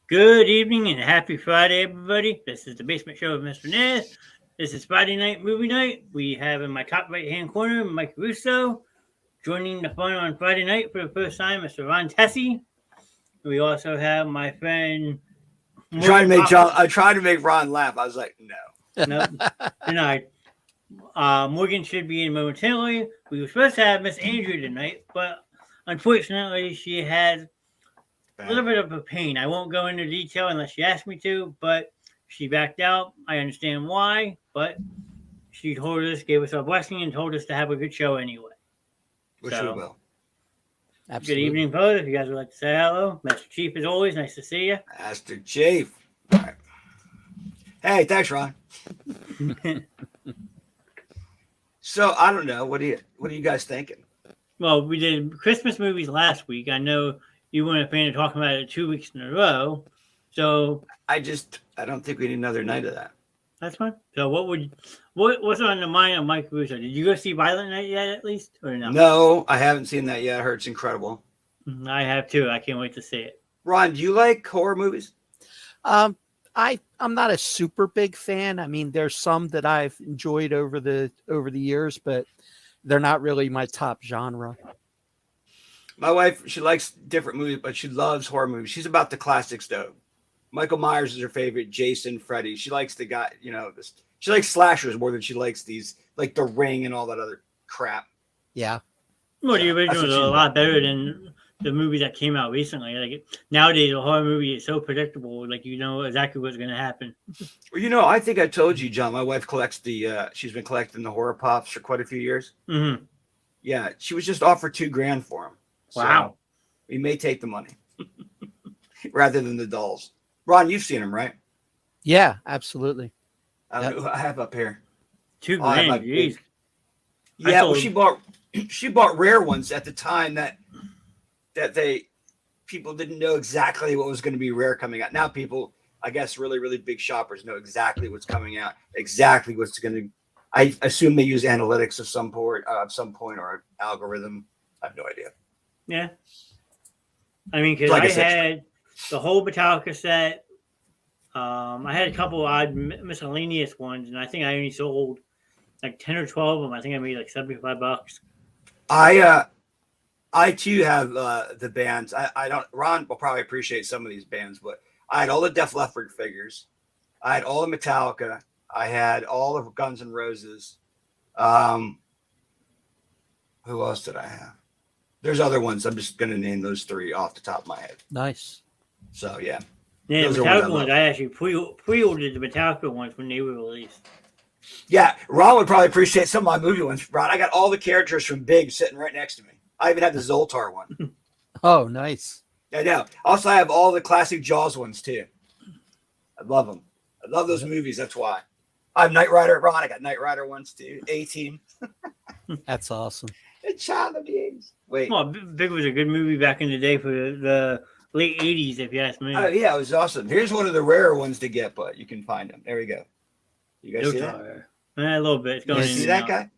Good evening and happy Friday, everybody. This is the Basement Show with Mr. Knast. This is Friday night movie night. We have in my top right hand corner Mike Russo. Joining the fun on Friday night for the first time, Mr. Ron Tessie. We also have my friend I tried to make Ron laugh. I was like, no. Nope, denied. Morgan should be in momentarily. We were supposed to have Miss Andrea tonight, but unfortunately she had a little bit of a pain. I won't go into detail unless she asked me to, but she backed out. I understand why, but she told us, gave us our blessing, and told us to have a good show anyway. Which we will. Good Absolutely. evening, fellas. If you guys would like to say hello. Master Chief, as always, nice to see you. Master Chief. All right. Hey, thanks, Ron. So I don't know. What are you guys thinking? Well, we did Christmas movies last week. I know you weren't a fan of talking about it 2 weeks in a row. So I don't think we need another night of that. that's fine. So what's on the mind of Mike Russo? Did you go see Violent Night yet, at least, or no? No, I haven't seen that yet. I heard it's incredible. I have too. I can't wait to see it. Ron, do you like horror movies? I'm not a super big fan. I mean, there's some that I've enjoyed over the years, but they're not really my top genre. My wife, she likes different movies, but she loves horror movies. She's about the classics, though. Michael Myers is her favorite. Jason, Freddy. She likes the guy, she likes slashers more than she likes these, like The Ring and all that other crap. Yeah. Well, the original is a lot better than the movie that came out recently. Like nowadays, a horror movie is so predictable. Like you know exactly what's going to happen. Well, I think I told you, John. My wife collects she's been collecting the horror pops for quite a few years. Mm-hmm. Yeah, she was just offered $2,000 for them. Wow. So we may take the money rather than the dolls. Ron, you've seen them, right? Yeah, absolutely. I have up here. $2,000. Jeez. Yeah, well, she bought rare ones at the time that people didn't know exactly what was going to be rare coming out. Now people, I guess, really, really big shoppers know exactly what's coming out, exactly what's going to. I assume they use analytics of some point or an algorithm. I have no idea. Yeah. I mean, because Like I I said, had the whole Metallica set. I had a couple odd miscellaneous ones, and I think I only sold like 10 or 12 of them. I think I made like $75. I too have the bands. I don't. Ron will probably appreciate some of these bands, but I had all the Def Leppard figures. I had all the Metallica. I had all of Guns N' Roses. Who else did I have? There's other ones. I'm just going to name those three off the top of my head. Nice. So, yeah. Yeah, the Metallica ones, I actually pre-ordered the Metallica ones when they were released. Yeah, Ron would probably appreciate some of my movie ones. Ron, I got all the characters from Big sitting right next to me. I even had the Zoltar one. Oh, nice. I know. Also, I have all the classic Jaws ones, too. I love them. I love those movies. That's why. I have Knight Rider. Ron, I got Knight Rider ones, too. A-Team. That's awesome. The Child of the 80s. Wait. Well, Big was a good movie back in the day for the late 80s, if you ask me. Oh, yeah, it was awesome. Here's one of the rarer ones to get, but you can find them. There we go. You guys see that? A little bit. It's going You see that guy?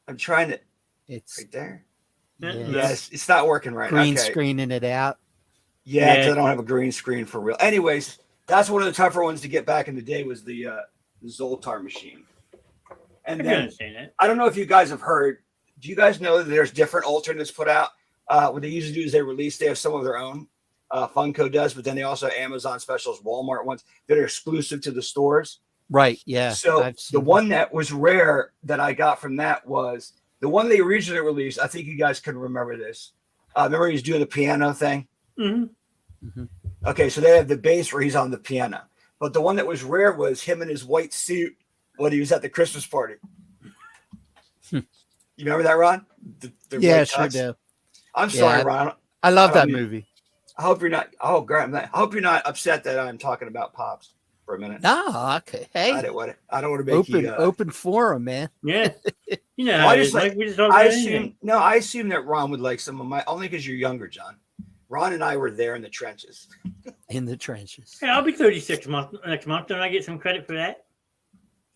I'm trying to. It's right there. Yes. It's not working right. green Okay. screening it out. Yeah, because I don't have a green screen for real. Anyways, that's one of the tougher ones to get back in the day was the Zoltar machine. And then I don't know if you guys have heard. Do you guys know that there's different alternates put out? What they usually do is they have some of their own. Funko does, but then they also have Amazon specials, Walmart ones that are exclusive to the stores. Right. Yeah. So the one that was rare that I got from that was the one they originally released. I think you guys can remember this. Remember he's doing the piano thing? Mm-hmm. Mm-hmm. Okay, so they have the bass where he's on the piano. But the one that was rare was him in his white suit when he was at the Christmas party. You remember that, Ron? Yeah, sure do. I'm sorry, Ron. I love that movie. I hope you're not. Oh, Graham, I hope you're not upset that I'm talking about Pops for a minute. No, okay. Hey, I don't want to make open forum, man. Yeah, you know. Well, I assume that Ron would like some of my only because you're younger, John. Ron and I were there in the trenches. In the trenches. Hey, I'll be 36 next month. Don't I get some credit for that?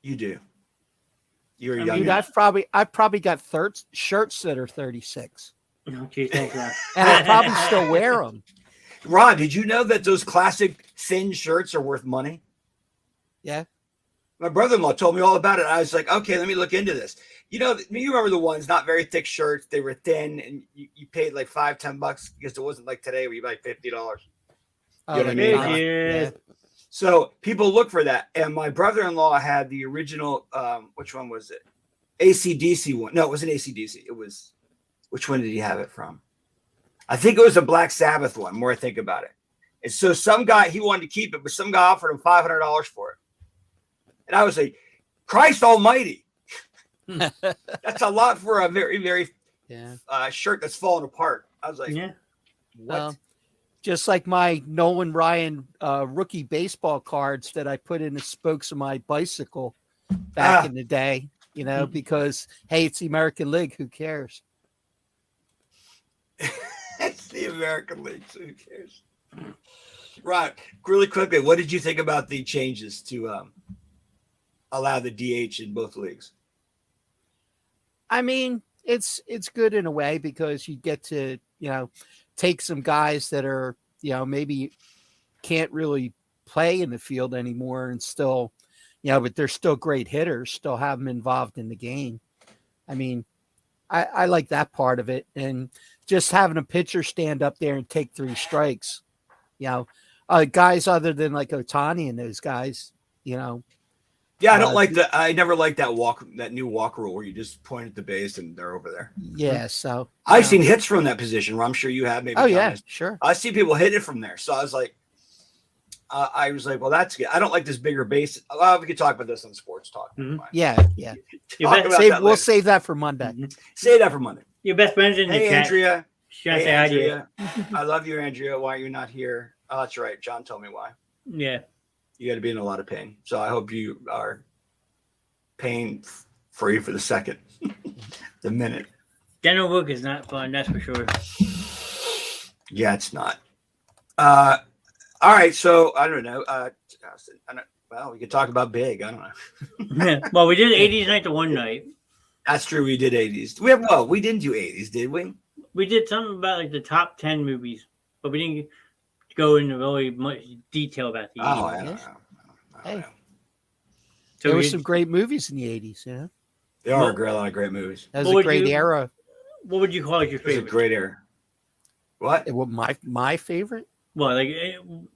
You do. You're young. Dude, I've probably got shirts that are 36. No, geez, thanks, Ron. And I probably still wear them. Ron, did you know that those classic thin shirts are worth money. Yeah. My brother-in-law told me all about it. I was like, okay, let me look into this. You remember the ones, not very thick shirts. They were thin, and you paid like $5-10 because it wasn't like today where you buy $50. You know what I mean? Yeah. So people look for that. And my brother-in-law had the original, which one was it? AC/DC one. No, it wasn't AC/DC. It was, which one did he have it from? I think it was a Black Sabbath one, more I think about it. And so some guy, he wanted to keep it, but some guy offered him $500 for it. And I was like, Christ almighty. That's a lot for a very, very shirt that's falling apart. I was like, what? Just like my Nolan Ryan rookie baseball cards that I put in the spokes of my bicycle back in the day, because, hey, it's the American League. Who cares? It's the American League. So who cares? Right. Really quickly, what did you think about the changes to allow the DH in both leagues? I mean, it's good in a way because you get to, take some guys that are, maybe can't really play in the field anymore and still, but they're still great hitters, still have them involved in the game. I mean, I like that part of it. And just having a pitcher stand up there and take 3 strikes, guys other than like Ohtani and those guys, Yeah, I don't like that. I never liked that new walk rule where you just point at the base and they're over there. Yeah, so I've seen hits from that position. I'm sure you have. Maybe. Oh yeah, sure. I see people hit it from there. So I was like, well, that's good. I don't like this bigger base. We could talk about this on Sports Talk. Mm-hmm. Yeah. We'll save that for Monday. Mm-hmm. Save that for Monday. Your best friends in the chat. Andrea. Hey, Andrea. I love you, Andrea. Why are you not here? Oh, that's right. John told me why. Yeah. You got to be in a lot of pain. So I hope you are pain free for the second, the minute. Dental work is not fun, that's for sure. Yeah, it's not. All right, so I don't know. Well, we could talk about big. I don't know. Well, we did 80s night to one night. That's true. We did 80s. We didn't do 80s, did we? We did something about like the top 10 movies, but we didn't go into really much detail about the 80s. Oh, I don't know. Hey. So there were some great movies in the 80s, There are a lot of great movies. That was a great era. What would you call it your favorite? It was a great era. What? My favorite? Well, like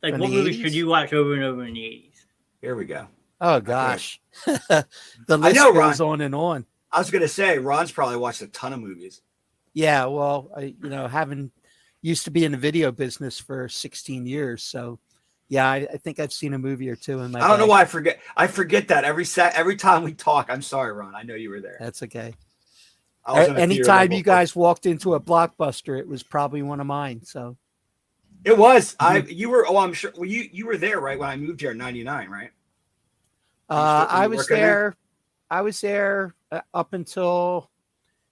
what movies should you watch over and over in the 80s? Here we go. Oh, gosh. The list goes on and on. I was going to say, Ron's probably watched a ton of movies. Yeah, well, having used to be in the video business for 16 years, so yeah, I think I've seen a movie or two in my. I don't know why I forget that every time we talk. I'm sorry, Ron. I know you were there. That's okay. Anytime you guys walked into a Blockbuster, it was probably one of mine. So it was. You were. Oh, I'm sure. Well, you were there right when I moved here in '99, right? I was there. I was there up until.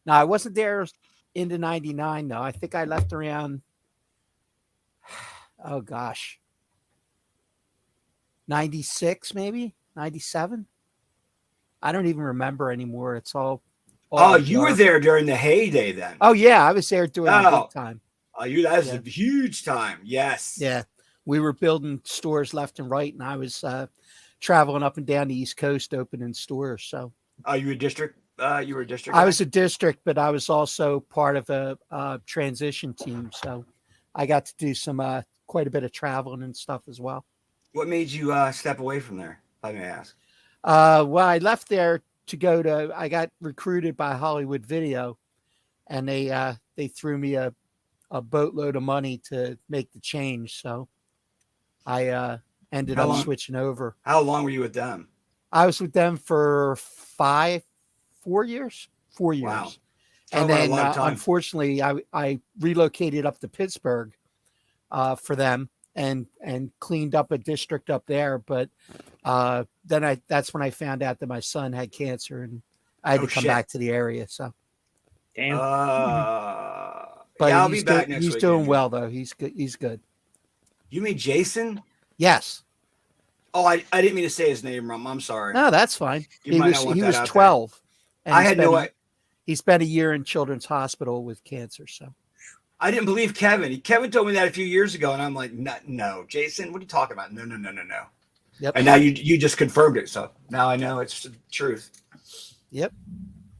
No, I wasn't there into '99. though. I think I left around. Oh gosh. 96, maybe 97. I don't even remember anymore. It's all you were there during the heyday then. Oh yeah, I was there during the big time. Oh, that was a huge time. Yes. Yeah, we were building stores left and right, and I was traveling up and down the East Coast opening stores. So. You were a district. You were a district. I was a district, but I was also part of a transition team, so I got to do some quite a bit of traveling and stuff as well. What made you step away from there, if I may ask? Well, I left there to I got recruited by Hollywood Video, and they threw me a boatload of money to make the change. So I ended up switching over. How long were you with them? I was with them for 4 years. 4 years. Wow. And then unfortunately I relocated up to Pittsburgh for them. And cleaned up a district up there, but then that's when I found out that my son had cancer, and I had to come back to the area. So, damn. But I'll be back next week. He's doing well though. He's good. He's good. You mean Jason? Yes. Oh, I didn't mean to say his name wrong. I'm sorry. No, that's fine. He was 12. I had no idea. He spent a year in Children's Hospital with cancer. So I didn't believe Kevin. Kevin told me that a few years ago, and I'm like, no, Jason, what are you talking about? No. Yep. And now you just confirmed it. So now I know it's the truth. Yep.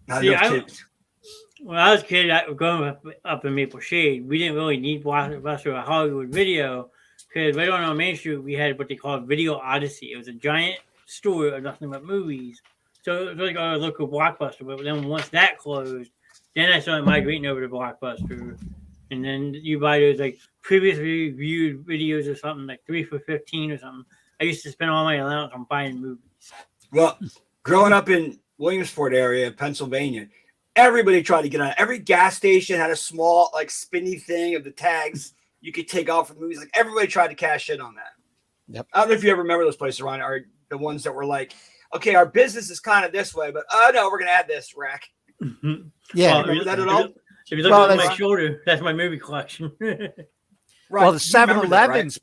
When I was a kid, growing up in Maple Shade, we didn't really need Blockbuster or Hollywood Video because right on our Main Street, we had what they called Video Odyssey. It was a giant store of nothing but movies. So it was like our local Blockbuster. But then once that closed, then I started migrating over to Blockbuster. And then you buy those like previously reviewed videos or something, like 3 for $15 or something. I used to spend all my allowance on buying movies. Well, growing up in Williamsport area, Pennsylvania, everybody tried to get on it. Every gas station had a small, like, spinny thing of the tags you could take off for the movies. Like, everybody tried to cash in on that. Yep. I don't know if you ever remember those places around, are the ones that were like, okay, our business is kind of this way, but no, we're going to add this rack. Mm-hmm. Yeah. Well, remember that at all? If you look over my shoulder, that's my movie collection. Right. Well, the 7-Elevens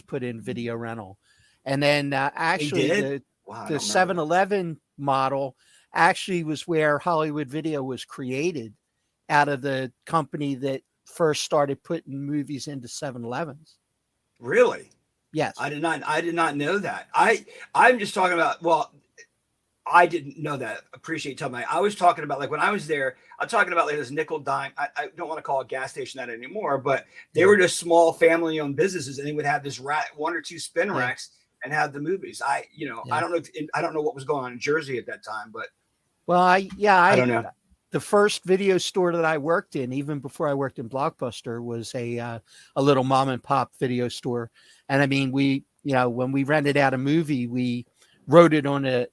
put in video rental, and then actually the 7-Eleven model actually was where Hollywood Video was created, out of the company that first started putting movies into 7-Elevens. Really? Yes. I did not know that. I'm just talking about, well, I didn't know that. Appreciate you telling me. I was talking about, like, when I was there, I'm talking about like this nickel dime. I don't want to call a gas station that anymore, but they were just small family owned businesses, and they would have this one or two spin racks and have the movies. I don't know. I don't know what was going on in Jersey at that time, but I don't know. The first video store that I worked in, even before I worked in Blockbuster, was a little mom and pop video store. And I mean, when we rented out a movie, we wrote it on a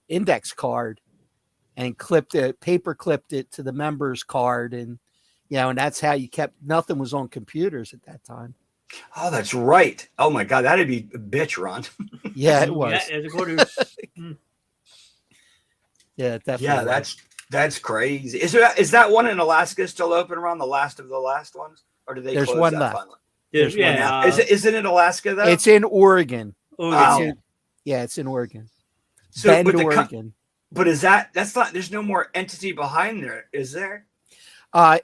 index card and paper clipped it to the member's card, and and that's how you kept. Nothing was on computers at that time. Oh, that's right. Oh my God, that'd be a bitch, Ron. Yeah, it was. Yeah, definitely. Yeah, that's crazy. Is that one in Alaska still open, around the last of the last ones, or do they? There's close one that left. Finally? There's one now. Isn't it Alaska though? It's in Oregon. Wow. It's in Oregon. So, Bend, Oregon. But that's not. There's no more entity behind there, is there?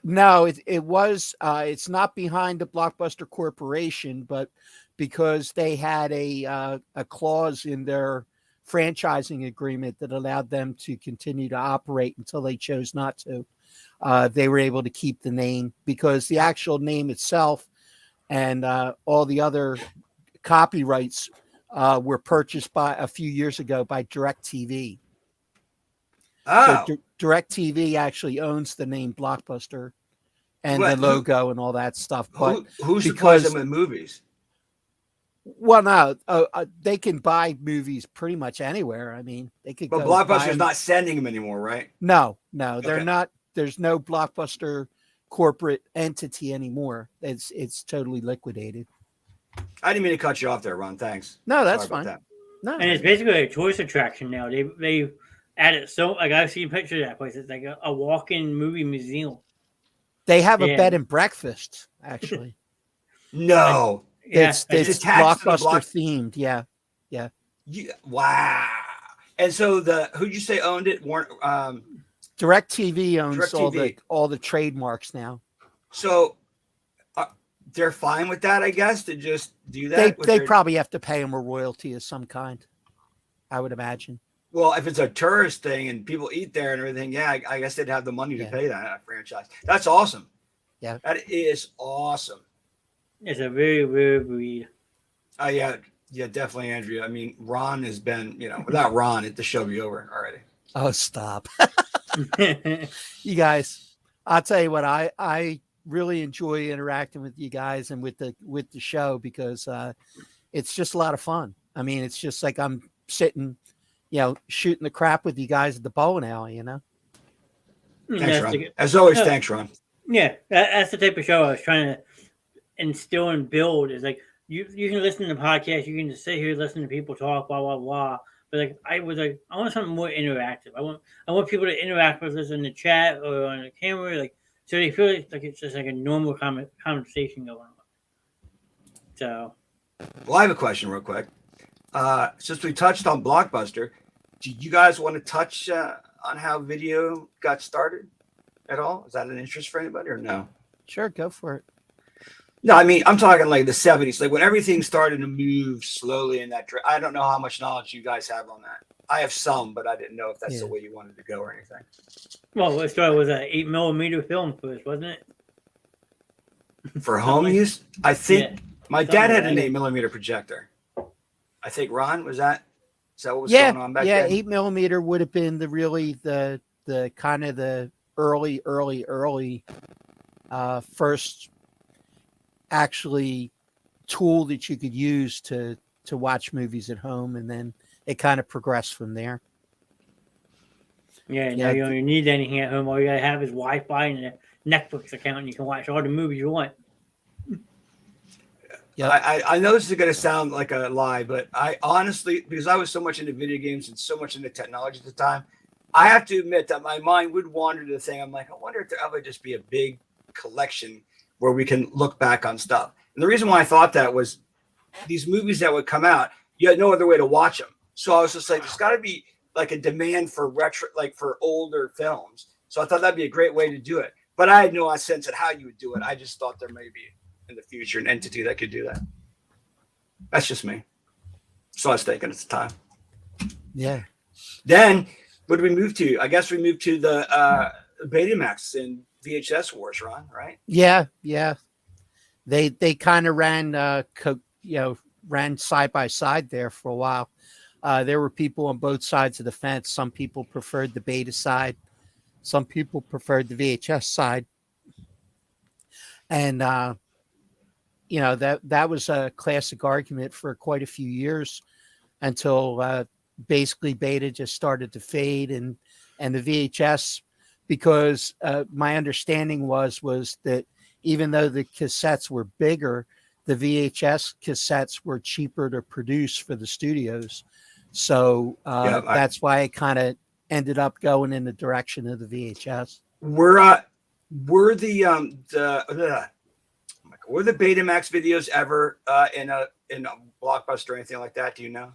No, it was. It's not behind the Blockbuster Corporation, but because they had a clause in their franchising agreement that allowed them to continue to operate until they chose not to. They were able to keep the name, because the actual name itself and all the other copyrights were purchased a few years ago by DirecTV. Oh. So DirecTV actually owns the name Blockbuster and the logo and all that stuff. But who supplies them with movies? Well, no, they can buy movies pretty much anywhere. I mean, they could. But Blockbuster's not sending them anymore, right? No, they're not. There's no Blockbuster corporate entity anymore. It's totally liquidated. I didn't mean to cut you off there, Ron. Thanks. No, that's fine. No, and it's basically a tourist attraction now. They added I've seen pictures of that place. It's like a walk-in movie museum. They have a bed and breakfast, actually. No. It's Blockbuster themed. Yeah. Wow. And so who'd you say owned it? DirecTV owns all the trademarks now. So they're fine with that, I guess, to just do that. They probably have to pay them a royalty of some kind, I would imagine. Well, if it's a tourist thing and people eat there and everything, I guess they'd have the money to pay that franchise. That's awesome. Yeah, that is awesome. It's a very rare breed. Oh yeah, definitely, Andrea. I mean, Ron has been, without Ron, the show be over already. Oh, stop. You guys, I'll tell you what, I really enjoy interacting with you guys and with the show, because it's just a lot of fun. I mean, it's just like I'm sitting, shooting the crap with you guys at the bowling alley, Thanks, Ron. As always, thanks, Ron. Yeah, that's the type of show I was trying to instill and build. Is like you can listen to the podcast, you can just sit here listen to people talk, blah blah blah. But like I want something more interactive. I want people to interact with us in the chat or on the camera, like so they feel like it's just like a normal conversation going on. So, well, I have a question real quick. Since we touched on Blockbuster, do you guys want to touch on how video got started? at all? Is that an interest for anybody or no? Sure, go for it. No, I mean, I'm talking like the 70s, like when everything started to move slowly in that. I don't know how much knowledge you guys have on that. I have some, but I didn't know if that's the way you wanted to go or anything. Well, it started with an 8mm film first, wasn't it? For home use, I think my dad had an 8mm projector. I think Ron is that what was going on back then? Yeah, 8mm would have been the kind of the early first actually tool that you could use to watch movies at home, and then it kind of progressed from there. Yeah, now you don't need anything at home. All you gotta have is Wi-Fi and a Netflix account, and you can watch all the movies you want. Yeah, I know this is going to sound like a lie, but I honestly, because I was so much into video games and so much into technology at the time, I have to admit that my mind would wander to the thing. I'm like, I wonder if there ever just be a big collection where we can look back on stuff. And the reason why I thought that was these movies that would come out, you had no other way to watch them. So I was just like, there's got to be like a demand for retro, like for older films. So I thought that'd be a great way to do it. But I had no sense of how you would do it. I just thought there may be in the future an entity that could do that. That's just me. So I was thinking at the time. Yeah. Then what did we move to? I guess we moved to the Betamax and VHS wars, Ron, right? Yeah. They kind of ran ran side by side there for a while. There were people on both sides of the fence. Some people preferred the Beta side. Some people preferred the VHS side. And that was a classic argument for quite a few years until basically Beta just started to fade, and the VHS, because my understanding was that even though the cassettes were bigger, the VHS cassettes were cheaper to produce for the studios. So that's why it kind of ended up going in the direction of the VHS. Were the Betamax videos ever in a Blockbuster or anything like that? Do you know?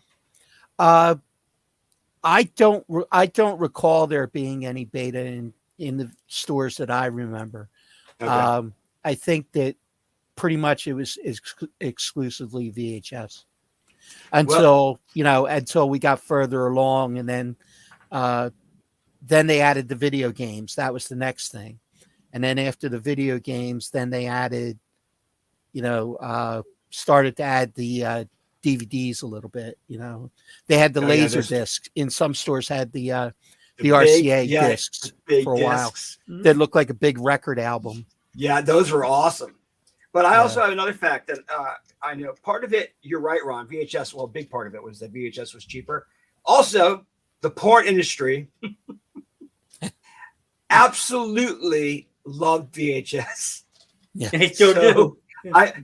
I don't recall there being any Beta in the stores that I remember. Okay. I think that pretty much it was exclusively VHS until we got further along, and then they added the video games. That was the next thing. And then after the video games, then they added, started to add the DVDs a little bit. They had the laser discs. In some stores had the RCA discs for a while that looked like a big record album. Yeah, those were awesome. But I also have another fact that I know. Part of it, you're right, Ron. VHS, well, a big part of it was that VHS was cheaper. Also, the porn industry absolutely loved VHS. Yeah, they still do.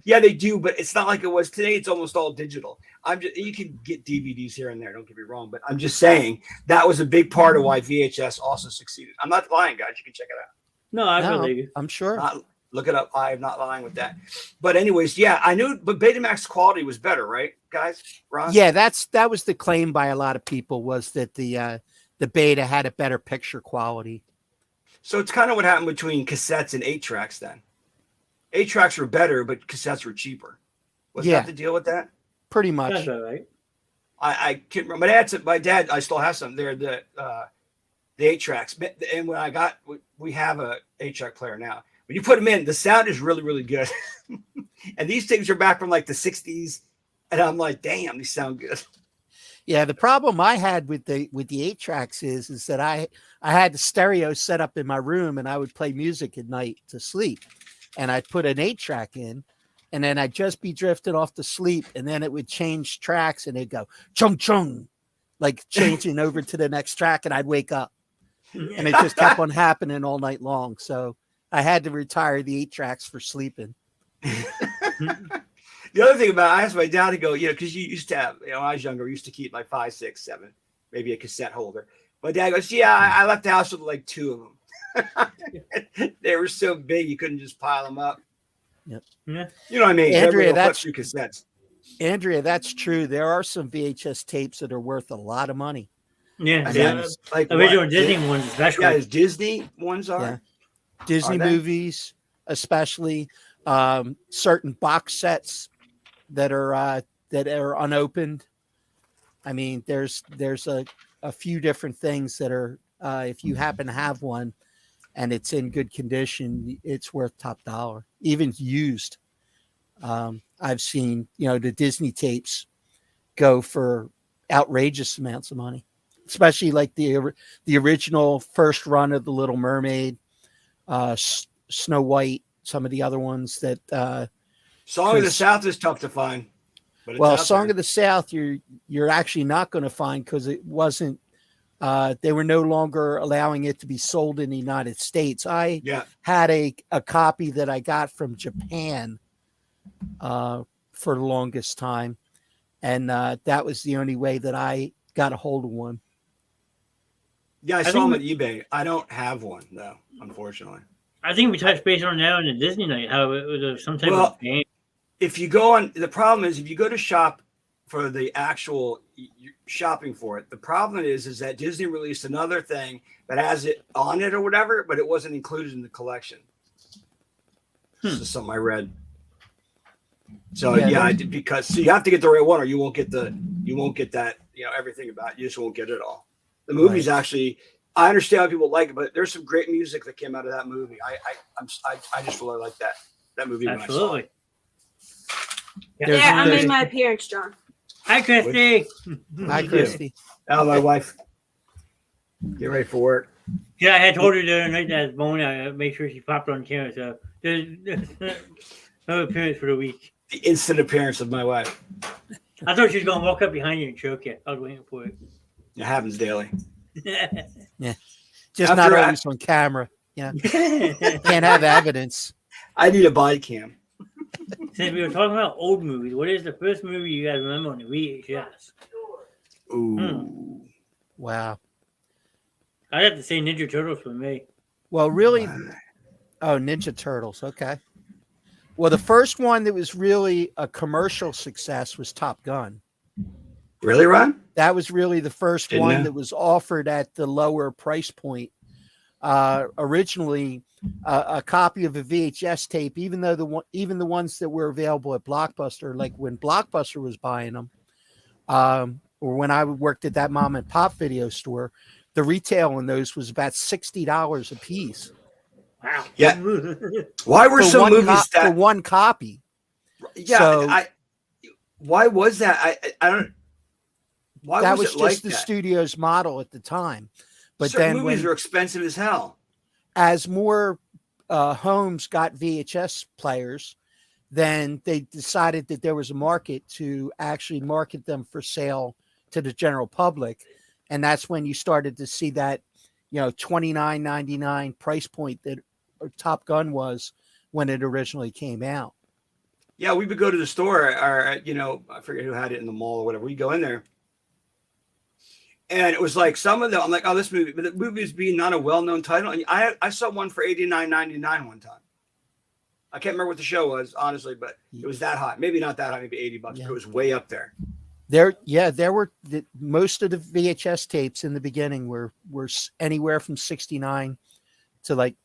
They do, but it's not like it was today. It's almost all digital. You can get DVDs here and there. Don't get me wrong, but I'm just saying that was a big part of why VHS also succeeded. I'm not lying, guys. You can check it out. No, I believe you. I'm sure. Look it up. I'm not lying with that. But anyways, I knew. But Betamax quality was better, right, guys? Ron? Yeah, that was the claim by a lot of people, was that the Beta had a better picture quality. So it's kind of what happened between cassettes and 8-tracks then. 8-tracks were better, but cassettes were cheaper. Was that the deal with that? Pretty much. That's all right. I can't remember. My dad, I still have some. They're the 8-tracks. And when we have a 8-track player now. When you put them in, the sound is really, really good. And these things are back from like the 60s. And I'm like, damn, these sound good. Yeah, the problem I had with the 8-tracks is that I had the stereo set up in my room, and I would play music at night to sleep. And I'd put an 8-track in, and then I'd just be drifting off to sleep, and then it would change tracks, and it'd go chung chung, like changing over to the next track, and I'd wake up. And it just kept on happening all night long. So I had to retire the 8-tracks for sleeping. The other thing about I asked my dad to go, because you used to have, when I was younger, we used to keep like 5, 6, 7, maybe a cassette holder. My dad goes, I left the house with like 2 of them. They were so big you couldn't just pile them up. Yep. Yeah. You know what I mean? Andrea, that's cassettes. Andrea, that's true. There are some VHS tapes that are worth a lot of money. Yeah, like original Disney ones especially. Yeah, as Disney ones are. Yeah. Disney movies, especially certain box sets that are unopened. I mean, there's a few different things that are if you happen to have one and it's in good condition, it's worth top dollar, even used. I've seen, the Disney tapes go for outrageous amounts of money, especially like the original first run of The Little Mermaid, Snow White, some of the other ones that. Song of the South is tough to find. But Song of the South, you're actually not going to find because it wasn't. They were no longer allowing it to be sold in the United States. I had a copy that I got from Japan for the longest time, and that was the only way that I got a hold of one. Yeah, I saw them at eBay. I don't have one though, unfortunately. I think we touched base on that on the Disney night, how it was some type of game. If you go on, the problem is if you go to shop for the actual shopping for it, the problem is that Disney released another thing that has it on it or whatever, but it wasn't included in the collection. This is something I read. So because you have to get the right one, or you won't get that. Everything about it. You just won't get it all. The movie's actually. I understand how people like it, but there's some great music that came out of that movie. I just really like that movie. Absolutely. When I saw it. I made my appearance, John. Hi, Christy. Hi, Christy. Oh, my wife. Get ready for work. Yeah, I had told her the other night that I was born. I made sure she popped on camera. So there's no appearance for the week. The instant appearance of my wife. I thought she was going to walk up behind you and choke you. I was waiting for it. It happens daily. Yeah. Just not always on camera. Yeah. Can't have evidence. I need a body cam. Since we were talking about old movies, what is the first movie you guys remember on the VHS? Ooh. Wow. I'd have to say Ninja Turtles for me. Well, really? Oh, Ninja Turtles. Okay. Well, the first one that was really a commercial success was Top Gun. Really, Ron? That was really the first one that was offered at the lower price point. Originally, a copy of a VHS tape, even though the ones that were available at Blockbuster, like when Blockbuster was buying them, or when I worked at that mom and pop video store, the retail on those was about $60 a piece. Wow. Yeah. Why were some movies for one copy? Yeah. So, why was that? I don't. Why that was just like the studio's model at the time. But then movies are expensive as hell. As more homes got VHS players, then they decided that there was a market to actually market them for sale to the general public. And that's when you started to see that, $29.99 price point that Top Gun was when it originally came out. Yeah, we would go to the store, or I forget who had it in the mall or whatever. We go in there, and it was like some of them. I'm like, oh, this movie, but the movie is being not a well-known title. And I saw one for $89.99 one time. I can't remember what the show was, honestly, but it was that high. Maybe not that high, maybe $80, but it was way up there. There were most of the VHS tapes in the beginning were anywhere from $69 to like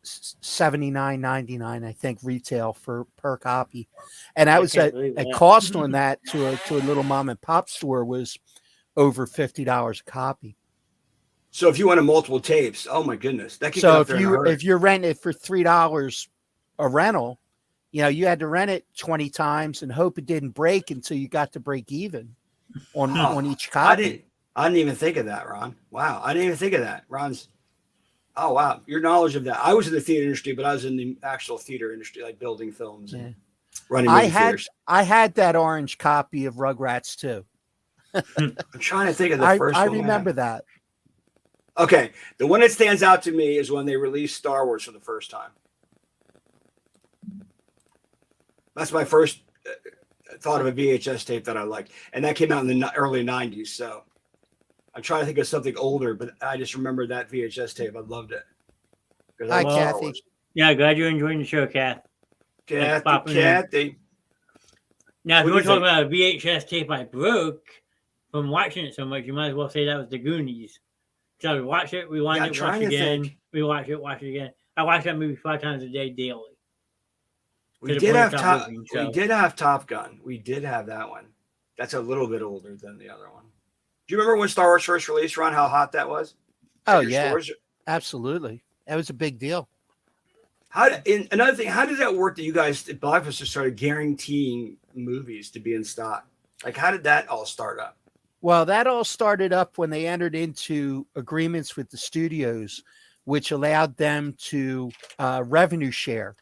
$79.99, I think, retail per copy, and that was a cost on that to a little mom and pop store was over $50 a copy. So if you wanted multiple tapes, oh my goodness, that could so if you're renting it for $3 a rental, you had to rent it 20 times and hope it didn't break until you got to break even on each copy. I didn't even think of that, Ron. Wow, I didn't even think of that. Ron's. Oh wow, your knowledge of that. I was in the theater industry, but I was in the actual theater industry, like building films and running movie theaters. I had that orange copy of Rugrats too. I'm trying to think of the first one. I remember that. Okay, the one that stands out to me is when they released Star Wars for the first time. That's my first thought of a VHS tape that I liked, and that came out in the early '90s. So I'm trying to think of something older, but I just remember that VHS tape. I loved it. Hi, Kathy. Yeah, glad you're enjoying the show, Kathy. Kathy. Now, if you want to talk about a VHS tape I broke from watching it so much, you might as well say that was the Goonies. So we watch it, rewind it, watch it again, rewatch it, watch it again. I watch that movie 5 times a day daily. We did have Top Gun. We did have that one. That's a little bit older than the other one. Do you remember when Star Wars first released, Ron? How hot that was? Oh yeah, stores? Absolutely. That was a big deal. Another thing, how did that work that you guys at Blockbuster started guaranteeing movies to be in stock? Like, how did that all start up? Well, that all started up when they entered into agreements with the studios, which allowed them to revenue share.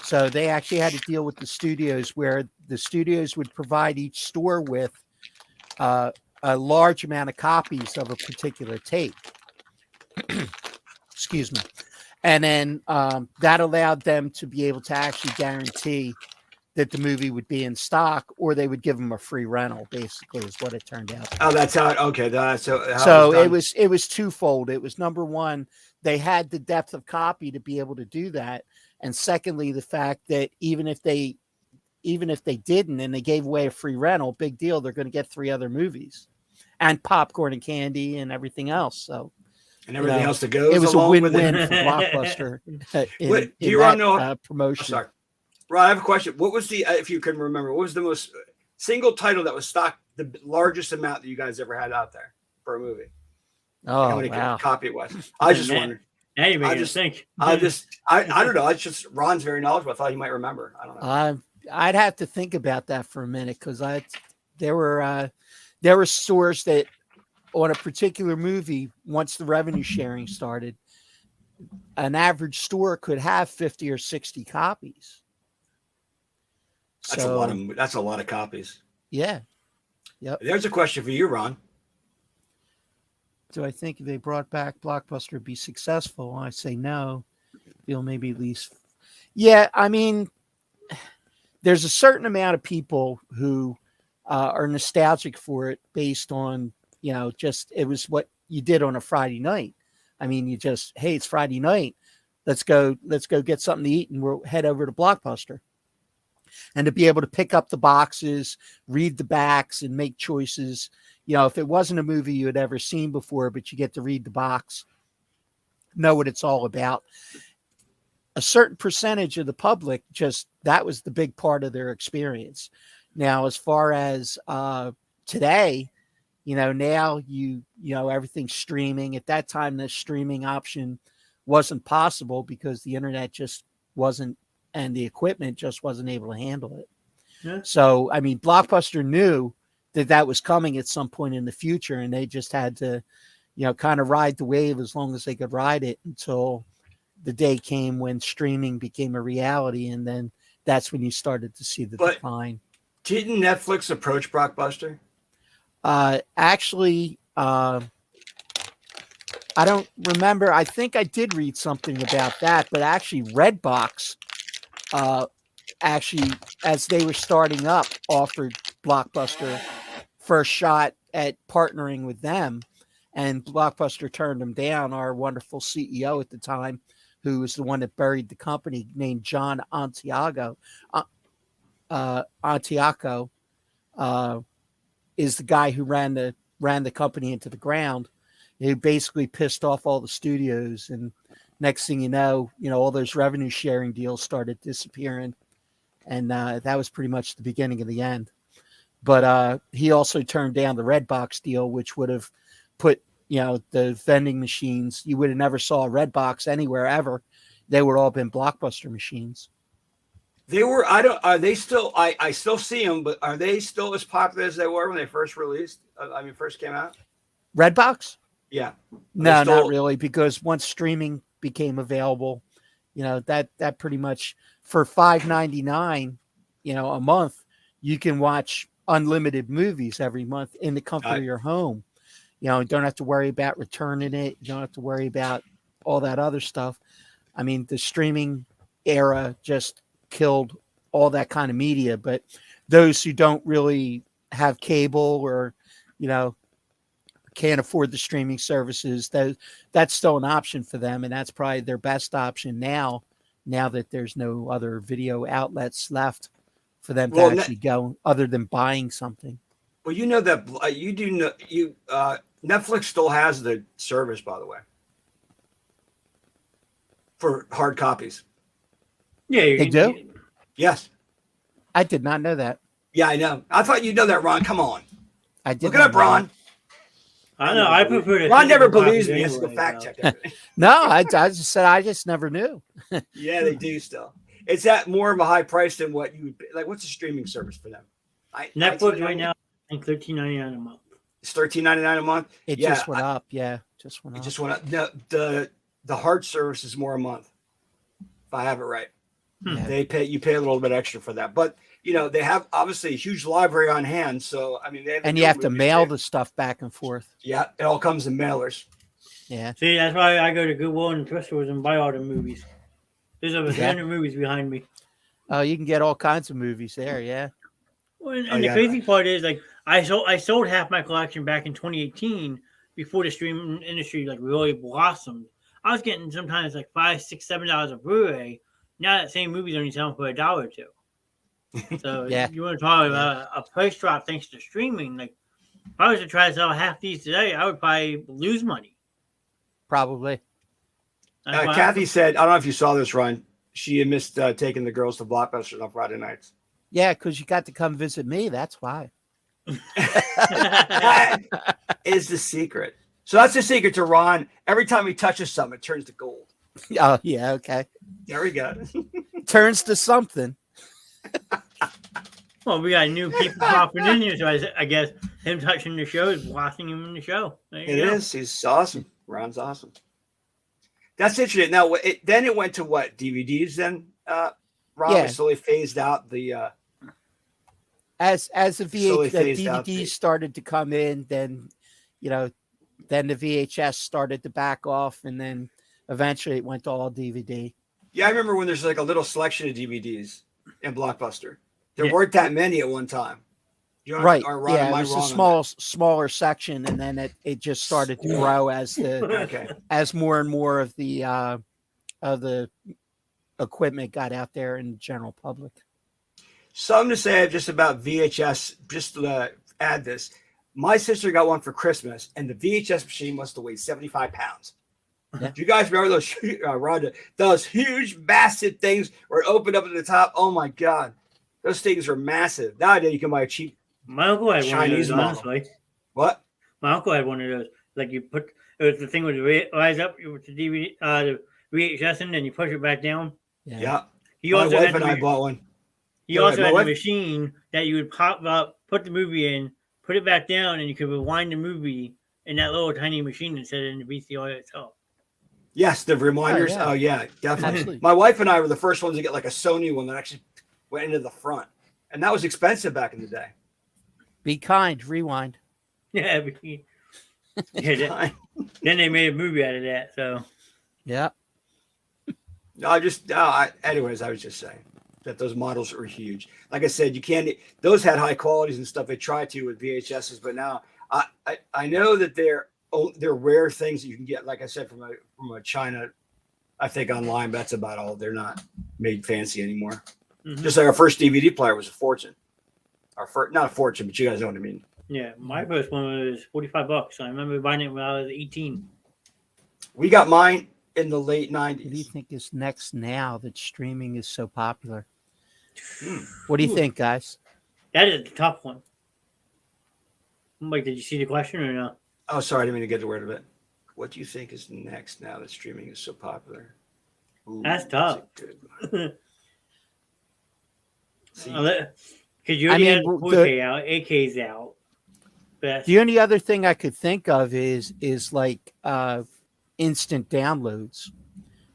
So they actually had to deal with the studios where the studios would provide each store with a large amount of copies of a particular tape. Excuse me. And then that allowed them to be able to actually guarantee that the movie would be in stock, or they would give them a free rental, basically, is what it turned out. Oh, that's how okay. So it was twofold. It was, number one, they had the depth of copy to be able to do that. And secondly, the fact that even if they didn't and they gave away a free rental, big deal, they're going to get 3 other movies and popcorn and candy and everything else. So and everything else to go. It was a win-win for Blockbuster. Do you Ron know promotion? Oh, sorry, Ron, I have a question. What was the if you can remember? What was the most single title that was stocked the largest amount that you guys ever had out there for a movie? Oh, like how many copy it was? I just wondered. Now you made me think. I don't know. It's just Ron's very knowledgeable. I thought he might remember. I don't know. I'd have to think about that for a minute because there were stores that on a particular movie, once the revenue sharing started, an average store could have 50 or 60 copies. That's a lot of copies. Yeah. Yep. There's a question for you, Ron. Do I think if they brought back Blockbuster would be successful? I say no. Feel maybe at least. Yeah, I mean, there's a certain amount of people who are nostalgic for it based on, just it was what you did on a Friday night. I mean, hey, it's Friday night. Let's go get something to eat and we'll head over to Blockbuster. And to be able to pick up the boxes, read the backs and make choices. If it wasn't a movie you had ever seen before, but you get to read the box, know what it's all about. A certain percentage of the public, that was the big part of their experience. Now, as far as today, now everything's streaming. At that time, the streaming option wasn't possible because the internet just wasn't, and the equipment just wasn't able to handle it. Yeah. So, I mean, Blockbuster knew that was coming at some point in the future, and they just had to, kind of ride the wave as long as they could ride it until the day came when streaming became a reality, and then that's when you started to see the decline. Didn't Netflix approach Blockbuster? Actually, I don't remember. I think I did read something about that, but actually Redbox, actually, as they were starting up, offered Blockbuster first shot at partnering with them, and Blockbuster turned them down. Our wonderful CEO at the time, who was the one that buried the company, named John Antiaco, is the guy who ran the company into the ground. He basically pissed off all the studios, and next thing you know, all those revenue sharing deals started disappearing, and that was pretty much the beginning of the end. But he also turned down the Redbox deal, which would have put, the vending machines. You would have never saw a Redbox anywhere ever. They would all been Blockbuster machines. They were. Are they still? I still see them, but are they still as popular as they were when they first released? First came out. Redbox? Yeah. No, not really, because once streaming became available, that pretty much for $5.99, a month, you can watch unlimited movies every month in the comfort of your home. You don't have to worry about returning it. You don't have to worry about all that other stuff. I mean, the streaming era just killed all that kind of media, but those who don't really have cable or, can't afford the streaming services, that's still an option for them. And that's probably their best option now that there's no other video outlets left for them to actually go other than buying something. Well, that you do know Netflix still has the service, by the way. for hard copies. Yeah, They do? Yes. I did not know that. Yeah, I know. I thought you'd know that, Ron. Come on. I did Look it not up, know Ron. that. I don't know. I prefer to. Ron never physical believes copies me. He has to go anyway, fact so. check everything. No, I just said I just never knew. Yeah, they do still. It's at more of a high price than what you would pay. Like. What's the streaming service for them? Netflix right now, I think $13.99 a month. It's $13.99 a month. It just went up. Yeah, just went It up. just went up. No, the hard service is more a month. If I have it right, Yeah. you pay a little bit extra for that, but they have obviously a huge library on hand. So I mean, and you have to mail the stuff back and forth. Yeah, it all comes in mailers. Yeah. See, that's why I go to Goodwill and thrift stores and buy all the movies. There's over 300 movies behind me. Oh, you can get all kinds of movies there. Yeah. Well, and the crazy part is, like, I sold half my collection back in 2018 before the streaming industry really blossomed. I was getting sometimes like $5, $6, $7 a Blu-ray. Now that same movie's only selling for $1 or $2. So you want to talk about a price drop thanks to streaming? Like, if I was to try to sell half these today, I would probably lose money. Probably. Kathy said, I don't know if you saw this, Ron. She had missed taking the girls to Blockbuster on Friday nights. Yeah, because you got to come visit me. That's why. That is the secret. So that's the secret to Ron. Every time he touches something, it turns to gold. Oh, yeah. Okay. There we go. Turns to something. Well, we got new people popping in here, so I guess him touching the show is blocking him in the show. It is. He's awesome. Ron's awesome. That's interesting. Now, then it went to what? DVDs then, Ron? Yeah. Slowly phased out the... As the DVDs started to come in, then, then the VHS started to back off, and then eventually it went to all DVD. Yeah, I remember when there's like a little selection of DVDs in Blockbuster. There weren't that many at one time. Right. Yeah, it was a smaller section, and then it just started to grow as as more and more of the equipment got out there in the general public. Something to say just about VHS, just to add this. My sister got one for Christmas, and the VHS machine must have weighed 75 pounds. Yeah. Do you guys remember those, Rhonda, those huge, massive things where it opened up at the top? Oh, my God. Those things were massive. Nowadays, you can buy a cheap My uncle had Chinese one of those, model. honestly. What? My uncle had one of those. Like, it was the thing with the rise up with the DVD, the VHS, and then you push it back down. Yeah. My wife and I bought one. He also had a machine that you would pop up, put the movie in, put it back down, and you could rewind the movie in that little tiny machine instead of in the VCR itself. Yes, the reminders. Oh, yeah, definitely. Absolutely. My wife and I were the first ones to get like a Sony one that actually went into the front. And that was expensive back in the day. Be kind, rewind. Yeah. Then they made a movie out of that. So. Yeah. Anyways, I was just saying that those models were huge. Like I said, those had high qualities and stuff. They tried to with VHSs, but now I know that they're rare things that you can get. Like I said, from a China, I think online, but that's about all. They're not made fancy anymore. Mm-hmm. Just like our first DVD player was a fortune. Not a fortune, but you guys know what I mean. Yeah, my first one was $45. I remember buying it when I was 18. We got mine in the late 90s. What do you think is next now that streaming is so popular? What do you think, guys? That is the tough one. Mike, did you see the question or no? Oh, sorry, I didn't mean to get the word of it. What do you think is next now that streaming is so popular? Ooh, that's tough. Because you already had 4K out, 8K's out. The only other thing I could think of is like instant downloads,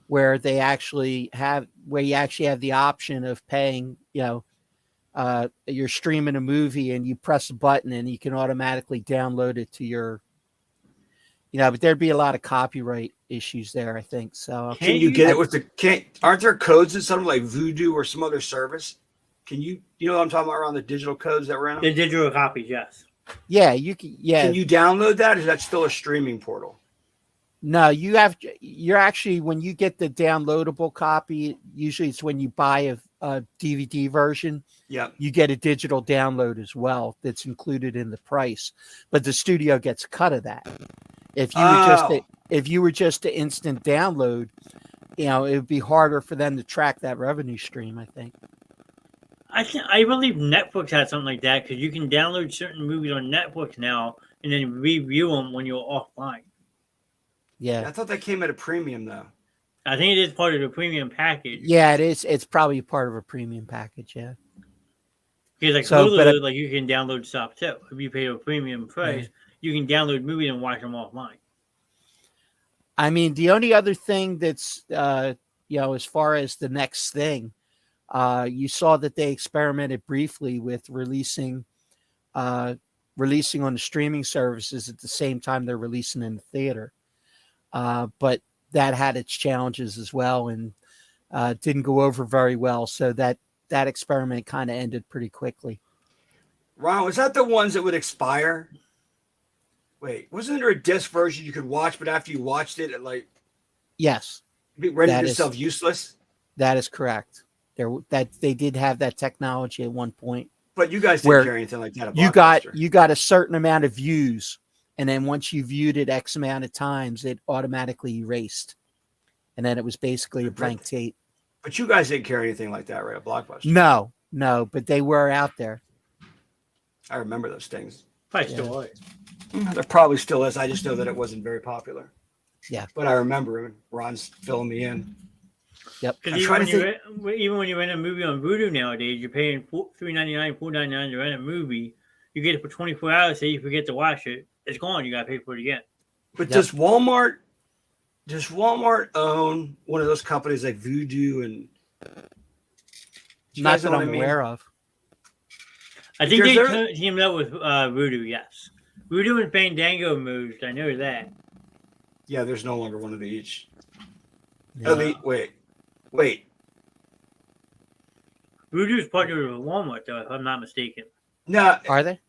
where you actually have the option of paying. You're streaming a movie and you press a button and you can automatically download it to your. But there'd be a lot of copyright issues there, I think. So can you get it with aren't there codes in something like Vudu or some other service? Can you know what I'm talking about around the digital codes that were in them? The digital copies, yes. Yeah, you can. Yeah. Can you download that? Or is that still a streaming portal? No, you're actually, when you get the downloadable copy, usually it's when you buy a DVD version. Yeah. You get a digital download as well that's included in the price, but the studio gets a cut of that. If you were just to instant download, it would be harder for them to track that revenue stream, I think. I believe Netflix has something like that because you can download certain movies on Netflix now and then review them when you're offline. Yeah. I thought that came at a premium though. I think it is part of the premium package. Yeah, it is. It's probably part of a premium package. Yeah. Because like Hulu, like you can download stuff too. If you pay a premium price, you can download movies and watch them offline. I mean, the only other thing that's as far as the next thing, you saw that they experimented briefly with releasing on the streaming services at the same time they're releasing in the theater. But that had its challenges as well and didn't go over very well. So that experiment kind of ended pretty quickly. Ron, was that the ones that would expire? Wait, wasn't there a disc version you could watch, but after you watched it, yes, it rendered itself useless? That is correct. They did have that technology at one point. But you guys didn't carry anything like that. You got a certain amount of views, and then once you viewed it X amount of times, it automatically erased, and then it was basically a blank tape. But you guys didn't carry anything like that, right? A Blockbuster? No, but they were out there. I remember those things. Probably still are. There probably still is. I just know that it wasn't very popular. Yeah. But I remember it. Ron's filling me in. Yep. Because even when you rent a movie on Vudu nowadays, you're paying $3.99, $4.99 to rent a movie. You get it for 24 hours. Say you forget to watch it, it's gone. You got to pay for it again. But does Walmart own one of those companies like Vudu and? Not that I'm aware of. I think they teamed up with Vudu. Yes, Vudu and Fandango moved. I know that. Yeah, there's no longer one of each. Yeah. Wait. Vudu's partnered with Walmart, though, if I'm not mistaken. No, are they?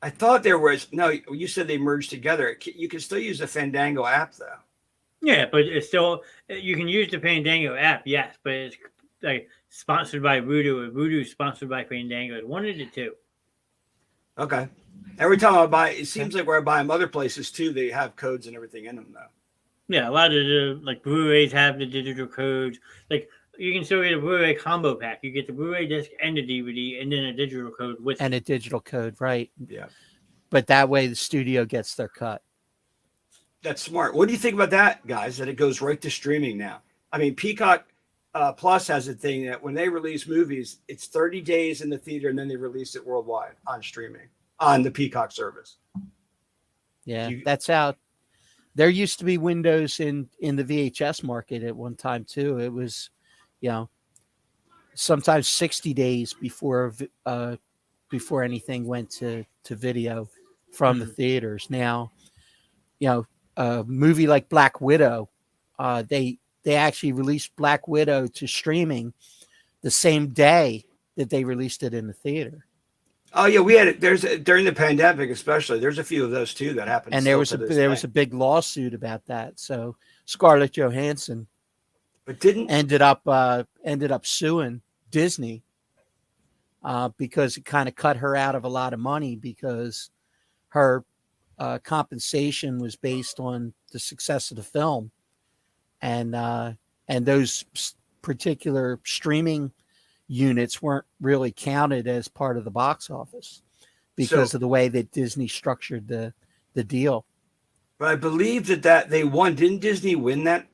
I thought there was. No, you said they merged together. You can still use the Fandango app, though. Yeah, but it's still you can use the Fandango app, yes, but it's like sponsored by Vudu, or Vudu sponsored by Fandango. It's one of the two. Okay. Every time I buy, it seems like where I buy them other places too, they have codes and everything in them, though. Yeah, a lot of the Blu-rays have the digital codes. Like you can still get a Blu-ray combo pack. You get the Blu-ray disc and the DVD, and then a digital code with a digital code, right? Yeah. But that way, the studio gets their cut. That's smart. What do you think about that, guys? That it goes right to streaming now. I mean, Peacock Plus has a thing that when they release movies, it's 30 days in the theater, and then they release it worldwide on streaming on the Peacock service. Yeah, that's out. There used to be windows in the VHS market at one time too. It was, sometimes 60 days before anything went to video from the theaters. Now, a movie like Black Widow, they actually released Black Widow to streaming the same day that they released it in the theater. Oh yeah, we had it. During the pandemic, especially. There's a few of those too that happened. And there was a big lawsuit about that. So Scarlett Johansson, but ended up suing Disney because it kind of cut her out of a lot of money because her compensation was based on the success of the film, and those particular streaming units weren't really counted as part of the box office because of the way that Disney structured the deal. But I believe that they won. Didn't Disney win that?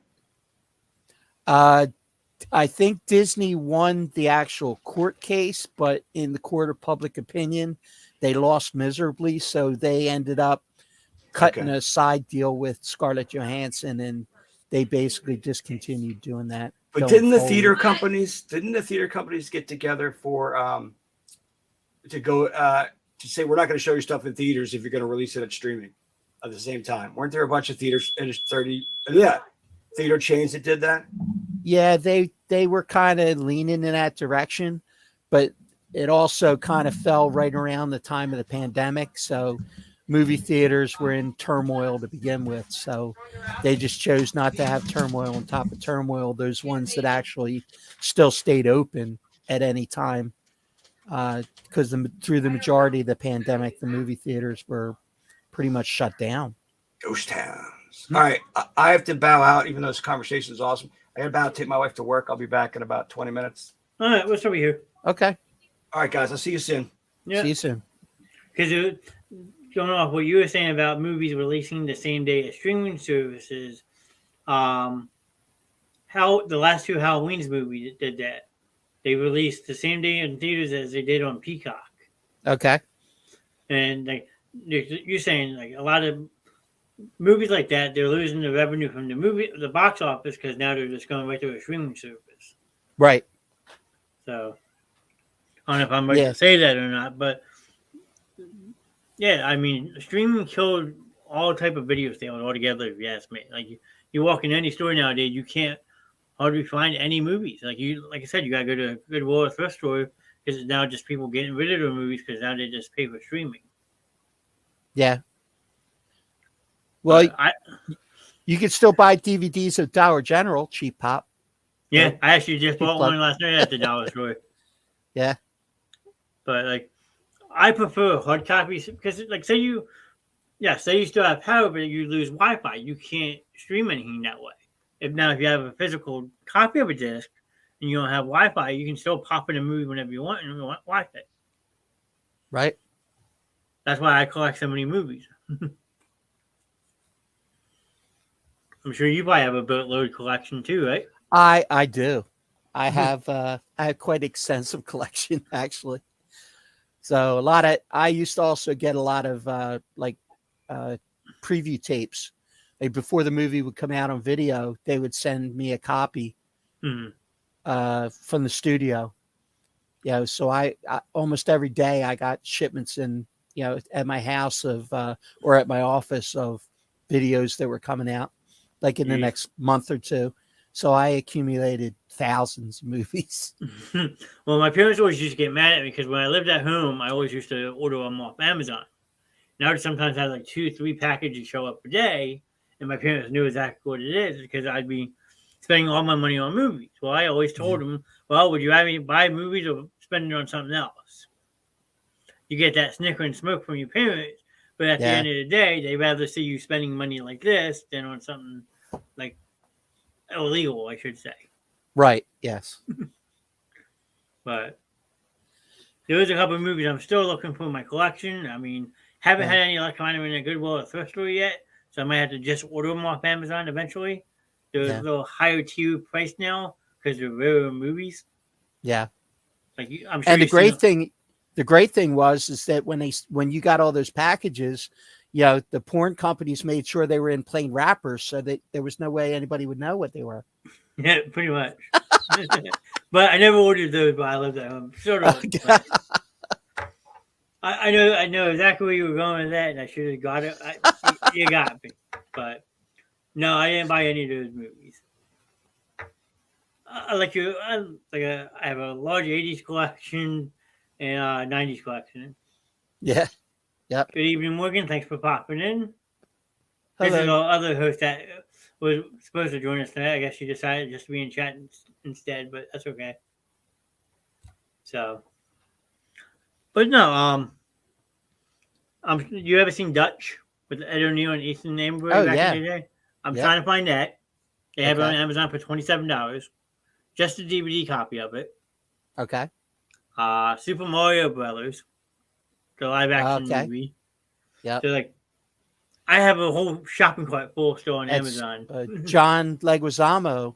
I think Disney won the actual court case, but in the court of public opinion, they lost miserably. So they ended up cutting a side deal with Scarlett Johansson, and they basically discontinued doing that. But didn't the theater companies get together for to go to say we're not going to show your stuff in theaters if you're going to release it at streaming at the same time? Weren't there a bunch of theater chains that did that? Yeah, they were kind of leaning in that direction, but it also kind of fell right around the time of the pandemic. So movie theaters were in turmoil to begin with. So they just chose not to have turmoil on top of turmoil. Those ones that actually still stayed open at any time. Because through the majority of the pandemic, the movie theaters were pretty much shut down. Ghost towns. All right. I have to bow out, even though this conversation is awesome. I got to bow out, take my wife to work. I'll be back in about 20 minutes. All right, we'll still be here. Okay. All right, guys. I'll see you soon. Yeah. See you soon. Because going off what you were saying about movies releasing the same day as streaming services, how the last two Halloween's movies did that. They released the same day in theaters as they did on Peacock. Okay. And like you're saying, like a lot of movies like that, they're losing the revenue from the box office because now they're just going right to a streaming service. Right. So I don't know if I'm right to say that or not, but yeah, I mean, streaming killed all type of video sales altogether. If you ask me, like you walk in any store nowadays, you can't hardly find any movies. Like I said, you gotta go to a Goodwill or thrift store because it's now just people getting rid of the movies because now they just pay for streaming. Yeah. Well, you can still buy DVDs at Dollar General, cheap pop. Yeah, I actually just bought one last night at the dollar store. Yeah. But like, I prefer hard copies because, like, say you still have power, but you lose Wi-Fi, you can't stream anything that way. If you have a physical copy of a disc and you don't have Wi-Fi, you can still pop in a movie whenever you want and you want Wi-Fi. Right. That's why I collect so many movies. I'm sure you probably have a boatload collection too, right? I do. I have quite extensive collection actually. So I used to also get a lot of preview tapes. Like before the movie would come out on video, they would send me a copy from the studio. Yeah, so I almost every day I got shipments in, at my house or at my office of videos that were coming out like in the next month or two. So I accumulated thousands of movies. Well, my parents always used to get mad at me because when I lived at home, I always used to order them off Amazon. Now I sometimes have like 2-3 packages show up a day, and my parents knew exactly what it is because I'd be spending all my money on movies. Well, I always told them, well, would you rather buy movies or spend it on something else? You get that snicker and smoke from your parents, but at the end of the day, they'd rather see you spending money like this than on something like illegal, I should say. Right. Yes. But there was a couple of movies I'm still looking for in my collection. I mean, haven't had any luck finding them in a Goodwill or thrift store yet, so I might have to just order them off Amazon eventually. They're a little higher tier price now because they're rarer movies. Yeah. Like I'm sure. And the great thing is that when you got all those packages, the porn companies made sure they were in plain wrappers so that there was no way anybody would know what they were. Yeah, pretty much. But I never ordered those while I lived at home. Sort of. I know exactly where you were going with that, and I should have got it. You got me. But no, I didn't buy any of those movies. I have a large 80s collection and 90s collection. Yeah. Yep. Good evening, Morgan. Thanks for popping in. Hello. This is our other host that was supposed to join us tonight. I guess she decided just to be in chat instead, but that's okay. So, but no, you ever seen Dutch with Ed O'Neill and Ethan Embry back in the day? I'm trying to find that. They have it on Amazon for $27. Just a DVD copy of it. Okay. Super Mario Brothers, the live action movie. Yeah. So like, I have a whole shopping cart full still on Amazon. John Leguizamo.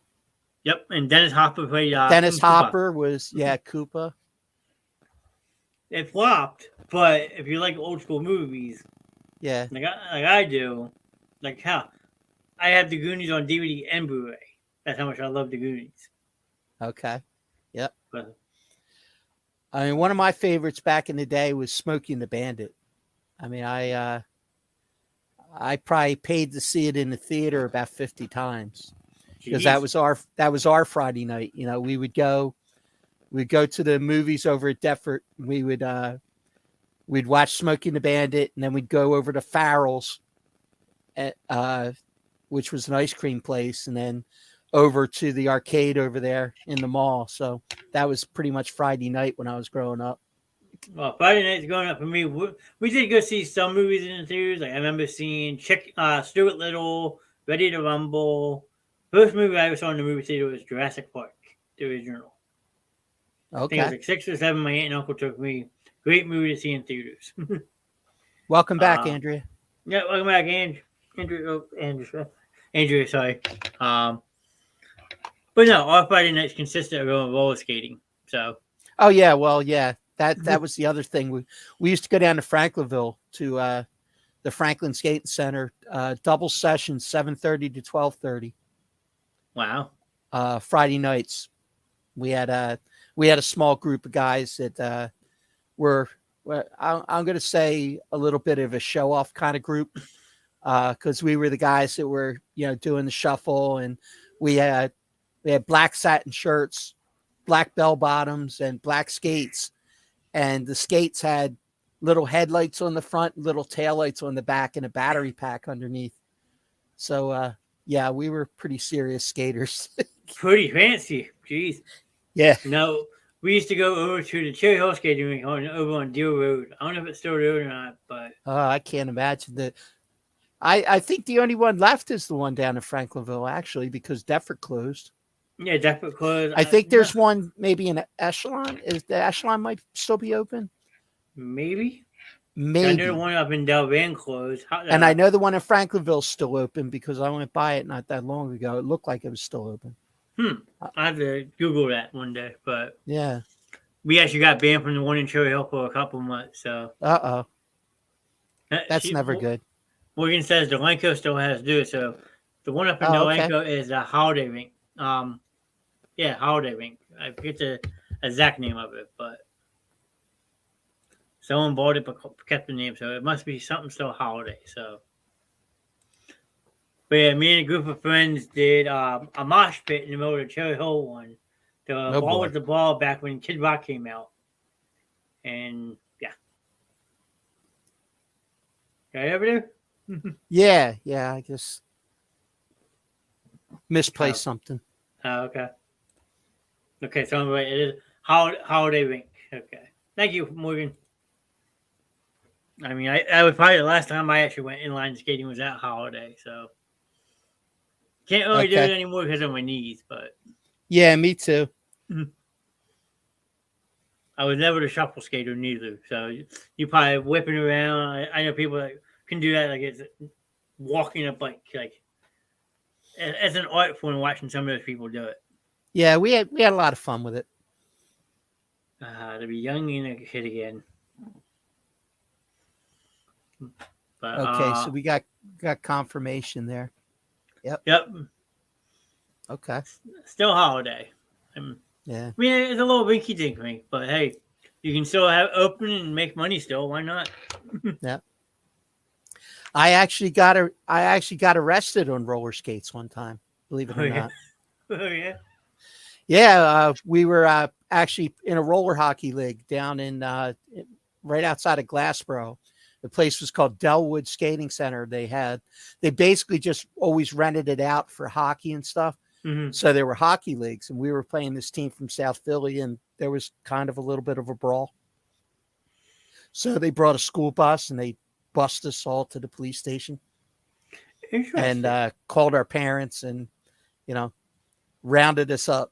Yep, and Dennis Hopper played. Dennis Hopper was Koopa. It flopped, but if you like old school movies, like I do, like how I have the Goonies on DVD and Blu-ray. That's how much I love the Goonies. Okay. Yep. But, I mean, one of my favorites back in the day was Smokey and the Bandit. I mean, I probably paid to see it in the theater about 50 times because that was our Friday night. We'd go to the movies over at Deptford. We'd watch Smokey and the Bandit, and then we'd go over to Farrell's, which was an ice cream place, and then over to the arcade over there in the mall. So that was pretty much Friday night when I was growing up. Well, Friday nights growing up for me, we did go see some movies in the theaters. Like I remember seeing Stuart Little, Ready to Rumble. First movie I ever saw in the movie theater was Jurassic Park, the original. I think I was Okay. like 6 or 7. My aunt and uncle took me. Great movie to see in theaters. Welcome back, Andrea. Yeah, welcome back, Andrea, sorry. But no, our Friday nights consisted of going roller skating. So. Oh yeah, well yeah. That was the other thing. We used to go down to Franklinville to the Franklin Skating Center, double session, 7:30 to 12:30. Wow. Friday nights. We had a small group of guys that were I'm going to say a little bit of a show off kind of group because we were the guys that were doing the shuffle, and we had black satin shirts, black bell bottoms, and black skates, and the skates had little headlights on the front, little taillights on the back, and a battery pack underneath. So yeah, we were pretty serious skaters. Pretty fancy. Jeez. Yeah. No, we used to go over to the Cherry Hill skating rink over on Deal Road. I don't know if it's still there or not, but I can't imagine that. I think the only one left is the one down in Franklinville, actually, because Defford closed. yeah, Defford closed. I think there's one maybe in Echelon. Is the Echelon might still be open? Maybe. Maybe. I know the one up in Del Valle closed. And I know the one in Franklinville is still open because I went by it not that long ago. It looked like it was still open. I have to Google that one day, but yeah, we actually got banned from the one in Cherry Hill for a couple months. So that's never good. Morgan says Delanco still has to do it. So the one up in Delanco is a holiday rink. Yeah, holiday rink. I forget the exact name of it, but someone bought it but kept the name, so it must be something still holiday. So. But yeah, me and a group of friends did a mosh pit in the middle of the Cherry Hill one. The ball was the ball back when Kid Rock came out. And yeah. Got it over there? Yeah, I guess misplaced something. Oh, okay. Okay, so anyway, it is holiday rink. Okay. Thank you, Morgan. I mean, I was probably the last time I actually went inline skating was at Holiday, so. Can't really do it anymore because of my knees, but yeah, me too. I was never the shuffle skater neither. So you probably whipping around. I know people that can do that, like it's walking a bike, like as an art form. Watching some of those people do it. Yeah, we had a lot of fun with it. To be young and a kid again. But, okay, so we got confirmation there. Yep. Okay. Still Holiday. Yeah. I mean, it's a little rinky dink rink, but hey, you can still have open and make money still. Why not? Yeah. I actually got arrested on roller skates one time, believe it or not. Oh yeah. Yeah, we were actually in a roller hockey league down in right outside of Glassboro. The place was called Delwood Skating Center. They basically just always rented it out for hockey and stuff. Mm-hmm. So there were hockey leagues, and we were playing this team from South Philly, and there was kind of a little bit of a brawl. So they brought a school bus, and they bussed us all to the police station and called our parents and, rounded us up.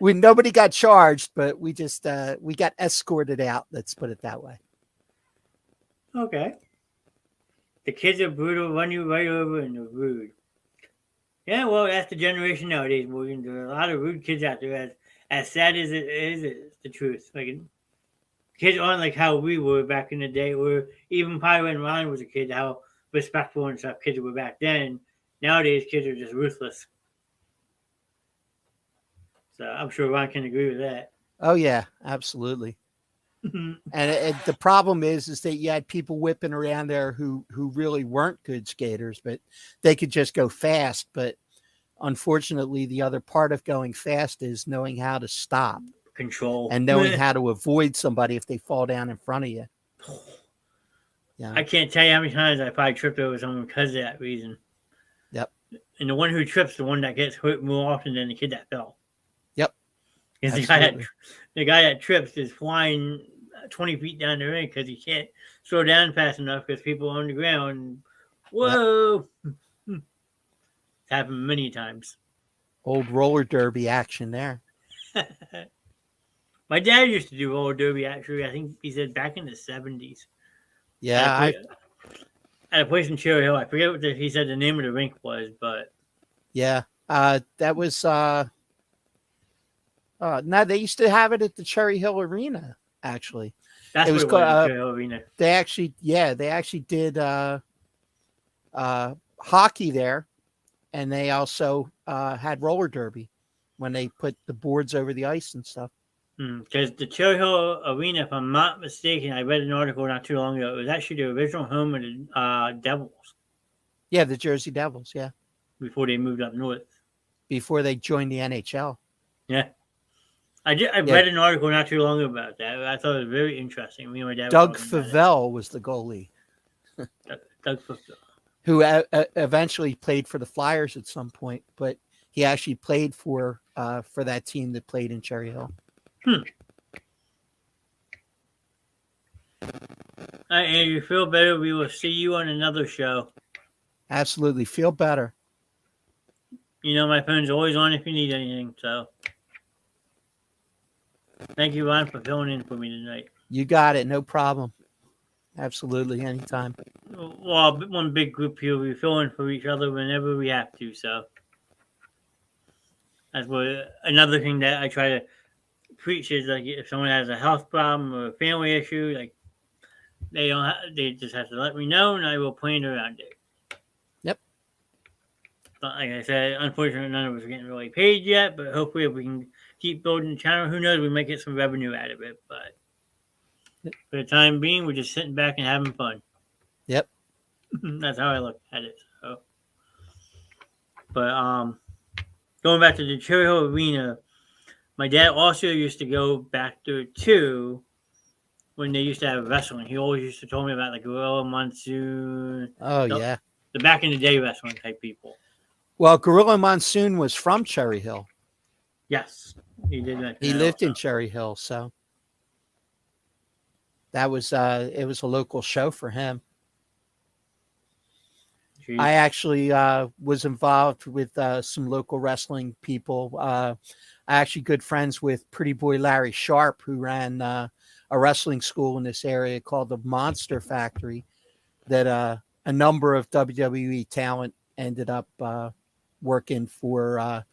Nobody got charged, but we just we got escorted out. Let's put it that way. Okay. The kids are brutal, run you right over, and they're rude. Yeah, well, that's the generation nowadays, Morgan. There are a lot of rude kids out there. As sad as it is, it's the truth. Like, kids aren't like how we were back in the day, or even probably when Ryan was a kid, how respectful and stuff kids were back then. Nowadays, kids are just ruthless. So I'm sure Ryan can agree with that. Oh, yeah, absolutely. And the problem is that you had people whipping around there who really weren't good skaters, but they could just go fast. But unfortunately, the other part of going fast is knowing how to stop, control, and knowing how to avoid somebody if they fall down in front of you. Yeah, I can't tell you how many times I probably tripped over someone because of that reason. Yep. And the one who trips, the one that gets hurt more often than the kid that fell. Yep. Because the guy that trips is flying 20 feet down the rink because he can't slow down fast enough because people are on the ground. Whoa! It's happened many times. Old roller derby action there. My dad used to do roller derby, actually. I think he said back in the 70s. Yeah, At a place in Cherry Hill. I forget what he said the name of the rink was, but that was no, they used to have it at the Cherry Hill Arena, actually. that's It what was it was, called, the Cherry Hill Arena. They actually did hockey there, and they also had roller derby when they put the boards over the ice and stuff. Because the Cherry Hill Arena, if I'm not mistaken, I read an article not too long ago. It was actually the original home of the Devils. Yeah, the Jersey Devils. Yeah, Before they moved up north. before they joined the NHL. Yeah. I read an article not too long about that. I thought it was very interesting. Me and my dad Doug were talking about Favell was the goalie, Doug Favell. who eventually played for the Flyers at some point, but he actually played for that team that played in Cherry Hill. All right, Andrew, feel better. We will see you on another show. Absolutely. Feel better. You know my phone's always on if you need anything. So, thank you, Ron, for filling in for me tonight. You got it. No problem. Absolutely. Anytime. Well, one big group here, we fill in for each other whenever we have to. So, that's what another thing that I try to preach is, like, if someone has a health problem or a family issue, like, they just have to let me know, and I will plan around it. Yep. But like I said, unfortunately, none of us are getting really paid yet. But hopefully, if we can keep building the channel, who knows, we might get some revenue out of it. But for the time being, we're just sitting back and having fun. Yep. That's how I look at it. So, but going back to the Cherry Hill Arena, my dad also used to go back there too when they used to have wrestling. He always used to tell me about, like, Gorilla Monsoon. Oh, yeah. The back in the day wrestling type people. Well, Gorilla Monsoon was from Cherry Hill. Yes, he did that. He lived in Cherry Hill, so that was it was a local show for him. Jeez. I actually was involved with some local wrestling people. I actually good friends with Pretty Boy Larry Sharp, who ran a wrestling school in this area called the Monster Factory, that a number of WWE talent ended up working for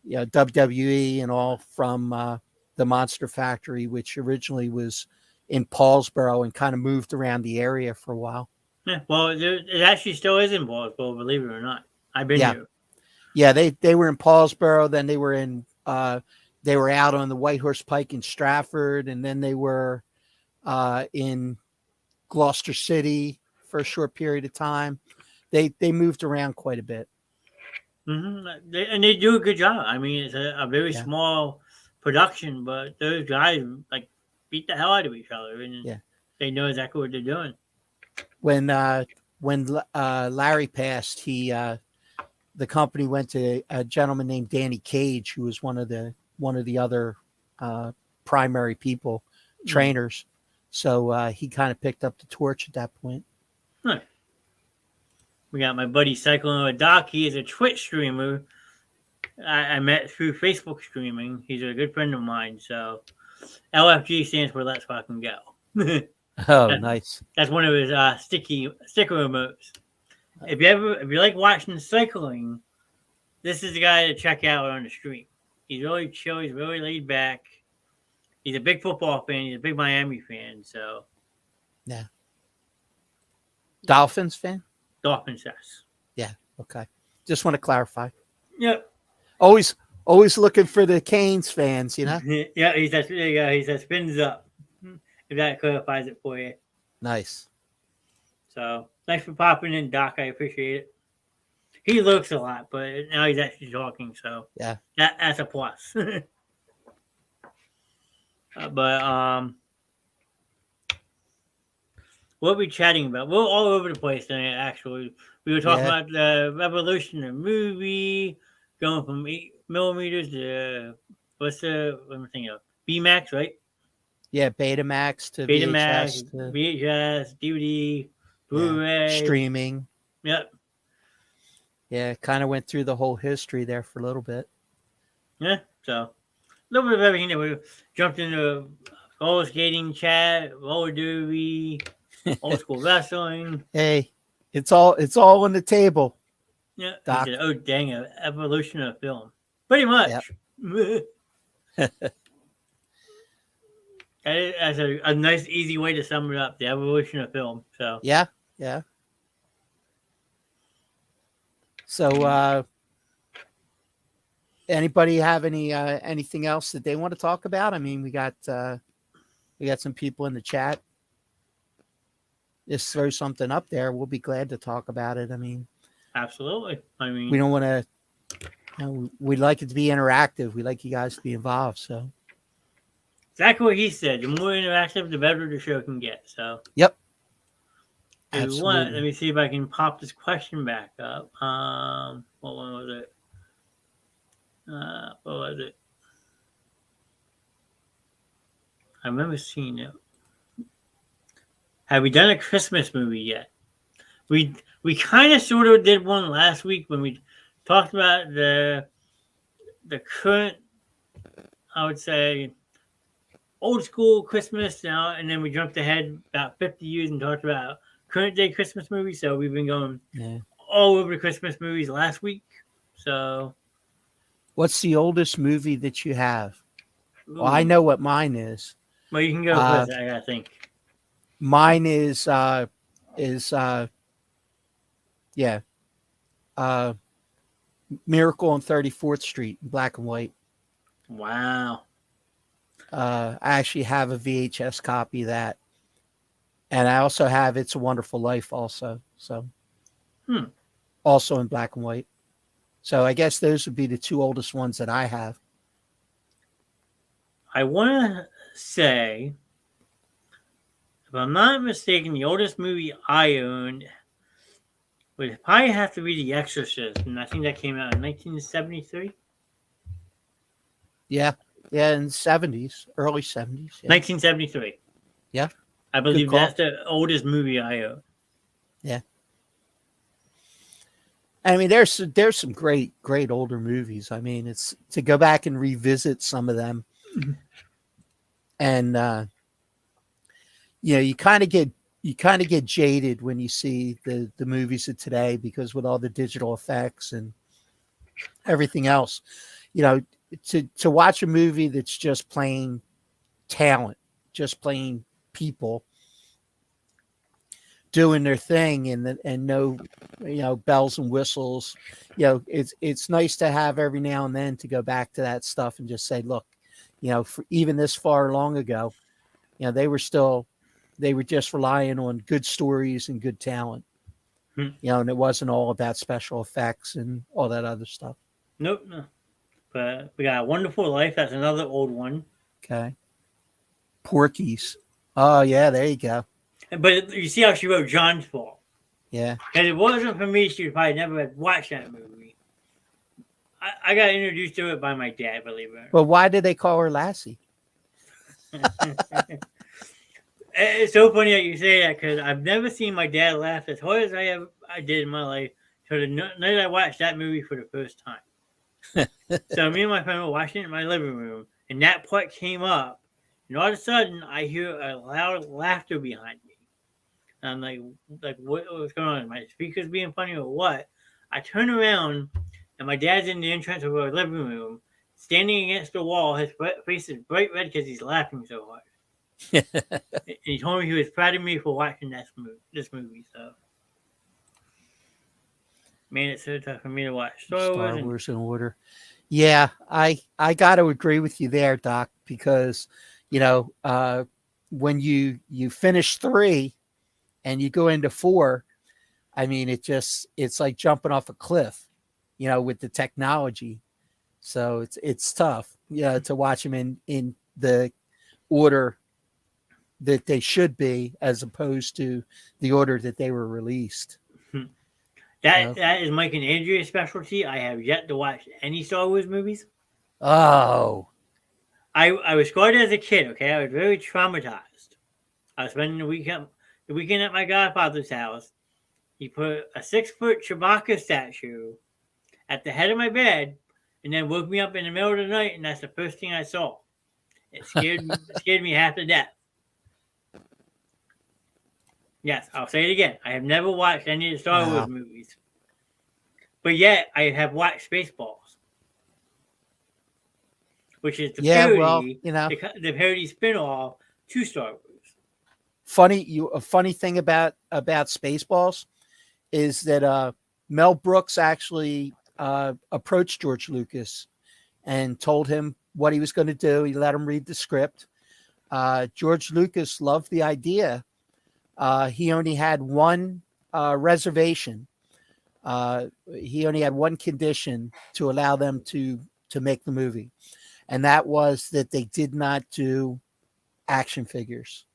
WWE and all from the Monster Factory, which originally was in Paulsboro and kind of moved around the area for a while. Yeah, well, it actually still is in Paulsboro, believe it or not. I've been here. Yeah, they were in Paulsboro, then they were in they were out on the White Horse Pike in Stratford, and then they were in Gloucester City for a short period of time. They moved around quite a bit. Mm-hmm. They do a good job. I mean, it's a very small production, but those guys, like, beat the hell out of each other, and they know exactly what they're doing. When Larry passed, the company went to a gentleman named Danny Cage, who was one of the other primary people, trainers. So he kind of picked up the torch at that point. Huh. We got my buddy Cycling with Doc. He is a Twitch streamer I met through Facebook streaming. He's a good friend of mine. So LFG stands for Let's Fucking Go. Oh, nice. That's one of his sticker emotes. If you like watching cycling, this is the guy to check out on the stream. He's really chill. He's really laid back. He's a big football fan. He's a big Miami fan. So, yeah. Dolphins fan? Dolphins, yes. Yeah. Okay. Just want to clarify. Yep. Always looking for the Canes fans, you know? Yeah, he's that spins up. If that clarifies it for you. Nice. So, thanks for popping in, Doc. I appreciate it. He looks a lot, but now he's actually talking, so yeah, that's a plus. But what are we chatting about? We're all over the place tonight, actually. We were talking about the Revolution, the movie, going from 8mm to let me think of Bmax, right? Yeah, Betamax to Betamax, VHS, VHS, DVD, Blu-ray, streaming. Yep. Yeah, kind of went through the whole history there for a little bit. Yeah, so a little bit of everything. That we jumped into roller skating chat, roller derby, old school wrestling. Hey, it's all on the table. Yeah, he Doc. said, "Oh dang, an evolution of film." Pretty Yep. much. That's a nice, easy way to sum it up. The evolution of film. So Yeah. So, anybody have anything else that they want to talk about? I mean, we got some people in the chat. Just throw something up there. We'll be glad to talk about it. I mean, absolutely. I mean, we don't want to. We'd like it to be interactive. We like you guys to be involved. So exactly what he said. The more interactive, the better the show can get. So yep. If you want, let me see if I can pop this question back up. What one was it? What was it? I remember seeing it. Have we done a Christmas movie yet? We kind of sort of did one last week when we talked about the current, I would say, old school Christmas now, and then we jumped ahead about 50 years and talked about current day Christmas movies. So we've been going all over the Christmas movies last week. So, what's the oldest movie that you have? ooh. Well, I know what mine is. Well, you can go first. I gotta think. Mine is Miracle on 34th Street, black and white. Wow. I actually have a VHS copy of that, and I also have It's a Wonderful Life also. So, also in black and white. So I guess those would be the two oldest ones that I have. I want to say, if I'm not mistaken, the oldest movie I owned would probably have to be The Exorcist, and I think that came out in 1973. Yeah, in the 70s, early 70s. Yeah. 1973. Yeah, I believe that's the oldest movie I own. Yeah. I mean, there's some great older movies. I mean, it's to go back and revisit some of them, and you kind of get jaded when you see the movies of today, because with all the digital effects and everything else, to watch a movie that's just plain talent, just plain people doing their thing, and no bells and whistles. It's nice to have every now and then to go back to that stuff and just say, look, for even this far long ago, they were just relying on good stories and good talent. And it wasn't all about special effects and all that other stuff. Nope, no. But we got A Wonderful Life. That's another old one. Okay. Porky's. Oh yeah, there you go. But you see how she wrote John's Fault. Yeah. And it wasn't for me, she would probably never have watched that movie. I got introduced to it by my dad, believe it or not. Well, why did they call her Lassie? It's so funny that you say that, because I've never seen my dad laugh as hard as I did in my life till the night I watched that movie for the first time. So me and my friend were watching it in my living room, and that part came up, and all of a sudden I hear a loud laughter behind me. And I'm like, what's going on? My speaker's being funny or what? I turn around, and my dad's in the entrance of our living room, standing against the wall. His face is bright red because he's laughing so hard. And he told me he was proud of me for watching this movie. So, man, it's so tough for me to watch Star Wars in order. Yeah, I got to agree with you there, Doc, because when you finish 3 and you go into 4, I mean, it's like jumping off a cliff, with the technology. So it's tough, to watch them in the order that they should be, as opposed to the order that they were released. That is Mike and Andrea's specialty. I have yet to watch any Star Wars movies. Oh, I was scarred as a kid. Okay, I was very traumatized. I was spending the weekend at my godfather's house. he put a 6-foot Chewbacca statue at the head of my bed, and then woke me up in the middle of the night, and that's the first thing I saw. It scared me half to death. Yes, I'll say it again. I have never watched any of the Star Wars movies, but yet I have watched Spaceballs, which is the parody, the parody spinoff to Star Wars. A funny thing about Spaceballs is that Mel Brooks actually approached George Lucas and told him what he was going to do. He let him read the script. George Lucas loved the idea. He only had one reservation. He only had one condition to allow them to make the movie, and that was that they did not do action figures,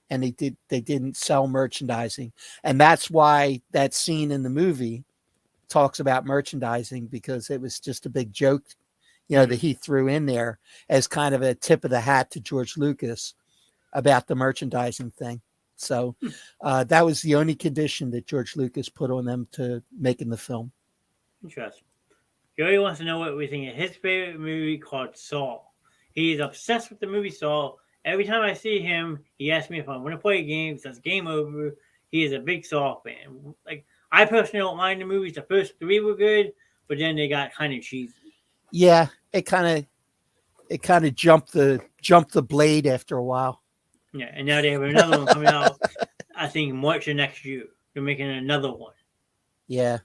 and they didn't sell merchandising. And that's why that scene in the movie talks about merchandising, because it was just a big joke, that he threw in there as kind of a tip of the hat to George Lucas about the merchandising thing. So that was the only condition that George Lucas put on them to making the film. Interesting. Joey wants to know what we think of his favorite movie called Saw. He's obsessed with the movie Saw. Every time I see him, he asks me if I want to play a game. He says game over. He is a big Saw fan. Like, I personally don't mind the movies. The first 3 were good, but then they got kind of cheesy. Yeah, it kind of jumped the blade after a while. Yeah, and now they have another one coming out, I think, March of next year. They're making another one. Yeah.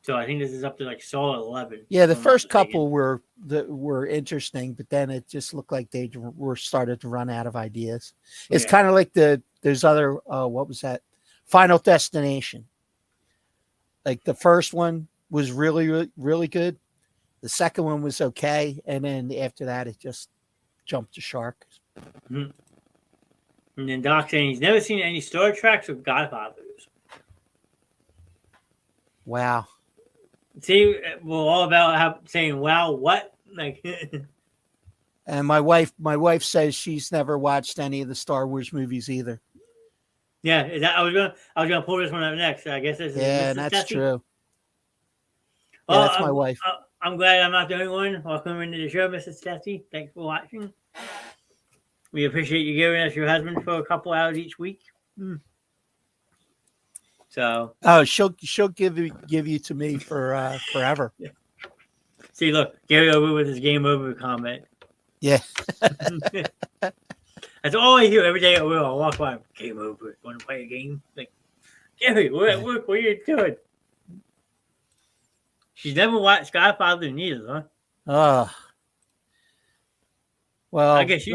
So I think this is up to like Saw 11. Yeah, the first couple were interesting, but then it just looked like they were started to run out of ideas. It's kind of like there's other, what was that? Final Destination. Like the first one was really, really, really good. The second one was okay. And then after that, it just jumped the shark. Mm-hmm. And then Doc saying he's never seen any Star Treks or Godfathers. Wow. See, we're all about saying, wow, what? Like, and my wife says she's never watched any of the Star Wars movies either. Yeah, I was gonna pull this one up next. I guess this is that's Tessie. True. Well, yeah, that's my wife. I'm glad I'm not the only one. Welcome into the show, Mrs. Tessie. Thanks for watching. We appreciate you giving us your husband for a couple hours each week. So, she'll give you to me for forever. Yeah. See, look, Gary over with his game over comment. Yeah. That's all I hear every day. I walk by. Game over. Want to play a game? Like, Gary, we're at work. What are you doing? She's never watched Godfather neither, huh? Well, I guess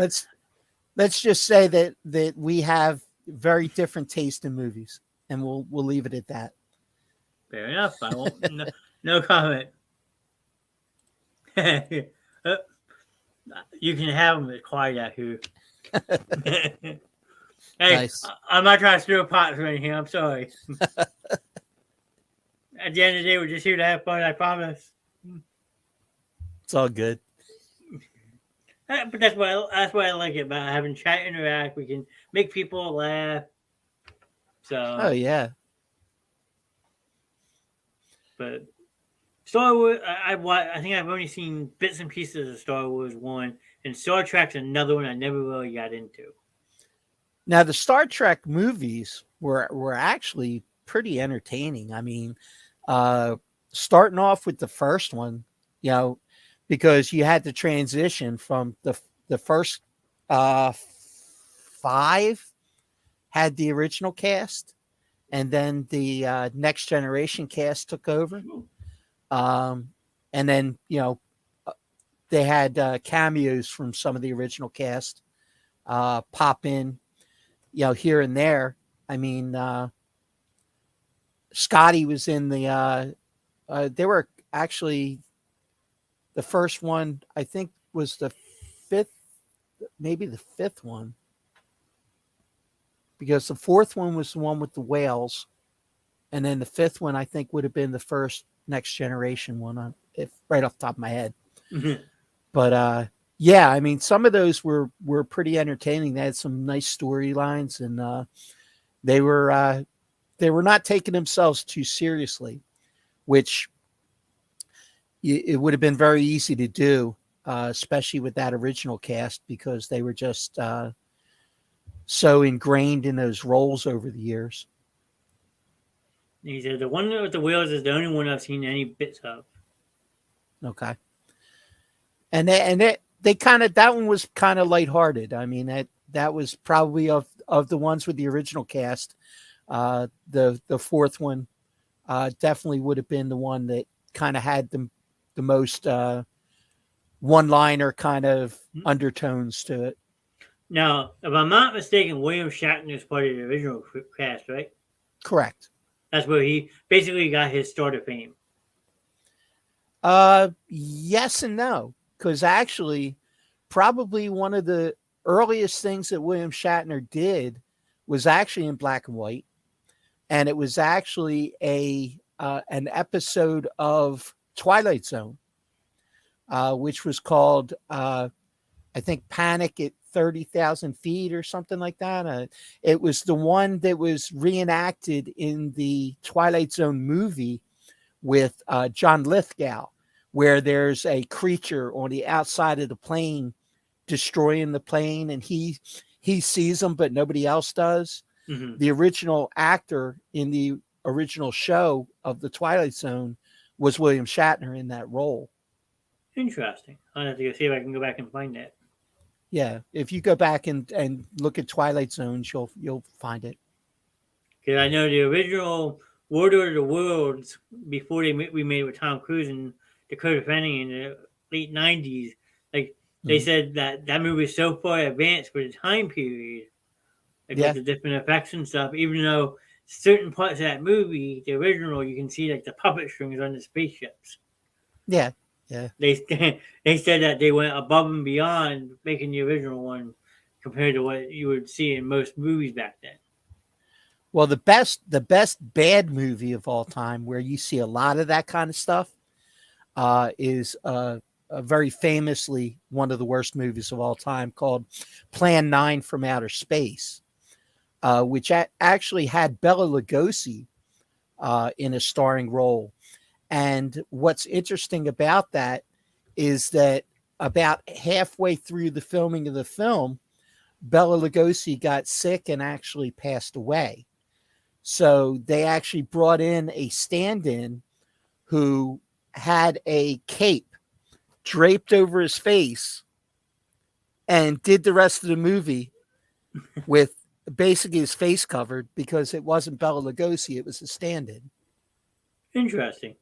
let's just say that we have very different taste in movies, and we'll leave it at that. Fair enough. I won't. No comment. You can have them as quiet out here. Hey, nice. I'm not trying to stir pots or anything. I'm sorry. At the end of the day, we're just here to have fun. I promise. It's all good. But that's why I like it about having chat interact. We can make people laugh. So. Oh yeah. But Star Wars, I think I've only seen bits and pieces of Star Wars 1, and Star Trek's another one I never really got into. Now the Star Trek movies were actually pretty entertaining. I mean, starting off with the first one, because you had to transition from the first 5 had the original cast, and then the Next Generation cast took over. And then, they had cameos from some of the original cast pop in, here and there. I mean, Scotty was in they were actually, the first one, I think, was the 5th, maybe the 5th one. Because the 4th one was the one with the whales. And then the 5th one, I think, would have been the first Next Generation one, right off the top of my head. Mm-hmm. But yeah, I mean, some of those were pretty entertaining. They had some nice storylines, and they were they were not taking themselves too seriously, which it would have been very easy to do, especially with that original cast, because they were just so ingrained in those roles over the years. He said the one with the wheels is the only one I've seen any bits of. Okay. And they kind of, that one was kind of lighthearted. I mean, that was probably of the ones with the original cast. The fourth one definitely would have been the one that kind of had the most one-liner kind of undertones to it. Now, if I'm not mistaken, William Shatner is part of the original cast, right? Correct. That's where he basically got his start of fame. Yes and no, because actually, probably one of the earliest things that William Shatner did was actually in black and white, and it was actually an episode of Twilight Zone, which was called, I think, Panic at 30,000 Feet or something like that. It was the one that was reenacted in the Twilight Zone movie with John Lithgow, where there's a creature on the outside of the plane destroying the plane, and he sees them, but nobody else does. Mm-hmm. The original actor in the original show of the Twilight Zone was William Shatner in that role. Interesting. I'll have to go see if I can go back and find that. Yeah, if you go back and look at Twilight Zones, you'll find it. Because I know the original War of the Worlds, before we made it with Tom Cruise and Dakota Fanning in the late 90s, like they said that movie is so far advanced for the time period, like with the different effects and stuff, even though certain parts of that movie, the original, you can see like the puppet strings on the spaceships. Yeah. Yeah. They said that they went above and beyond making the original one compared to what you would see in most movies back then. Well, the best bad movie of all time, where you see a lot of that kind of stuff, is very famously one of the worst movies of all time, called Plan 9 from Outer Space, which actually had Bela Lugosi in a starring role. And what's interesting about that is that about halfway through the filming of the film, Bela Lugosi got sick and actually passed away. So they actually brought in a stand-in who had a cape draped over his face and did the rest of the movie with basically his face covered, because it wasn't Bela Lugosi, it was a stand-in. Interesting.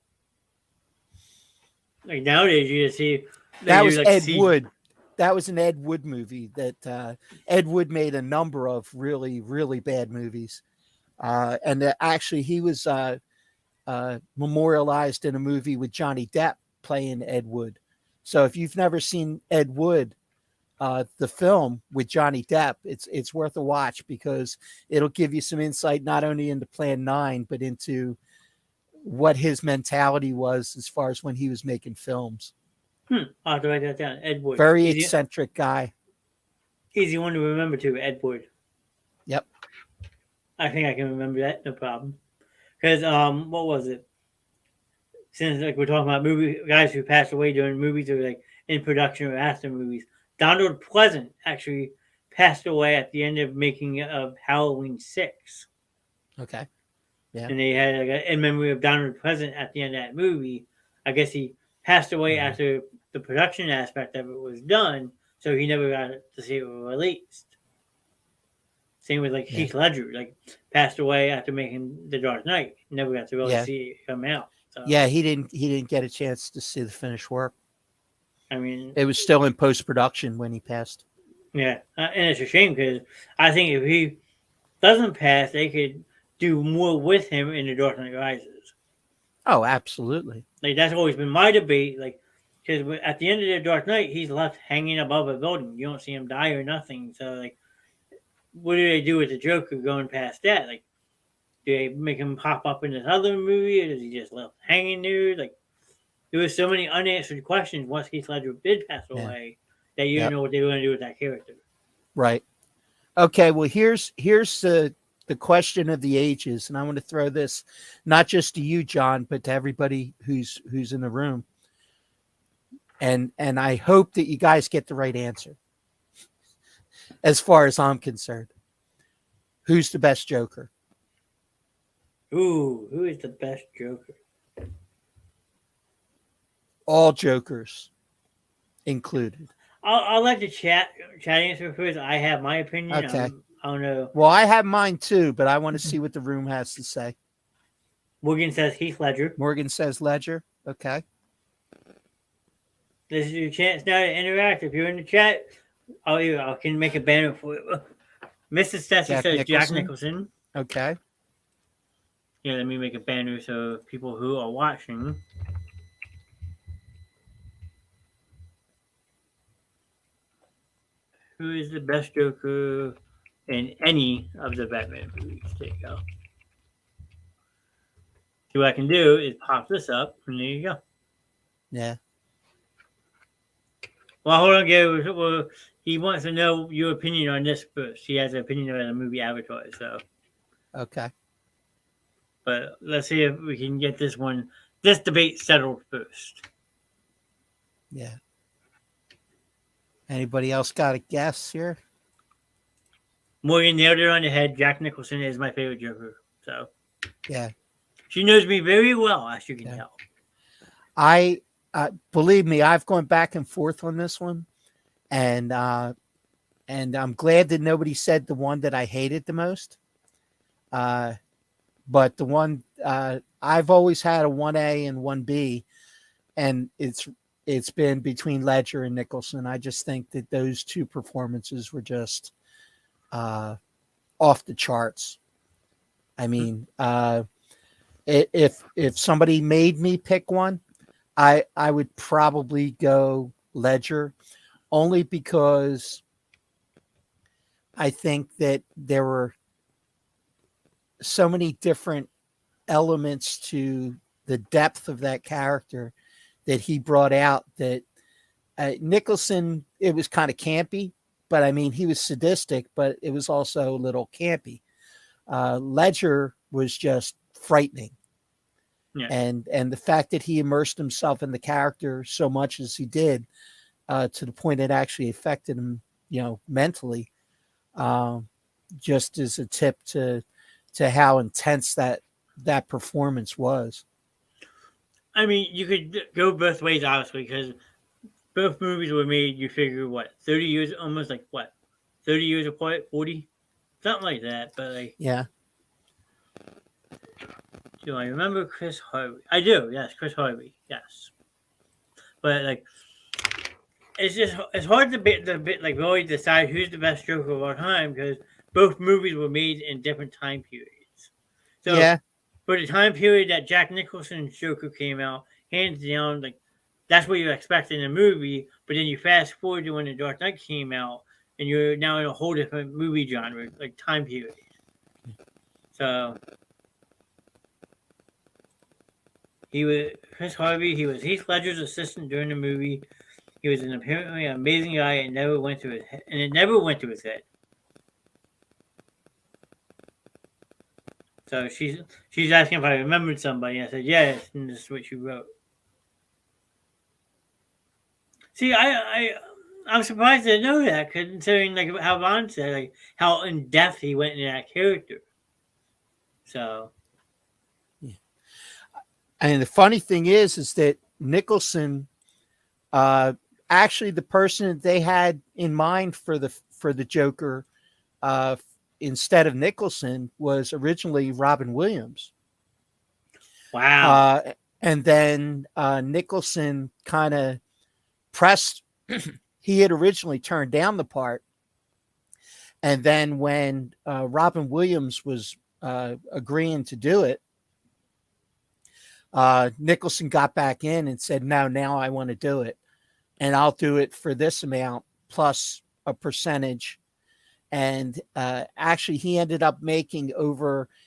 Like nowadays, you just see that was like Ed Wood. That was an Ed Wood movie that Ed Wood made a number of really, really bad movies. And actually, he was memorialized in a movie with Johnny Depp playing Ed Wood. So if you've never seen Ed Wood, the film with Johnny Depp, it's worth a watch, because it'll give you some insight not only into Plan 9, but into what his mentality was as far as when he was making films. I'll have to write that down. Ed Wood. Very eccentric guy. Easy one to remember too, Ed Wood. Yep. I think I can remember that, no problem. Because what was it? Since like we're talking about movie guys who passed away during movies or like in production or after movies, Donald Pleasant actually passed away at the end of making of Halloween 6. Okay. Yeah. And they had like in memory of Donald Pleasant at the end of that movie. I guess he passed away after the production aspect of it was done, so he never got to see it released. Same with like Heath Ledger, like passed away after making The Dark Knight. Never got to really see it come out. So, yeah, he didn't get a chance to see the finished work. I mean, it was still in post-production when he passed. Yeah, and it's a shame, because I think if he doesn't pass, they could do more with him in The Dark Knight Rises. Oh, absolutely. Like that's always been my debate. Like, because at the end of The Dark Knight, he's left hanging above a building. You don't see him die or nothing. So, like, what do they do with the Joker going past that? Like, do they make him pop up in this other movie, or does he just left hanging there? Like, there were so many unanswered questions once Heath Ledger did pass away that you didn't know what they were going to do with that character. Right. Okay. Well, here's the the question of the ages, and I want to throw this not just to you, John, but to everybody who's in the room. And I hope that you guys get the right answer. As far as I'm concerned, who's the best Joker? Ooh, who is the best Joker? All Jokers included. I'll let the chat answer first. I have my opinion. Okay. I don't know. Well, I have mine too, but I want to see what the room has to say. Morgan says Heath Ledger. Morgan says Ledger. Okay. This is your chance now to interact. If you're in the chat, I can make a banner for you. Mrs. Stassi says Jack Nicholson. Okay. Yeah, let me make a banner so people who are watching. Who is the best Joker in any of the Batman movies? There you go. So what I can do is pop this up, and there you go. Yeah. Well, hold on, Gary. Well, he wants to know your opinion on this first. He has an opinion on the movie Avatar, so. Okay. But let's see if we can get this debate settled first. Yeah. Anybody else got a guess here? Morgan nailed it on the head. Jack Nicholson is my favorite Joker. So. Yeah. She knows me very well, as you can tell. I believe me, I've gone back and forth on this one, and I'm glad that nobody said the one that I hated the most. But the one I've always had a 1A and 1B, and it's been between Ledger and Nicholson. I just think that those two performances were just off the charts. I mean, if somebody made me pick one, I would probably go Ledger, only because I think that there were so many different elements to the depth of that character that he brought out that Nicholson, it was kind of campy, but I mean, he was sadistic, but it was also a little campy. Ledger was just frightening. Yeah. And the fact that he immersed himself in the character so much as he did, to the point it actually affected him, mentally, just as a tip to how intense that performance was. I mean, you could go both ways, obviously, because both movies were made, you figure, 30 years, almost 30 years apart, 40? Something like that, but Yeah. Do I remember Chris Harvey? I do, yes, Chris Harvey, yes. But, it's hard to really decide who's the best Joker of all time, because both movies were made in different time periods. So, yeah. For the time period that Jack Nicholson's Joker came out, hands down, that's what you expect in a movie. But then you fast forward to when The Dark Knight came out, and you're now in a whole different movie genre, time period. So Chris Harvey. He was Heath Ledger's assistant during the movie. He was an apparently amazing guy, and it never went to his head. So she's asking if I remembered somebody. I said yes, and this is what she wrote. See, I'm surprised to know that, considering how Ron said, how in depth he went into that character. So, yeah. And the funny thing is that Nicholson, actually, the person that they had in mind for the Joker, instead of Nicholson, was originally Robin Williams. Wow. And then Nicholson kind of pressed. He had originally turned down the part, and then when Robin Williams was agreeing to do it, Nicholson got back in and said, "No, now I want to do it, and I'll do it for this amount plus a percentage." And actually, he ended up making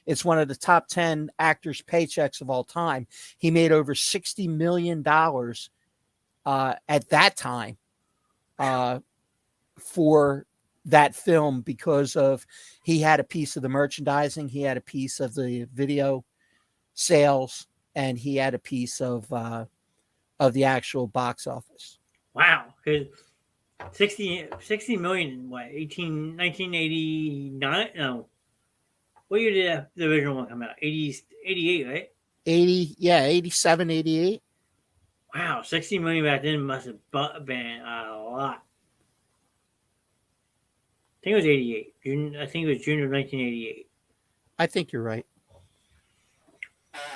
it's one of the top 10 actors' paychecks of all time. He made over $60 million at that time for that film because of he had a piece of the merchandising, he had a piece of the video sales, and he had a piece of the actual box office. Wow. Because 60 million in what, 1989? No. What year did the original one come out? 88, right? 87, 88. Wow, 60 million back then must have been a lot. I think it was 88. I think it was June of 1988. I think you're right.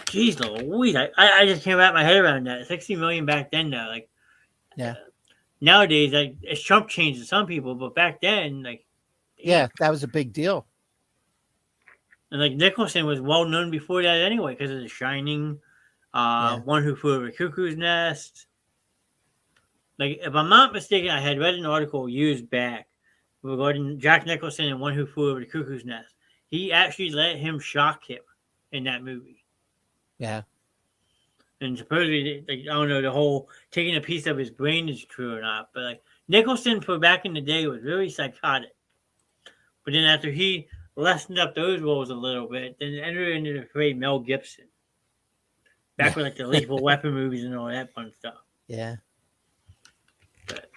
Jeez Louise, I just can't wrap my head around that. 60 million back then, though. Like, Yeah. Nowadays, like, it's chump change to some people, but back then, like, yeah, that was a big deal. And like Nicholson was well known before that anyway, because of The Shining, One Who Flew Over Cuckoo's Nest. Like, if I'm not mistaken, I had read an article years back regarding Jack Nicholson and One Who Flew Over the Cuckoo's Nest. He actually let him shock him in that movie. Yeah. And supposedly, like, I don't know, the whole taking a piece of his brain is true or not, but like Nicholson for back in the day was really psychotic. But then after he lessened up those roles a little bit, then entered into the fray Mel Gibson. Back with like the Lethal Weapon movies and all that fun stuff. Yeah. But,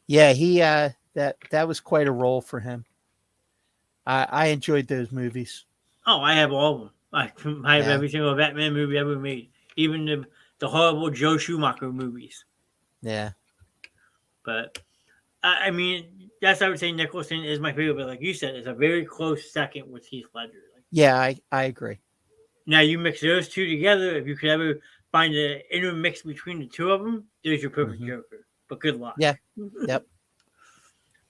yeah, he that was quite a role for him. I enjoyed those movies. Oh, I have all of them. I have every single Batman movie ever made, even the horrible Joe Schumacher movies. Yeah. But I mean, that's I would say Nicholson is my favorite. But like you said, it's a very close second with Heath Ledger. Like, yeah, I agree. Now you mix those two together. If you could ever find an intermix between the two of them, there's your perfect Joker. But good luck. Yeah. Yep.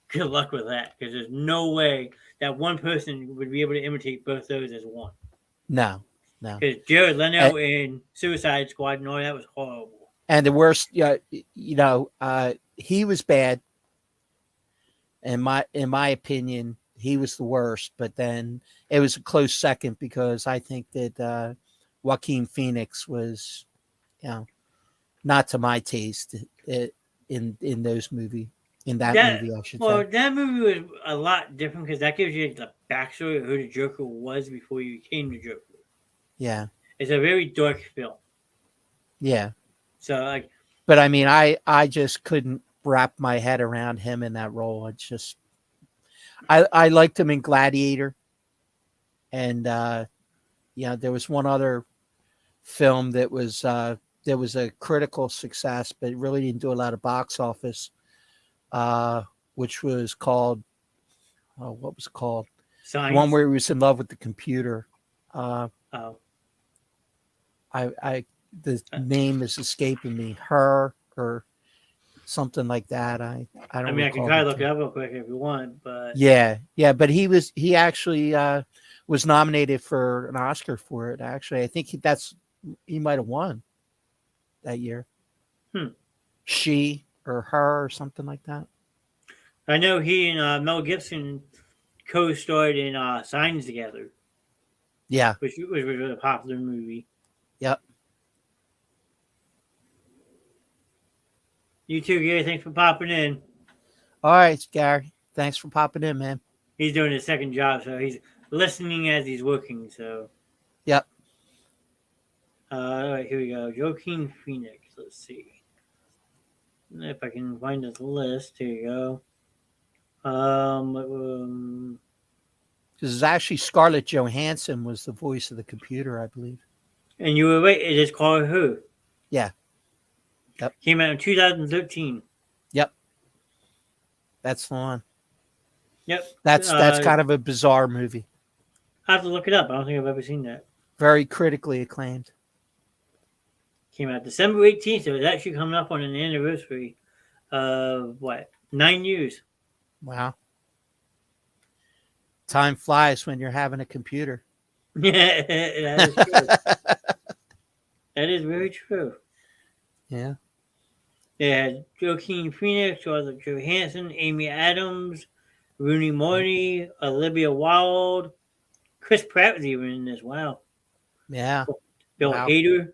Good luck with that, because there's no way that one person would be able to imitate both those as one. No. Because Jared Leto in Suicide Squad and all that was horrible. And the worst, he was bad. In my opinion, he was the worst. But then it was a close second because I think that Joaquin Phoenix was, not to my taste in those movies. In that movie, I should say. Well, that movie was a lot different because that gives you the backstory of who the Joker was before you became the Joker. Yeah. It's a very dark film. Yeah. So, like. But I mean, I just couldn't wrap my head around him in that role. It's just, I liked him in Gladiator. And, there was one other film that was a critical success, but it really didn't do a lot of box office. Which was called, what was it called? Science. One where he was in love with the computer. The name is escaping me. Her or something like that. I don't. I mean, I can try to look it up real quick if you want, but yeah. But he actually was nominated for an Oscar for it. Actually, I think he might have won that year. She or her or something like that. I know he and Mel Gibson co-starred in Signs together. Yeah. Which was a really popular movie. Yep. You too, Gary. Thanks for popping in. All right, Gary. Thanks for popping in, man. He's doing his second job, so he's listening as he's working, so. Yep. All right, here we go. Joaquin Phoenix. Let's see. If I can find his list, here you go. This is actually Scarlett Johansson was the voice of the computer, I believe. And you were right. It is called Who. Yeah. Yep. Came out in 2013. Yep. That's the one. Yep. That's kind of a bizarre movie. I have to look it up. I don't think I've ever seen that. Very critically acclaimed. Came out December 18th. So it's actually coming up on an anniversary of 9 years. Wow. Time flies when you're having a computer. Yeah, that is true. That is very true. Yeah. They had Joaquin Phoenix, Scarlett Johansson, Amy Adams, Rooney Mara, Olivia Wilde, Chris Pratt was even in this. Wow. Yeah. Bill Hader.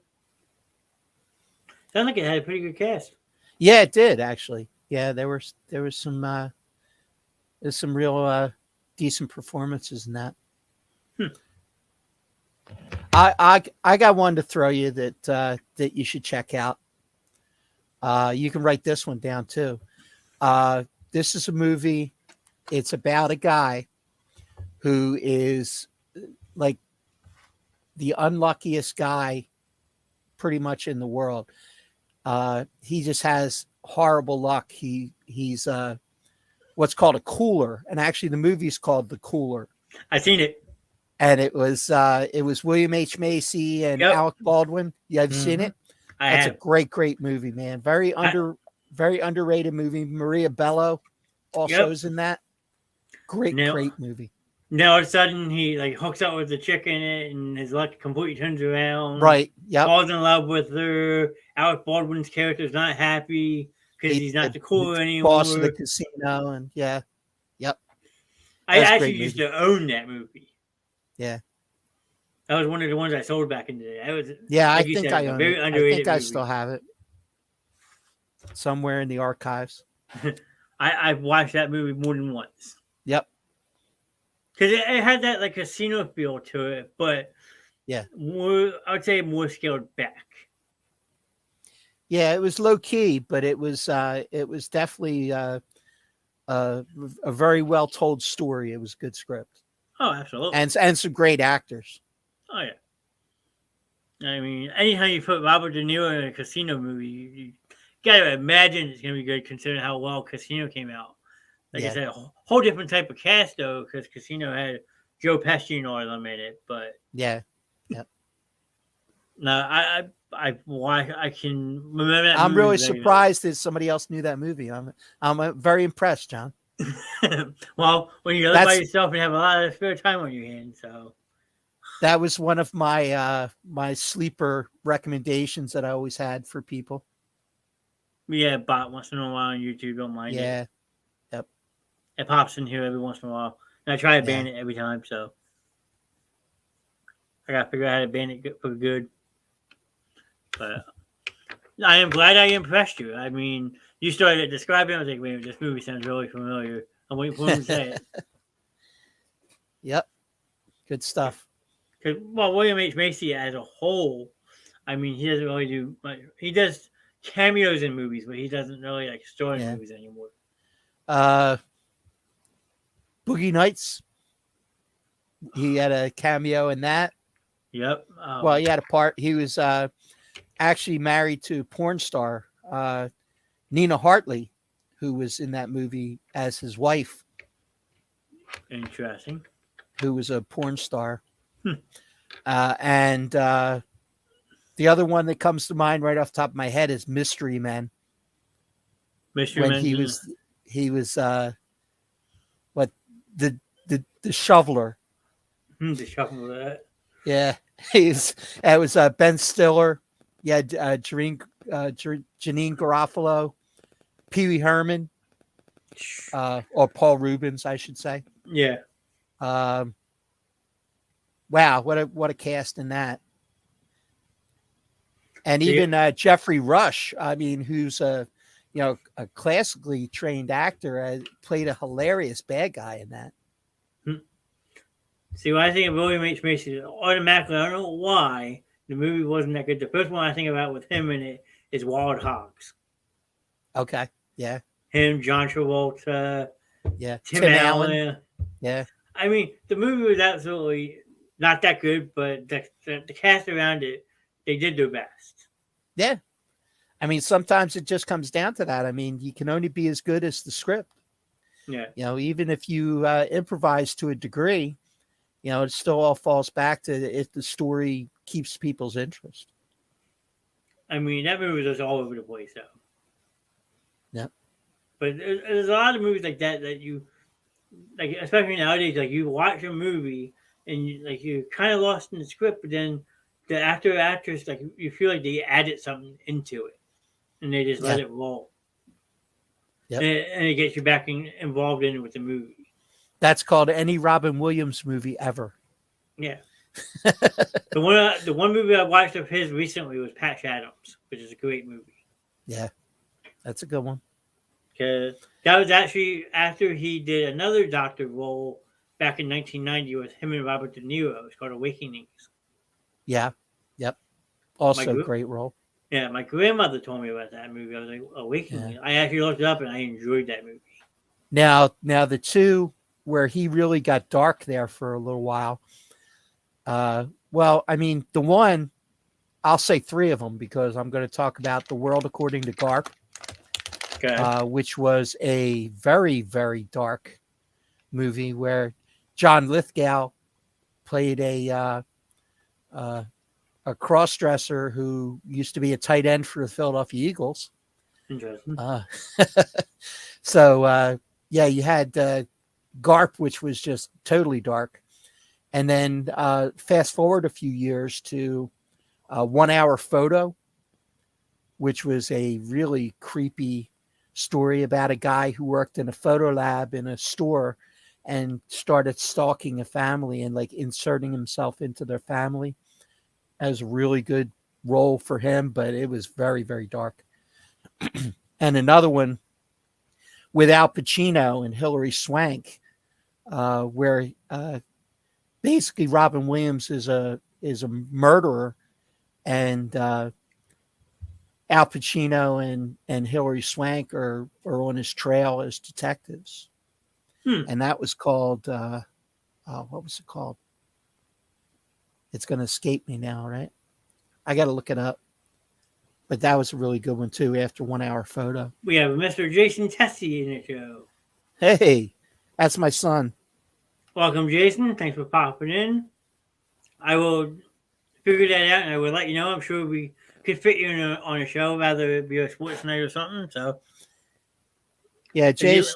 Sounds like it had a pretty good cast. Yeah, it did actually. Yeah, there was some There's some real decent performances in that. I got one to throw you that you should check out. You can write this one down too. This is a movie. It's about a guy who is like the unluckiest guy pretty much in the world. He just has horrible luck. He's what's called a cooler, and actually the movie's called The Cooler. I've seen it. And it was William H. Macy and Alec Baldwin. Yeah, I've seen it. That's a great movie, man. Very underrated movie. Maria Bello also is in that. Great movie. Now all of a sudden he like hooks up with the chick in it, and his luck completely turns around. Right. Yep. Falls in love with her. Alec Baldwin's character is not happy because he's not the cooler anymore. Boss of the casino, and yep. I actually used to own that movie. Yeah. That was one of the ones I sold back in the day. I think I own it. I think I still have it somewhere in the archives. I've watched that movie more than once. Yep. Because it had that like casino feel to it, but I would say more scaled back. Yeah, it was low key, but it was definitely a very well told story. It was a good script. Oh, absolutely. And some great actors. Oh yeah. I mean, anytime you put Robert De Niro in a casino movie, you gotta imagine it's gonna be good considering how well Casino came out. Like I said, a whole different type of cast though, because Casino had Joe Pesci and all of them in it. But yeah. No, I can remember that. I'm really surprised that somebody else knew that movie. I'm very impressed, John. Well, when you live by yourself and have a lot of spare time on your hands, so that was one of my my sleeper recommendations that I always had for people. Yeah, bot once in a while on YouTube. Don't mind it. Yep. It pops in here every once in a while, and I try to ban it every time. So I gotta figure out how to ban it for good. But I am glad I impressed you. I mean, you started describing it. I was like, wait, this movie sounds really familiar. I'm waiting for him to say it. Yep. Good stuff. Well, William H. Macy as a whole, I mean, he doesn't really do much. He does cameos in movies, but he doesn't really like star in movies anymore. Boogie Nights. He had a cameo in that. Yep. Well, he had a part. He was actually married to porn star Nina Hartley, who was in that movie as his wife. Interesting. Who was a porn star. And the other one that comes to mind right off the top of my head is Mystery Men. Mystery Men. He was what the shoveler. The shoveler. Yeah, it was Ben Stiller. Yeah, Janine Garofalo, Pee Wee Herman, or Paul Rubens, I should say. Yeah. Wow, what a cast in that. And even Jeffrey Rush, I mean, who's a classically trained actor, played a hilarious bad guy in that. See, when I think of William H. Macy, automatically, I don't know why the movie wasn't that good. The first one I think about with him in it is Wild Hogs. Okay, yeah. Him, John Travolta, Tim Allen. Yeah. I mean, the movie was absolutely not that good, but the cast around it, they did their best. Yeah. I mean, sometimes it just comes down to that. I mean, you can only be as good as the script. Yeah. Even if you improvise to a degree, it still all falls back to if the story keeps people's interest. I mean, that movie was all over the place, though. Yeah. But there's a lot of movies like that you, like, especially nowadays, like you watch a movie and you're kind of lost in the script, but then the actor or actress, like you feel like they added something into it, and they just let it roll. Yep. And it gets you back involved in it with the movie. That's called any Robin Williams movie ever. Yeah. The one movie I watched of his recently was Patch Adams, which is a great movie. Yeah, that's a good one. Because that was actually after he did another Doctor role back in 1990 with him and Robert De Niro. It's called Awakenings. Yeah. Yep. Also, great role. Yeah, my grandmother told me about that movie. I was like, Awakening. Yeah. I actually looked it up and I enjoyed that movie. Now the two where he really got dark there for a little while. Well, I mean, the one, I'll say three of them because I'm going to talk about The World According to Garp, okay. Which was a very, very dark movie where John Lithgow played a cross-dresser who used to be a tight end for the Philadelphia Eagles. Interesting. So, yeah, you had Garp, which was just totally dark. And then fast forward a few years to 1 Hour Photo, which was a really creepy story about a guy who worked in a photo lab in a store and started stalking a family and like inserting himself into their family. As a really good role for him, but it was very, very dark. And another one with Al Pacino and Hilary Swank, where basically Robin Williams is a murderer, and Al Pacino and Hilary Swank are on his trail as detectives. And that was called what was it called? It's going to escape me now, right? I got to look it up. But that was a really good one, too, after 1 Hour Photo. We have Mr. Jason Tessie in the show. Hey, that's my son. Welcome, Jason. Thanks for popping in. I will figure that out, and I will let you know. I'm sure we could fit you on a show, whether it be a sports night or something. So, yeah, Jay's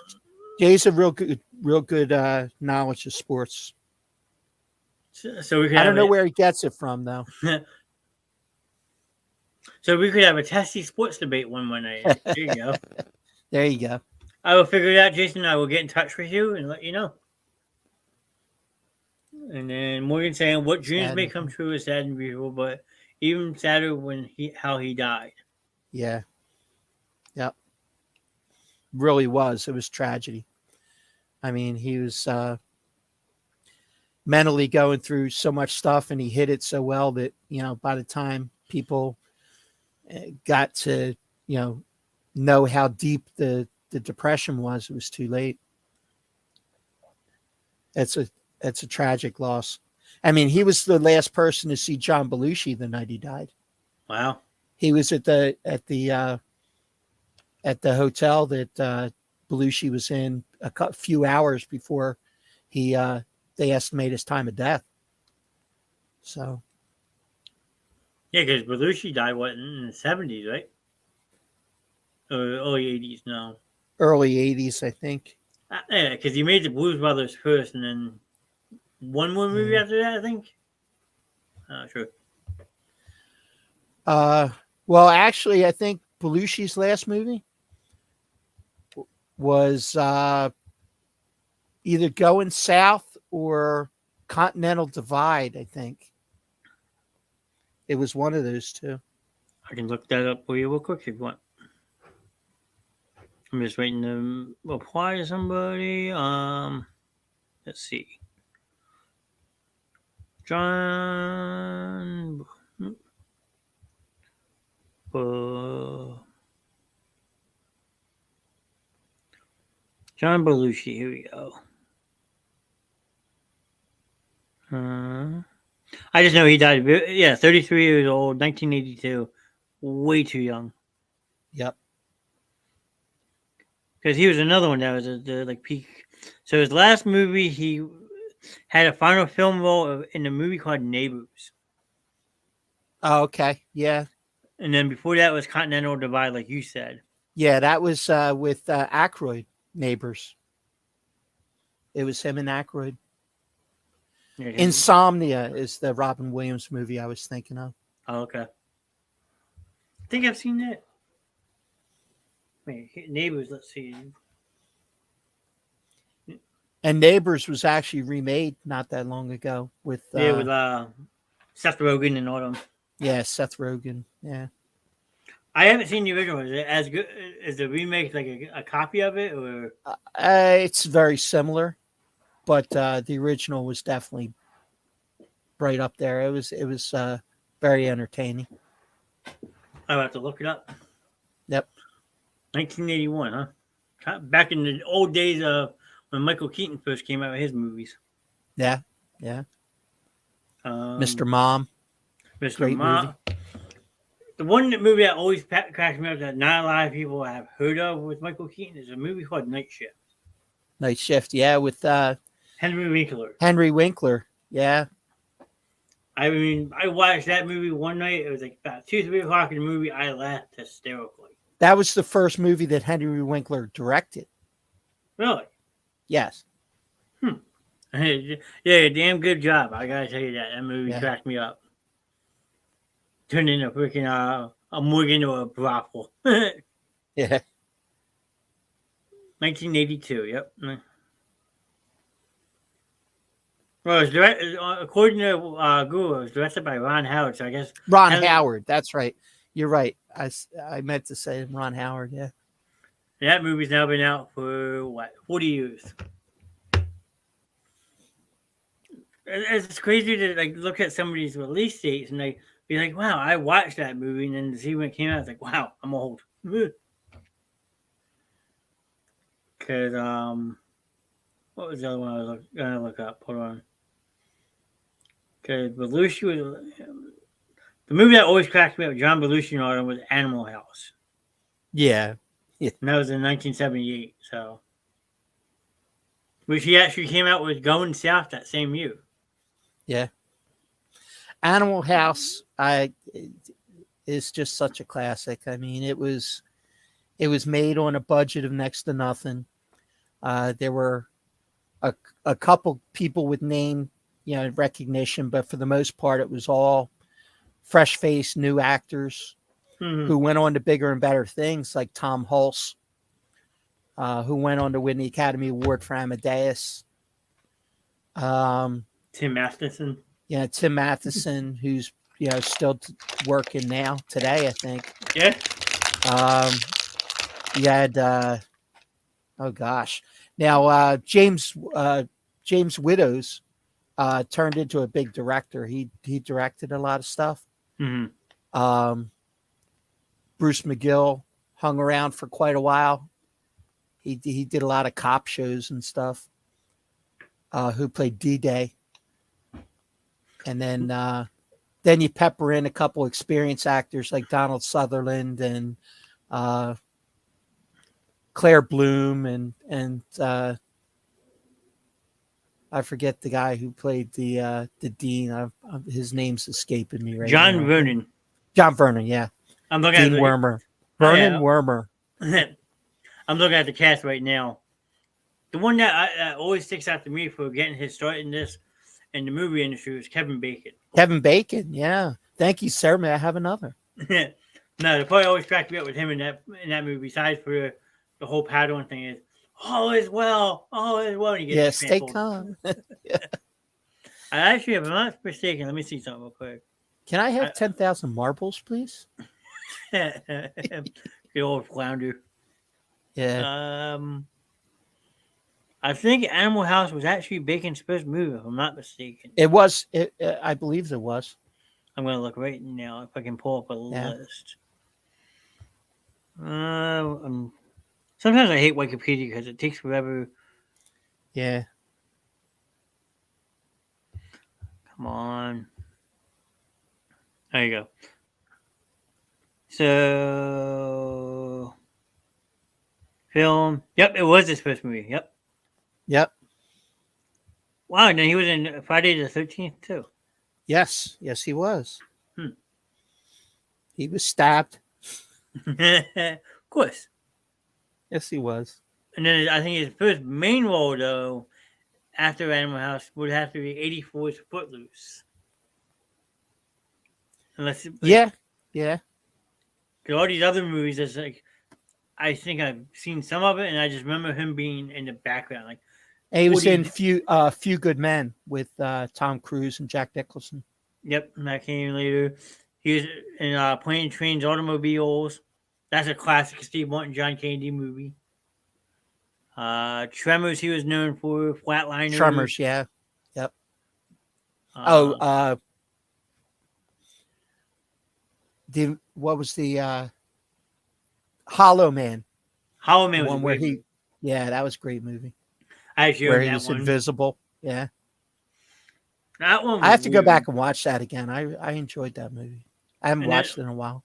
a real good knowledge of sports. So we could I don't know where he gets it from, though. So we could have a Tessie sports debate one night. There you go. There you go. I will figure it out, Jason. I will get in touch with you and let you know. And then Morgan saying, "What dreams may come true is sad and beautiful, but even sadder when how he died." Yeah. Yep. Really was. It was tragedy. I mean, he was mentally going through so much stuff, and he hid it so well that, you know, by the time people got to, you know how deep the depression was, it was too late. It's a tragic loss. I mean, he was the last person to see John Belushi the night he died. Wow. He was at the hotel that Belushi was in a few hours before they estimate his time of death. So. Yeah, because Belushi died, in the 70s, right? Or early 80s, no. Early 80s, I think. Yeah, because he made the Blues Brothers first, and then one more movie after that, I think. Sure. Well, actually, I think Belushi's last movie was either Going South or Continental Divide, I think. It was one of those two. I can look that up for you real quick if you want. I'm just waiting to reply to somebody. Let's see. John Belushi. Here we go. I just know he died. Yeah, 33 years old, 1982. Way too young. Yep. Because he was another one that was at the peak. So his last movie, he had a final film role in a movie called Neighbors. Oh, okay. Yeah. And then before that was Continental Divide, like you said. Yeah, that was with Aykroyd, Neighbors. It was him and Aykroyd. Yeah, Insomnia is the Robin Williams movie I was thinking of. Oh, okay. I think I've seen that. Wait, Neighbors, let's see. And Neighbors was actually remade not that long ago with Seth Rogen and all them. Yeah, Seth Rogen. Yeah. I haven't seen the original. Is it as good? Is the remake like a copy of it, or? It's very similar, but the original was definitely right up there. It was very entertaining. I'll have to look it up. Yep. 1981, huh? Back in the old days of when Michael Keaton first came out with his movies. Yeah. Mr. Mom. Mr. Great Mom. The one movie that always cracks me up that not a lot of people have heard of with Michael Keaton is a movie called Night Shift. Night Shift, yeah, with Henry Winkler. Henry Winkler, yeah. I mean, I watched that movie one night. It was like about 2-3 o'clock in the movie. I laughed hysterically. That was the first movie that Henry Winkler directed. Really? Yes. Yeah, damn good job. I gotta tell you that. That movie cracked me up. Turned into freaking a Morgan or a brothel. Yeah. 1982. Yep. Well, it's according to Google, it was directed by Ron Howard. So I guess Ron Howard. That's right. You're right. I meant to say Ron Howard. Yeah. That movie's now been out for what 40 years. It's crazy to like look at some of these release dates and like be like, "Wow, I watched that movie," and then to see when it came out, it's like, "Wow, I'm old." Because what was the other one I was gonna look up? Hold on. Because Belushi was the movie that always cracked me up. John Belushi and all that was Animal House. Yeah. And that was in 1978. So, which he actually came out with Going South that same year. Yeah. Animal House is just such a classic. I mean, it was made on a budget of next to nothing. There were a couple people with name, recognition, but for the most part, it was all fresh-faced new actors who went on to bigger and better things, like Tom Hulce, who went on to win the Academy Award for Amadeus. Tim Matheson. Yeah, Tim Matheson, who's still working now today, I think. Yeah. You had oh gosh, now James Widows turned into a big director. He directed a lot of stuff. Mm-hmm. Bruce McGill hung around for quite a while. He did a lot of cop shows and stuff. Who played D-Day. And then you pepper in a couple experienced actors like Donald Sutherland and Claire Bloom and I forget the guy who played the dean. His name's escaping me right now. John Vernon. John Vernon, yeah. I'm looking Dean at Wormer. Vernon Wormer. I'm looking at the cast right now. The one that always sticks out to me for getting his start in the movie industry was Kevin Bacon. Kevin Bacon, yeah. Thank you, sir. May I have another? No, the part always cracked me up with him in that movie, besides for the whole paddling thing, is all is well. And he gets stay calm. I actually, if I'm not mistaken, let me see something real quick. Can I have 10,000 marbles, please? Good old flounder. Yeah. I think Animal House was actually Bacon's first movie, if I'm not mistaken. It was. I believe it was. I'm going to look right now if I can pull up a list. Sometimes I hate Wikipedia because it takes forever. Yeah. Come on. There you go. So, film. Yep, it was his first movie. Yep. Wow, and then he was in Friday the 13th too. Yes, he was. He was stabbed. Of course. Yes, he was. And then I think his first main role, though, after Animal House, would have to be 84's Footloose. Unless yeah. Because all these other movies, it's like, I think I've seen some of it, and I just remember him being in the background. Like, and he was in Few Good Men with Tom Cruise and Jack Nicholson. Yep, that came later. He was in Plane, Trains, Automobiles. That's a classic Steve Martin, John Candy movie. Tremors, he was known for. Flatliners. Tremors, yeah. Yep. Uh, What was the Hollow Man? Hollow Man The was one a where great movie. yeah, that was a great movie. I actually Where own he that was one. invisible. Yeah. That one was I have to go weird. back and watch that again. I enjoyed that movie. I haven't And watched it in a while.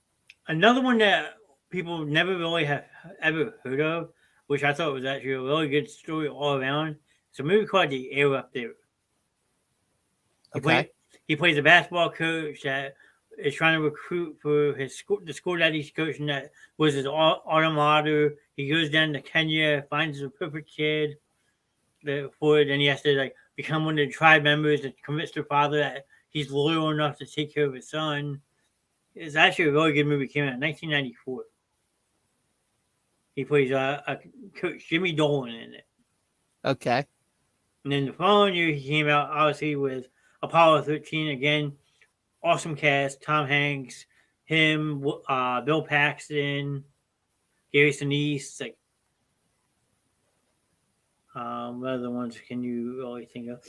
Another one that people never really have ever heard of, which I thought was actually a really good story all around. It's a movie called The Air Up There. Okay. He plays a basketball coach that is trying to recruit for his school, the school that he's coaching that was his alma mater. He goes down to Kenya, finds a perfect kid for it, and he has to like become one of the tribe members and convince their father that he's loyal enough to take care of his son. It's actually a really good movie. It came out in 1994. He plays a coach, Jimmy Dolan, in it. Okay. And then the following year, he came out obviously with Apollo 13 again. Awesome cast: Tom Hanks, him, Bill Paxton, Gary Sinise. Like, what other ones can you really think of?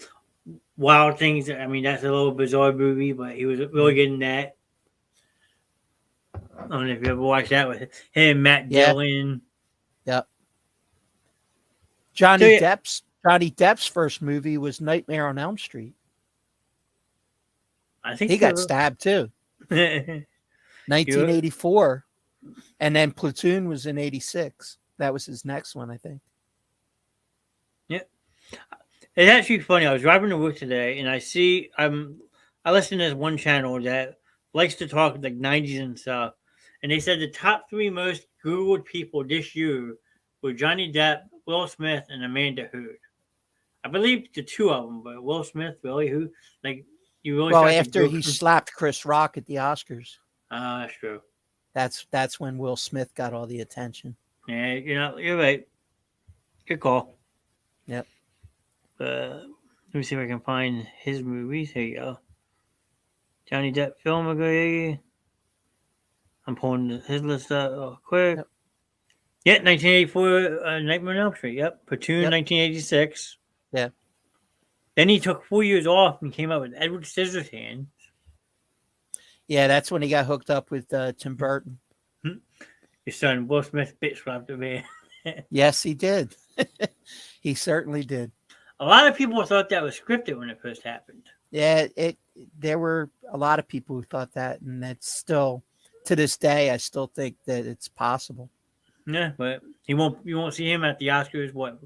Wild Things. I mean, that's a little bizarre movie, but he was really good in that. I don't know if you ever watched that with him, Matt Dillon. Yep. Johnny Depp's first movie was Nightmare on Elm Street. I think he got stabbed too. 1984, and then Platoon was in 86. That was his next one, I think. Yeah, it's actually funny. I was driving to work today, and I listen to this one channel that likes to talk like 90s and stuff, and they said the top 3 most Googled people this year were Johnny Depp, Will Smith, and Amanda Heard. I believe the 2 of them, but Will Smith, really, who like you really? Well, after he slapped Chris Rock at the Oscars. That's true. That's when Will Smith got all the attention. Yeah, you're right. Good call. Yep. Let me see if I can find his movies. Here you go. Johnny Depp filmography. I'm pulling his list up real quick. Yep. Yeah, 1984, Nightmare on Elm Street. Yep. Platoon, 1986. Yeah. Then he took 4 years off and came out with Edward Scissorhands. Yeah, that's when he got hooked up with Tim Burton. His son, Will Smith, bitch slapped him in. Yes, he did. He certainly did. A lot of people thought that was scripted when it first happened. Yeah, there were a lot of people who thought that, and that's still, to this day, I still think that it's possible. Yeah, but you won't see him at the Oscars, what,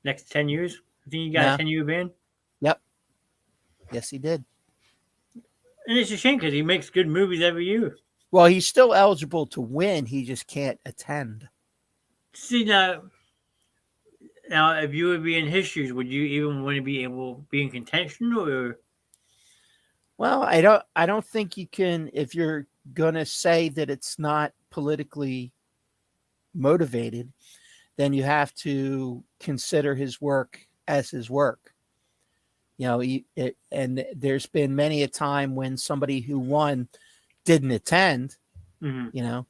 next 10 years? I think he got a 10-year ban. Yep. Yes, he did. And it's a shame because he makes good movies every year. Well, he's still eligible to win. He just can't attend. See, now if you would be in his shoes, would you even want to be able to be in contention? Or? Well, I don't think you can, if you're going to say that it's not politically motivated, then you have to consider his work as his work. And there's been many a time when somebody who won didn't attend, having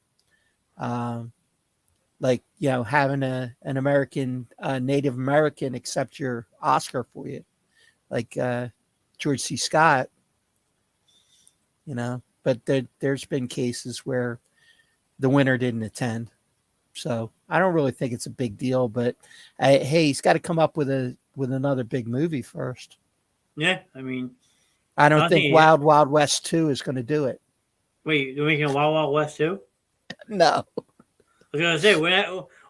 an American, Native American accept your Oscar for you, like George C. Scott, but there's been cases where the winner didn't attend. So I don't really think it's a big deal, but hey, he's got to come up with another big movie first. Yeah, I mean, I don't think Wild Wild West 2 is going to do it. Wait, you're making a Wild Wild West 2? No. I was going to say,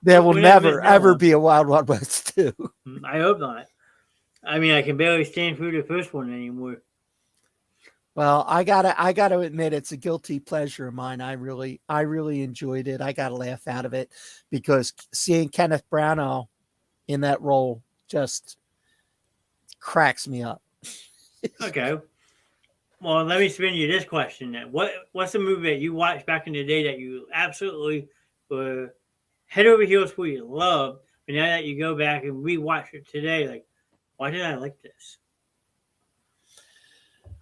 there will never, ever be a Wild Wild West 2. I hope not. I mean, I can barely stand through the first one anymore. Well, I gotta admit, it's a guilty pleasure of mine. I really enjoyed it. I got a laugh out of it because seeing Kenneth Branagh in that role just cracks me up. Okay. Well, let me spin you this question then. What's a movie that you watched back in the day that you absolutely were head over heels for, you loved, but now that you go back and rewatch it today, like, why did I like this?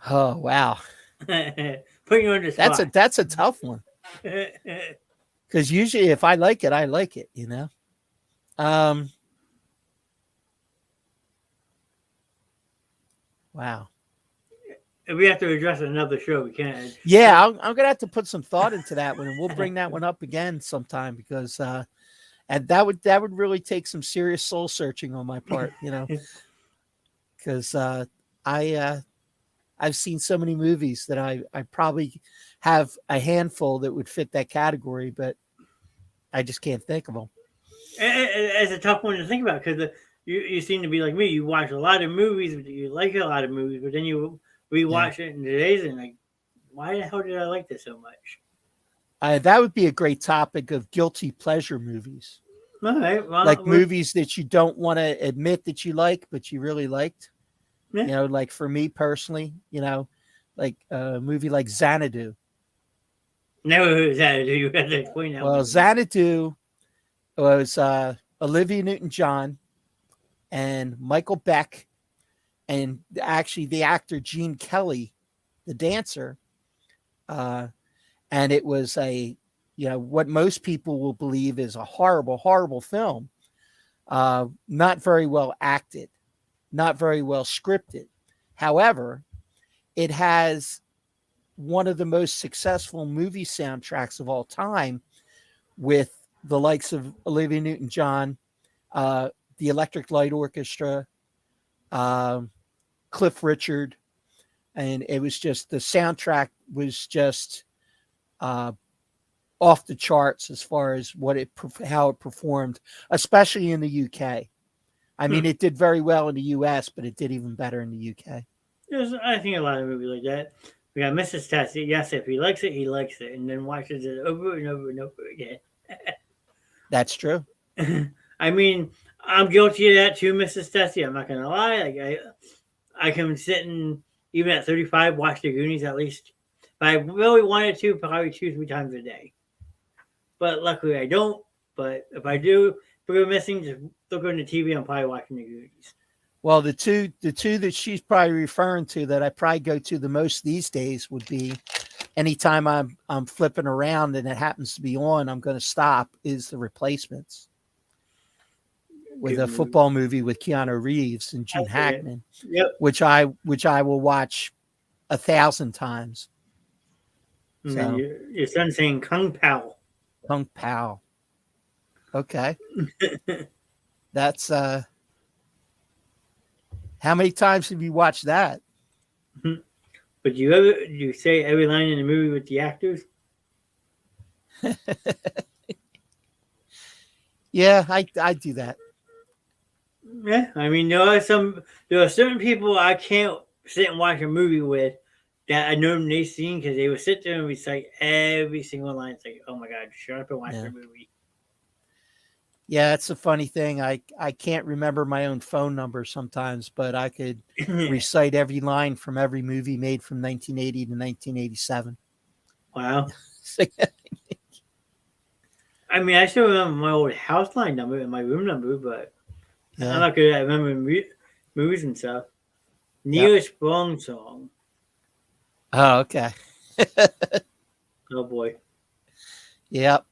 Oh, wow. Putting you on the spot. That's a tough one. Because usually if I like it, I like it, you know. Wow. If we have to address another show, we can't. Yeah, I'm gonna have to put some thought into that one, and we'll bring that one up again sometime because and that would really take some serious soul searching on my part, you know, because I've seen so many movies that I probably have a handful that would fit that category, but I just can't think of them. It's a tough one to think about because you seem to be like me. You watch a lot of movies, you like a lot of movies, but then you rewatch it in today's and like, why the hell did I like this so much? That would be a great topic of guilty pleasure movies. All right, well, like movies that you don't want to admit that you like, but you really liked. Yeah. You know, like for me personally, you know, like a movie like Xanadu. Never Xanadu. You had to explain that. Well, Xanadu was Olivia Newton-John and Michael Beck, and actually the actor Gene Kelly, the dancer. And it was what most people will believe is a horrible, horrible film. Not very well acted, not very well scripted. However, it has one of the most successful movie soundtracks of all time with the likes of Olivia Newton-John, the Electric Light Orchestra, Cliff Richard. And it was just, the soundtrack was just off the charts as far as how it performed, especially in the UK. I mean, it did very well in the US, but it did even better in the UK. There's, I think, a lot of movies like that. We got Mrs. Tessie. Yes, if he likes it, and then watches it over and over and over again. That's true. I mean, I'm guilty of that too, Mrs. Tessie. I'm not gonna lie. Like I can sit and even at 35 watch the Goonies at least. If I really wanted to, probably 2-3 times a day. But luckily I don't. But if I do, if we're missing, just look on the TV. I'm probably watching the Goonies. Well, the two that she's probably referring to that I probably go to the most these days would be anytime I'm flipping around and it happens to be on, I'm going to stop, is The Replacements, with a football movie with Keanu Reeves and Gene Hackman. Yep. Which I will watch 1,000 times. So, your son's saying Kung Pao. Kung Pao. Okay. That's how many times have you watched that? But do you say every line in the movie with the actors? Yeah, I do that. Yeah, I mean there are certain people I can't sit and watch a movie with that I know they've seen because they would sit there and recite every single line. It's like, oh my god, shut up and watch the movie. Yeah, it's a funny thing. I can't remember my own phone number sometimes, but I could recite every line from every movie made from 1980 to 1987. Wow. I mean, I still remember my old house line number and my room number, but I'm not good at remembering movies and stuff. Neil Sprong song. Oh, okay. Oh boy. Yep.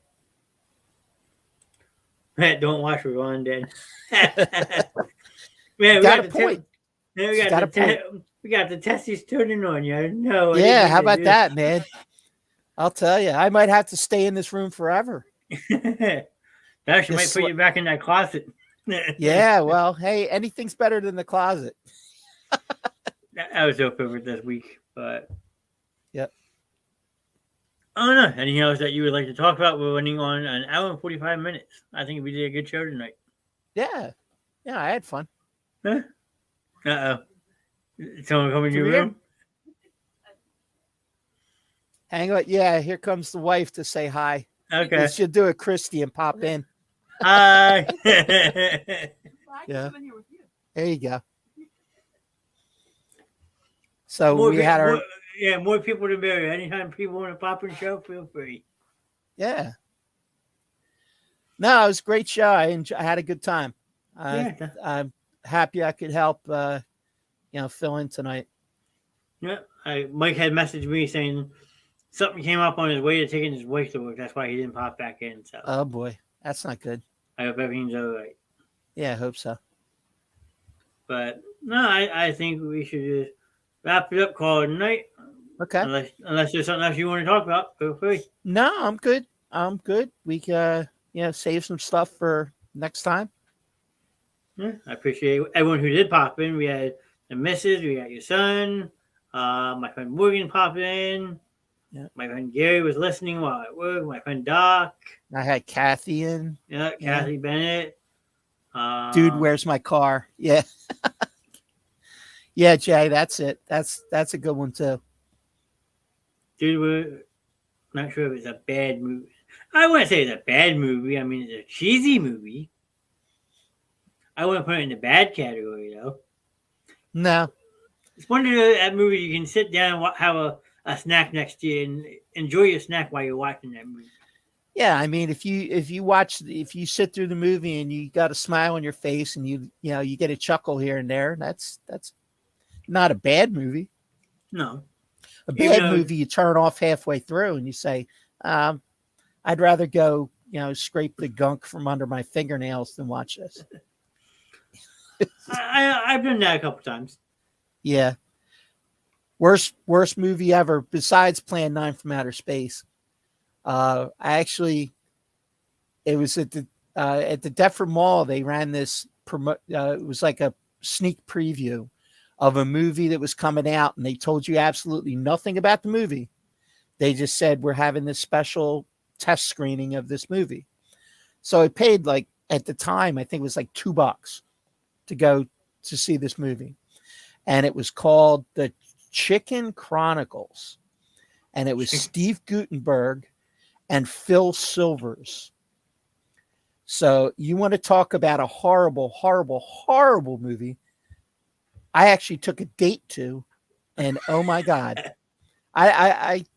Don't watch Ron then. Man, got a point. We got the Tessies turning on you. No. Yeah, how about that, man? I'll tell you, I might have to stay in this room forever. That actually might put you back in that closet. Yeah, well, hey, anything's better than the closet. I was open with this week, but yep. I don't know. Anything else that you would like to talk about? We're running on an hour and 45 minutes. I think we did a good show tonight. Yeah, I had fun. Huh? Uh-oh. Someone come in your room? Hang on. Yeah, here comes the wife to say hi. Okay. She'll do a Christy and pop in. Hi. Yeah. There you go. So more people to marry. Anytime people want to pop in show, feel free. Yeah. No, it was a great show. I had a good time. I'm happy I could help fill in tonight. Yeah. Mike had messaged me saying something came up on his way to taking his wife to work. That's why he didn't pop back in. So Oh boy, that's not good. I hope everything's all right. Yeah, I hope so. But no, I think we should just wrap it up, call it a night. Okay. Unless there's something else you want to talk about, feel free. No, I'm good. I'm good. We can save some stuff for next time. Yeah, I appreciate everyone who did pop in. We had the missus, we got your son, my friend Morgan popped in. Yeah. My friend Gary was listening while at work. My friend Doc. I had Kathy in. Yeah, Kathy Bennett. Dude, where's my car? Yeah. Yeah, Jay, that's it. That's a good one too. Dude, we're not sure if it's a bad movie. I wouldn't say it's a bad movie. I mean, it's a cheesy movie. I wouldn't put it in the bad category, though. No. It's one of that movies you can sit down and have a snack next to you and enjoy your snack while you're watching that movie. Yeah, I mean, if you sit through the movie and you got a smile on your face and you get a chuckle here and there, that's not a bad movie. No. A bad movie you turn off halfway through and you say, I'd rather go, scrape the gunk from under my fingernails than watch this. I've done that a couple times. Yeah. Worst movie ever besides Plan 9 from Outer Space. It was at the Deptford Mall. They ran this it was like a sneak preview of a movie that was coming out, and they told you absolutely nothing about the movie. They just said, we're having this special test screening of this movie. So I paid, like, at the time, I think it was like $2 to go to see this movie. And it was called The Chicken Chronicles. And it was Steve Guttenberg and Phil Silvers. So you want to talk about a horrible, horrible, horrible movie. I actually took a date to, and oh my God, it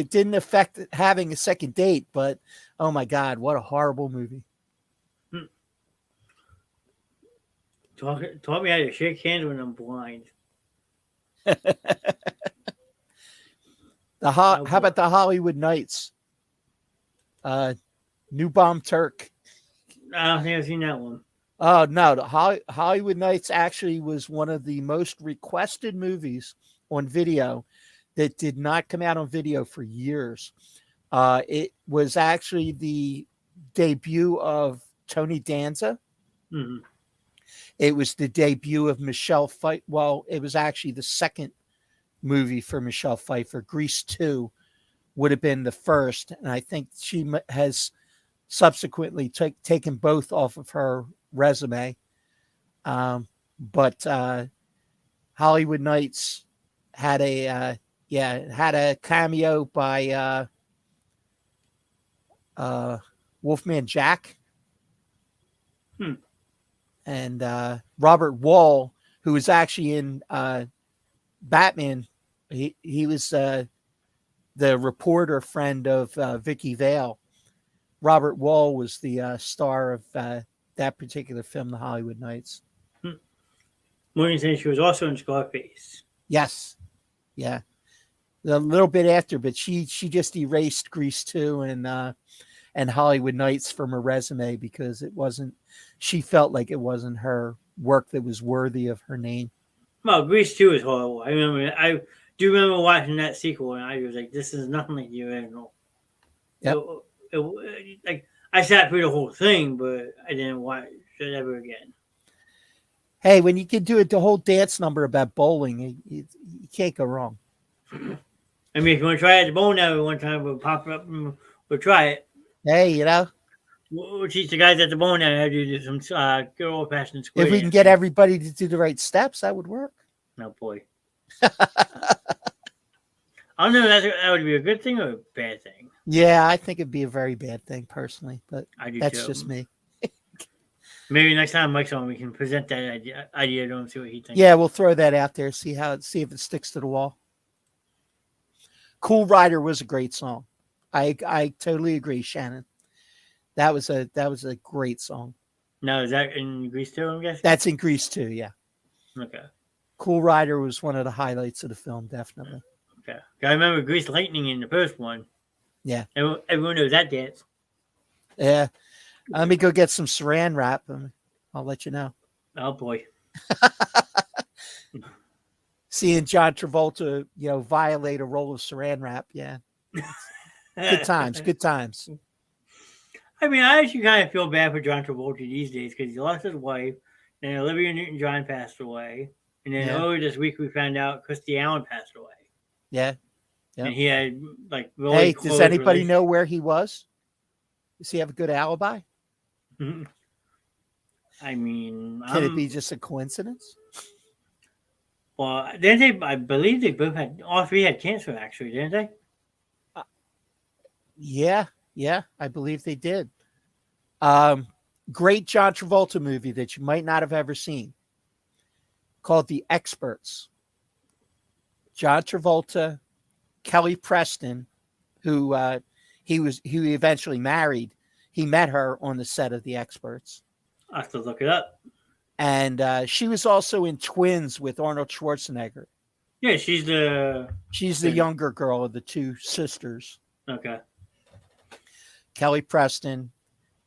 didn't affect having a second date, but oh my God, what a horrible movie. Taught me how to shake hands when I'm blind. How about the Hollywood Nights? New Bomb Turk. I don't think I've seen that one. Oh no, the Hollywood Nights actually was one of the most requested movies on video that did not come out on video for years. It was actually the debut of Tony Danza. Mm-hmm. It was the debut of Michelle Pfeiffer. Well, it was actually the second movie for Michelle Pfeiffer. Grease 2 would have been the first, and I think she has subsequently taken both off of her resume. But Hollywood Nights had a cameo by Wolfman Jack. And Robert Wall, who was actually in Batman. He was the reporter friend of Vicky Vale. Robert Wall was the star of that particular film, The Hollywood Nights. Morgan said she was also in Scarface. Yes. Yeah. A little bit after, but she just erased Grease 2 and Hollywood Nights from her resume because she felt like it wasn't her work that was worthy of her name. Well, Grease 2 is horrible. I do remember watching that sequel and I was like, this is nothing like the original. Yep. Like I sat through the whole thing, but I didn't watch it ever again. Hey, when you can do the whole dance number about bowling, you can't go wrong. I mean, if you want to try it at the bowling alley one time, we'll pop it up and we'll try it. Hey, we'll teach the guys at the bowling alley how to do some good old fashioned square. If we can get everybody to do the right steps, that would work. No, boy. I don't know if that would be a good thing or a bad thing. Yeah, I think it'd be a very bad thing personally, but that's just me. Maybe next time Mike's on, we can present that idea to him, see what he thinks. Yeah, we'll throw that out there, see if it sticks to the wall. Cool Rider was a great song. I totally agree, Shannon. That was a great song. Now, is that in Grease 2, I'm guessing? That's in Grease 2, yeah. Okay. Cool Rider was one of the highlights of the film, definitely. Okay. I remember Grease Lightning in the first one. Yeah. Everyone knows that dance. Yeah. Let me go get some saran wrap. And I'll let you know. Oh boy. Seeing John Travolta, violate a roll of saran wrap. Yeah. Good times. Good times. I mean, I actually kind of feel bad for John Travolta these days because he lost his wife, then Olivia Newton-John passed away, and then earlier this week we found out Christy Allen passed away. Yeah. Yep. And he had really Hey, close does anybody know where he was? Does he have a good alibi? I mean, Can it be just a coincidence? Well, I believe they both all three had cancer, actually, didn't they? Yeah, I believe they did. Great John Travolta movie that you might not have ever seen, called The Experts. John Travolta, Kelly Preston, who he eventually married. He met her on the set of The Experts. I have to look it up. And she was also in Twins with Arnold Schwarzenegger. Yeah, she's the younger girl of the two sisters. Okay. Kelly Preston,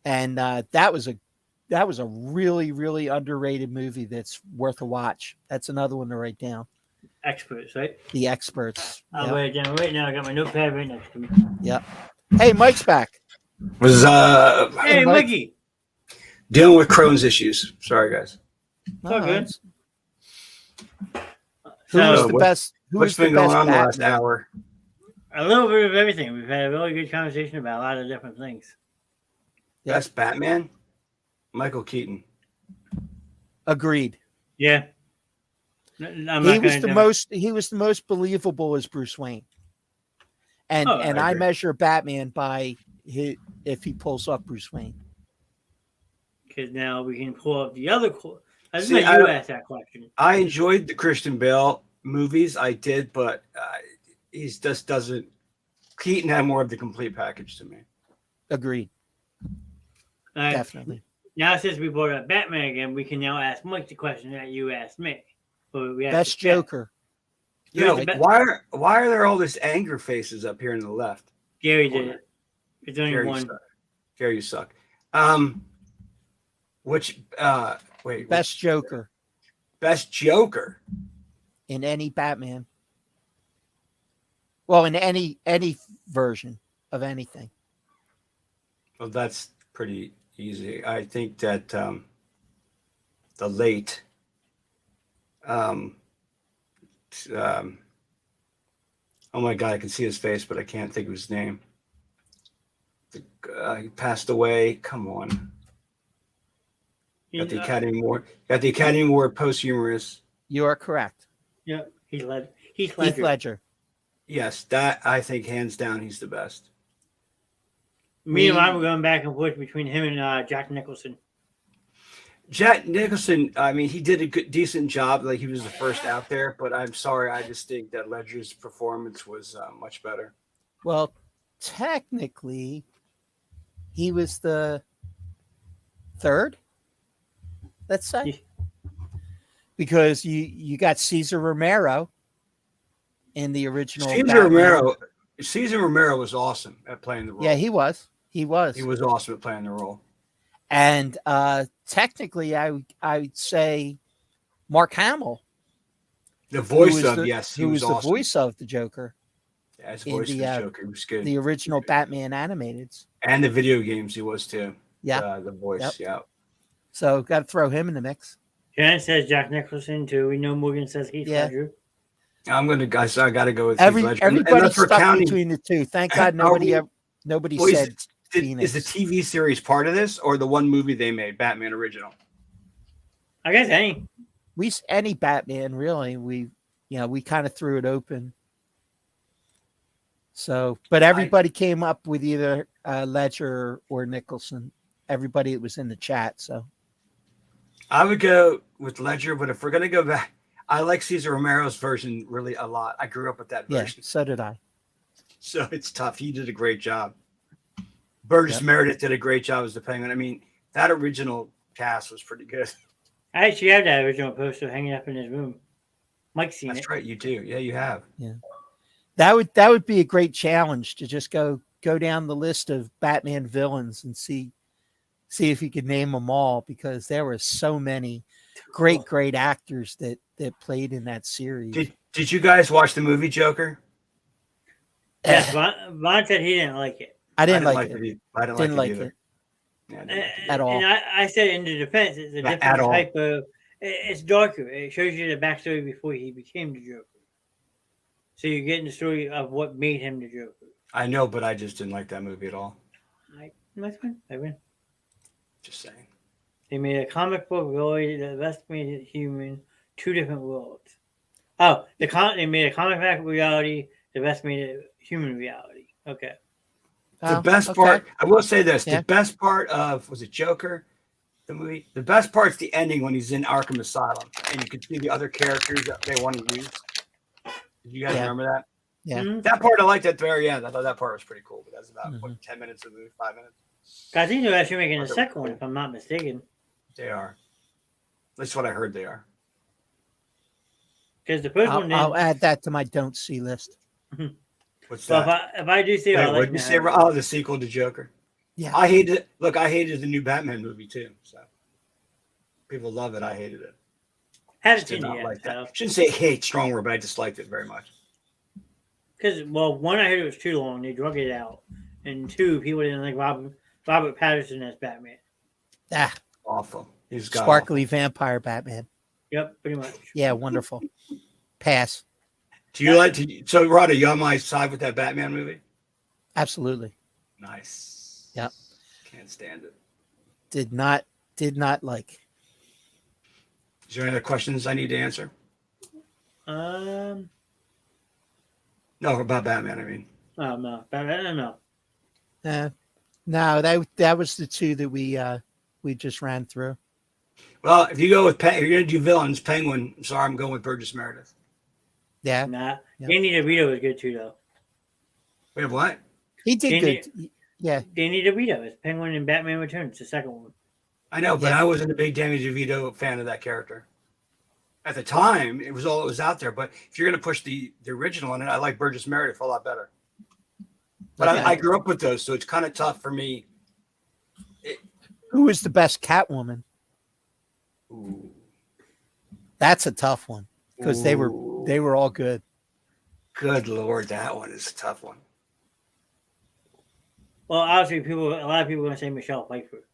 and that was a really, really underrated movie that's worth a watch. That's another one to write down. Experts, right? The Experts. I'll write it down right now. I got my notepad right next to me. Yep. Hey, Mike's back. Hey, Mikey. Dealing with Crohn's issues. Sorry, guys. Oh, good. Who was the best? What's been going on the last hour? A little bit of everything. We've had a really good conversation about a lot of different things. Best Batman? Michael Keaton. Agreed. Yeah. He was the most believable as Bruce Wayne. And I measure Batman by if he pulls off Bruce Wayne. Because now we can pull up the other. I just let you ask that question. I enjoyed the Christian Bale movies. I did, but he just doesn't. Keaton had more of the complete package to me. Agreed. Definitely. Now, since we brought up Batman again, we can now ask Mike the question that you asked me. Best Joker. Why are there all this anger faces up here on the left? Gary did it. It's only Gary, one. Gary, you suck. Best Joker. Best Joker in any Batman. Well, in any version of anything. Well, that's pretty easy. I think that the late oh my God, I can see his face, but I can't think of his name. He passed away. Come on. Got the Academy Award posthumous. You are correct. Yeah, Heath Ledger. Heath Ledger. Yes, that I think hands down he's the best. Me and I were going back and forth between him and Jack Nicholson. Jack Nicholson, I mean, he did a decent job. Like, he was the first out there, but I'm sorry. I just think that Ledger's performance was much better. Well, technically, he was the third, let's say. Because you got Cesar Romero in the original. Cesar Romero was awesome at playing the role. Yeah, he was. He was awesome at playing the role. And technically, I would say Mark Hamill. The voice of, yes, he was awesome. The voice of the Joker. Yeah, his voice of the Joker was good. The original Batman animateds. And the video games he was too. Yeah. The voice, yeah. So got to throw him in the mix. Jan says Jack Nicholson too. We know Morgan says Heath Ledger. I got to go with Heath Ledger. Everybody's stuck between the two. Thank God nobody said Phoenix. Is the TV series part of this or the one movie they made, Batman original? I guess any Batman really. We kind of threw it open. So, but everybody came up with either Ledger or Nicholson. Everybody that was in the chat. So, I would go with Ledger, but if we're gonna go back, I like Cesar Romero's version really a lot. I grew up with that version. Yeah, so did I. So it's tough. He did a great job. Burgess Meredith did a great job as the Penguin. I mean, that original cast was pretty good. I actually have that original poster hanging up in his room. Mike's seen it. That's right, you do. Yeah, you have. Yeah. That would be a great challenge to just go down the list of Batman villains and see if you could name them all, because there were so many great actors that played in that series. Did you guys watch the movie Joker? Yes, Vaughn said he didn't like it. I didn't like it. I didn't like it either. Yeah, at all. And I said in the defense, it's a different type of. It's darker. It shows you the backstory before he became the Joker. So you're getting the story of what made him the Joker. I know, but I just didn't like that movie at all. That's fine. I win. Just saying. They made a comic book really the best made human, two different worlds. Oh, they made a comic book reality, the best made a human reality. Okay. The best part, I will say this: the best part of was it Joker, the movie. The best part's the ending when he's in Arkham Asylum, and you can see the other characters that they want to use. Did you guys remember that? Yeah. Mm-hmm. That part I liked at the very end. I thought that part was pretty cool. But that's about 10 minutes of the movie, 5 minutes. I think they're actually making a second one, if I'm not mistaken. They are. That's what I heard. They are. Because the first one. I'll add that to my don't see list. What's that? If I do see, what did you say? Oh, the sequel to Joker. Yeah. I hated it. Look, I hated the new Batman movie too. So people love it. I hated it. Haven't seen it yet. Like that. Shouldn't say hate, strong word, but I disliked it very much. Because, well, one, I heard it was too long. They drug it out. And two, people didn't like Robert Pattinson as Batman. Awful. He's sparkly vampire Batman. Yep, pretty much. Yeah, wonderful. Pass. Do you like to? So, Rod, are you on my side with that Batman movie? Absolutely. Nice. Yep. Can't stand it. Did not like. Is there any other questions I need to answer? No, about Batman. I mean. Oh no, Batman. No. No, that was the two that we just ran through. Well, if you go with if you're gonna do villains, Penguin. I'm sorry, I'm going with Burgess Meredith. Yeah. Nah. Yep. Danny DeVito was good too, though. Wait, what? He did good. Yeah. Danny DeVito is Penguin and Batman Returns, the second one. I know, but I wasn't a big Danny DeVito fan of that character. At the time, it was all that was out there. But if you're going to push the original on it, I like Burgess Meredith a lot better. But I grew up with those, so it's kind of tough for me. Who is the best Catwoman? Ooh. That's a tough one because they were all good. Good Lord, that one is a tough one. Well, obviously, a lot of people are going to say Michelle Pfeiffer.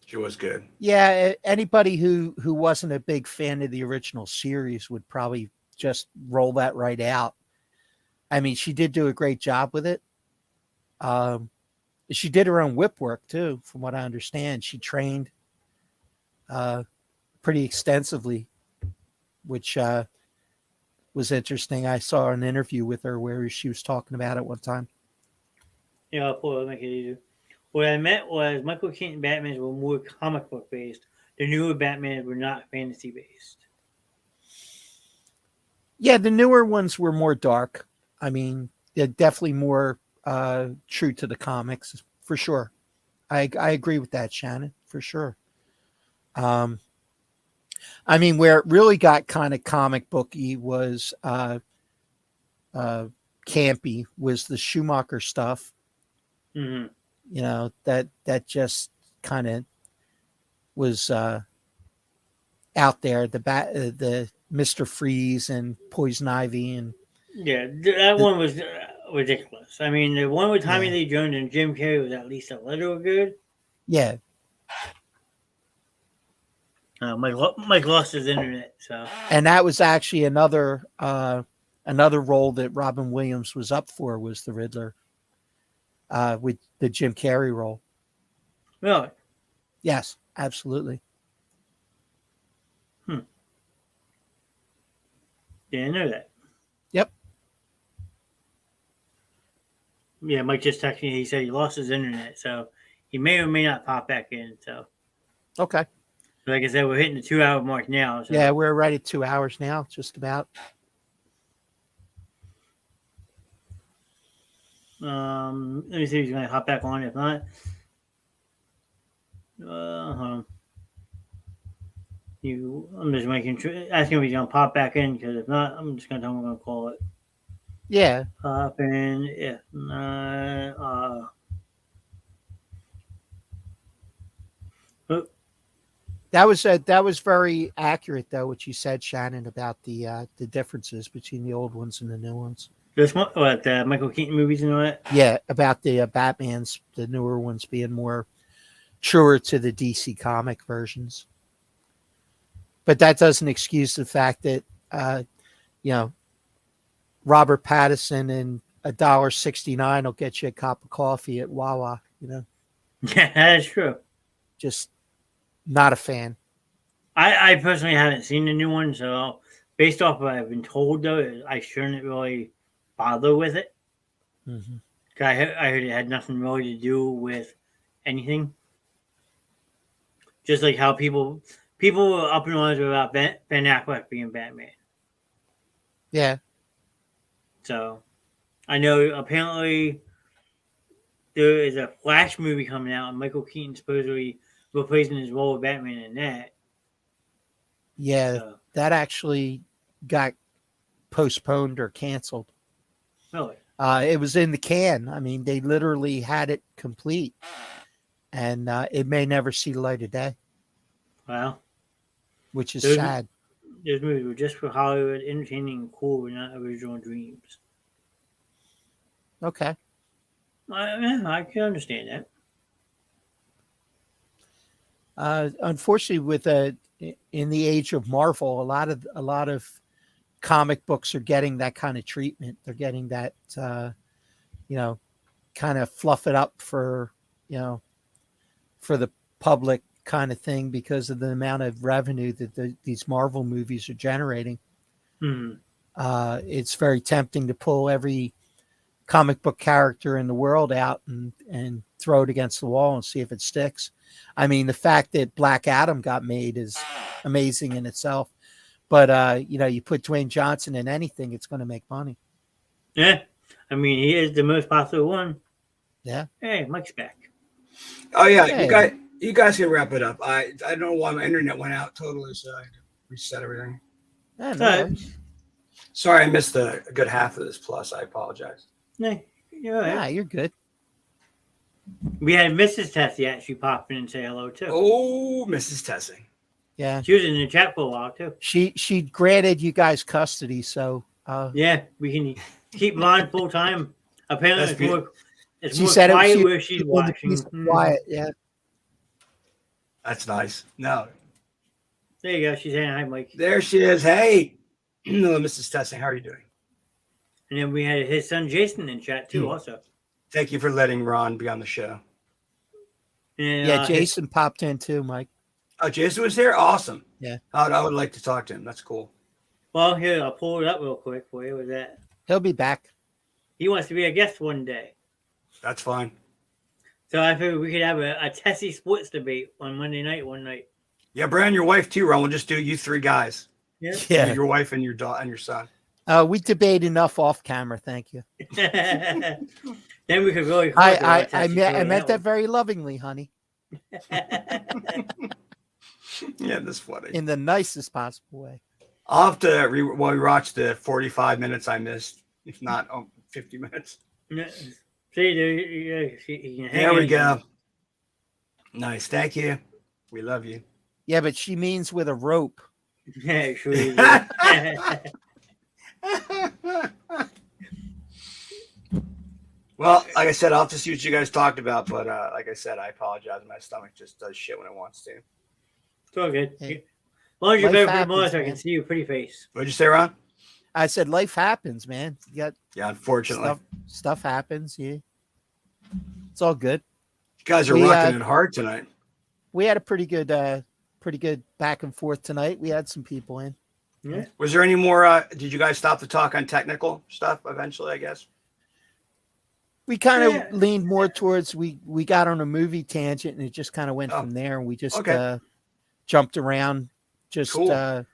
She was good. Yeah, anybody who wasn't a big fan of the original series would probably just roll that right out. I mean, she did do a great job with it. She did her own whip work too, from what I understand. She trained pretty extensively, which was interesting. I saw an interview with her where she was talking about it one time. Yeah, I'll pull it, make it easier. What I meant was Michael Keaton Batmans were more comic book based. The newer Batmans were not fantasy based. Yeah, the newer ones were more dark. I mean, they're definitely more true to the comics, for sure. I agree with that, Shannon, for sure. I mean, where it really got kind of comic booky was campy was the Schumacher stuff. Mm-hmm. You know, that just kind of was out there. The Mr. Freeze and Poison Ivy and that one was ridiculous. I mean, the one with Tommy Lee Jones and Jim Carrey was at least a little good. Yeah. Mike lost his internet, so. And that was actually another role that Robin Williams was up for, was the Riddler, with the Jim Carrey role. Really? Yes, absolutely. Didn't know that. Yep. Yeah, Mike just texted me. He said he lost his internet, so he may or may not pop back in. So. Okay. Like I said, we're hitting the 2-hour mark now. So. Yeah, we're right at 2 hours now, just about. Let me see if he's going to hop back on. If not, I'm just asking if he's going to pop back in, because if not, I'm just going to tell him I'm going to call it. Yeah. Pop in, if not, oh, That was very accurate though, what you said, Shannon, about the differences between the old ones and the new ones. this one, what, the Michael Keaton movies and all that? Yeah, about the Batman's, the newer ones being more truer to the DC comic versions. But that doesn't excuse the fact that Robert Pattinson and $1.69 will get you a cup of coffee at Wawa. Yeah, that's true. Just not a fan. I personally haven't seen the new one, so based off what I've been told, though, I shouldn't really bother with it. Mm-hmm. I heard it had nothing really to do with anything. Just like how people were up in arms about Ben Affleck being Batman. Yeah. So I know apparently there is a Flash movie coming out, and Michael Keaton supposedly replacing his role of Batman in that. Yeah, So, that actually got postponed or canceled. really? It was in the can. I mean, they literally had it complete, and it may never see the light of day, Well, which is Those- sad. those movies were just for Hollywood, entertaining and cool, but not original dreams. Okay. I can understand that. Unfortunately, with in the age of Marvel, a lot of comic books are getting that kind of treatment. They're getting that, kind of fluff it up for the public kind of thing because of the amount of revenue that these Marvel movies are generating. Hmm. It's very tempting to pull every comic book character in the world out and throw it against the wall and see if it sticks. I mean, the fact that Black Adam got made is amazing in itself. But, you put Dwayne Johnson in anything, it's going to make money. Yeah, I mean, he is the most popular one. Yeah. Hey, Mike's back. Oh yeah, Hey. you guys can wrap it up. I don't know why my internet went out totally, so I had to reset everything. Yeah, no So- worries. Sorry, I missed a good half of this. Plus, I apologize. Yeah, you're right. Yeah, you're good. We had Mrs. Tessie actually pop in and say hello too. Oh, Mrs. Tessing. Yeah. She was in the chat for a while too. She granted you guys custody, so Yeah, we can keep Ron full time. Apparently, That's it's she more said quiet she where she's watching. peace and quiet. Yeah. That's nice. No, There you go. She's saying hi, Mike. there she is. Hey, hello, Mrs. Tessing. How are you doing? And then we had his son Jason in chat too, also. Thank you for letting Ron be on the show. And, Yeah, Jason popped in too, Mike. Oh, Jason was there. Awesome. Yeah. I would like to talk to him. That's cool. Well, here I'll pull it up real quick for you. With that, He'll be back. he wants to be a guest one day. That's fine. So I figured we could have a Tessie sports debate on Monday night one night. Yeah, Brand, your wife too, Ron. We'll just do you three guys. Yeah. Yeah. Your wife and your daughter and your son. We debate enough off camera. Thank you. Then we could really. I meant that very lovingly, honey, Yeah, that's funny. in the nicest possible way. I'll have to rewatch the 45 minutes I missed, if not 50 minutes. See, there, There we go. Nice. Thank you. We love you. Yeah, but she means with a rope. Yeah, sure. Well, like I said, I'll have to see what you guys talked about. But like I said, I apologize. My stomach just does shit when it wants to. It's all good. Hey. As long as you're Life better for the happens, monitor, I can man. see your pretty face. What'd you say, Ron? I said life happens, man. You got Yeah, unfortunately. stuff happens. Yeah, it's all good. You guys are We, rocking it hard tonight. We had a pretty good back and forth tonight. We had some people in. Yeah. Was there any more? Did you guys stop to talk on technical stuff eventually, I guess? We kind of Yeah. leaned more towards we got on a movie tangent and it just kind of went Oh. from there, and we just Okay. jumped around, just Cool.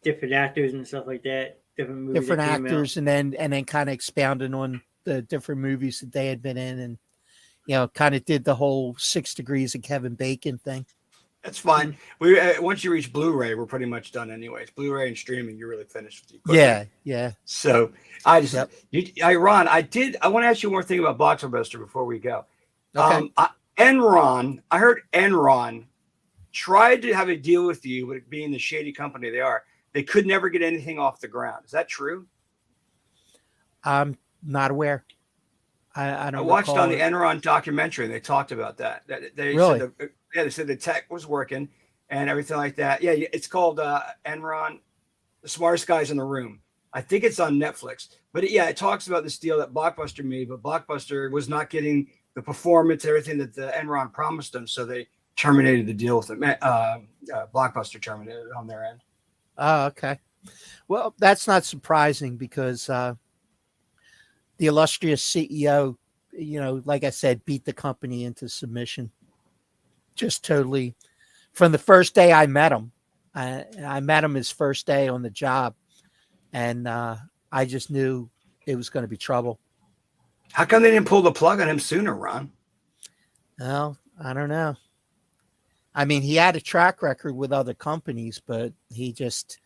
Different actors and stuff like that. Different movies. different that came out. actors, and then kind of expounded on the different movies that they had been in, and kind of did the whole 6 Degrees of Kevin Bacon thing. That's fine. We once you reach Blu-ray, we're pretty much done anyways. Blu-ray and streaming, you're really finished with the equipment. Yeah. So I just, Ron, I want to ask you one more thing about Blockbuster before we go. Okay. Enron, I heard Enron tried to have a deal with you, with it being the shady company they are. They could never get anything off the ground. Is that true? I'm not aware. I don't. I watched on the Enron documentary, and they talked about that. They really? said they said the tech was working and everything like that. Yeah, it's called Enron, the smartest guys in the room. I think it's on Netflix. But it talks about this deal that Blockbuster made, but Blockbuster was not getting the performance, everything that the Enron promised them, so they terminated the deal with them. Blockbuster terminated it on their end. Oh, okay. Well, that's not surprising because the illustrious CEO, like I said, beat the company into submission. Just totally. From the first day I met him, I met him his first day on the job, and I just knew it was going to be trouble. How come they didn't pull the plug on him sooner, Ron? Well, I don't know. I mean, he had a track record with other companies, but he just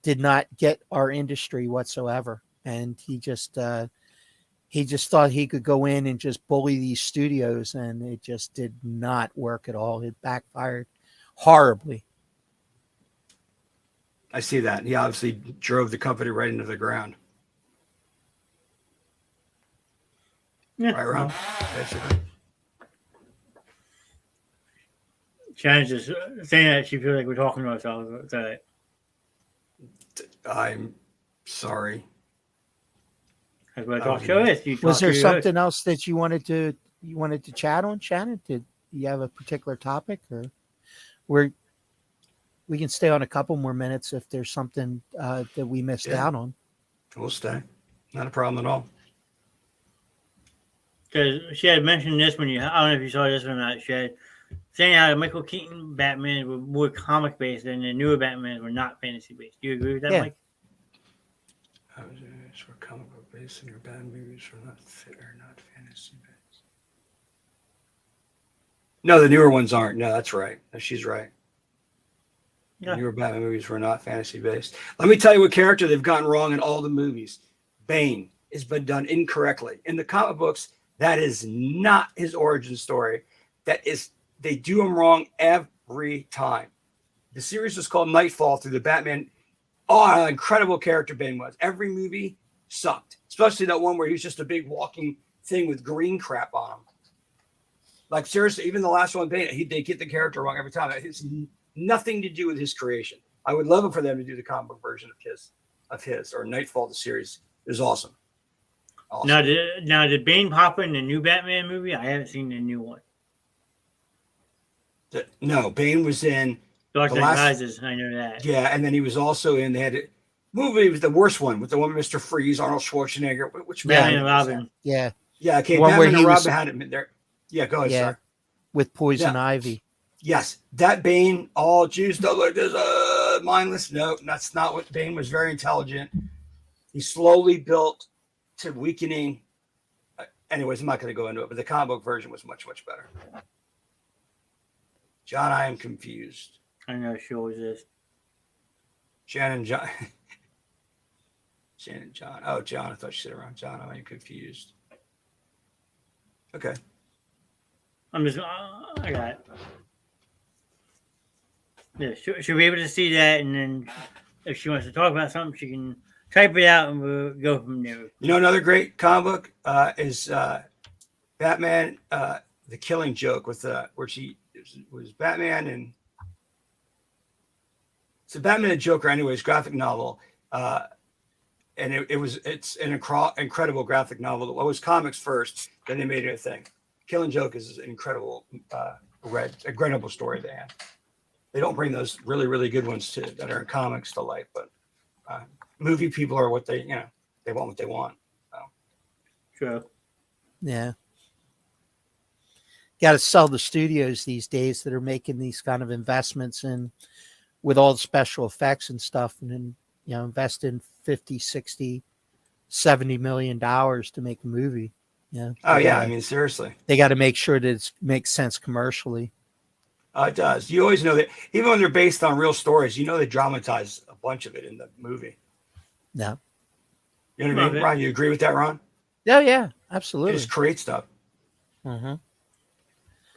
did not get our industry whatsoever. And he just thought he could go in and just bully these studios, and it just did not work at all. It backfired horribly. I see that. He obviously drove the company right into the ground. Yeah. Right, Ron? Basically. Shannon's just saying that she feels like we're talking to ourselves. I'm sorry. That's what a talk show is. Was there something else that you wanted to chat on, Shannon? Did you have a particular topic, or we can stay on a couple more minutes if there's something that we missed out on? We'll stay. Not a problem at all. Because she had mentioned this I don't know if you saw this or not, she had saying how Michael Keaton Batman were more comic based and the newer Batman were not fantasy based. Do you agree with that, Mike? For comic book based and your Batman movies are not fantasy based. No, the newer ones aren't. No, that's right. She's right. Yeah. The newer Batman movies were not fantasy based. Let me tell you what character they've gotten wrong in all the movies. Bane has been done incorrectly. In the comic books, that is not his origin story. They do him wrong every time. The series was called Nightfall through the Batman. Oh, incredible character Bane was. Every movie sucked, especially that one where he was just a big walking thing with green crap on him. Like, seriously, even the last one, Bane, they get the character wrong every time. It's nothing to do with his creation. I would love it for them to do the comic book version of his or Nightfall, the series. It was awesome. Now, did Bane pop in the new Batman movie? I haven't seen the new one. No, Bane was in Dark Knight Rises. I know that. Yeah, and then he was also in. They had a movie. It was the worst one with the one Mr. Freeze, Arnold Schwarzenegger. Which Batman and Robin. Yeah. Okay. Batman and Robin had it there. Yeah, go ahead, sir. With Poison Ivy. Yes, that Bane, all juiced up like this, mindless. No, that's not what Bane was. Very intelligent. He slowly built to weakening. Anyways, I'm not going to go into it, but the comic book version was much, much better. John, I am confused. I know she always is. Shannon, John. Shannon, John. Oh, John. I thought she said around John. I am confused. Okay. I got it. Yeah, she'll be able to see that, and then if she wants to talk about something, she can type it out, and we'll go from there. You know, another great comic book is Batman: The Killing Joke, with where she was Batman and it's a Batman and Joker, anyways, graphic novel, and it's an incredible graphic novel. It was comics first, then they made it a thing. Killing Joke is an incredible, incredible story they have. They don't bring those really, really good ones that are in comics to life, but movie people are what they want what they want. So. True. Yeah. Got to sell the studios these days that are making these kind of investments in with all the special effects and stuff, and then invest in 50, 60, 70 million dollars to make a movie. Yeah. Oh yeah, I mean seriously. They got to make sure that it makes sense commercially. It does. You always know that, even when they're based on real stories, you know they dramatize a bunch of it in the movie. No. You know what I mean, Ron? You agree with that, Ron? Oh yeah, They absolutely. just create stuff. Mm-hmm.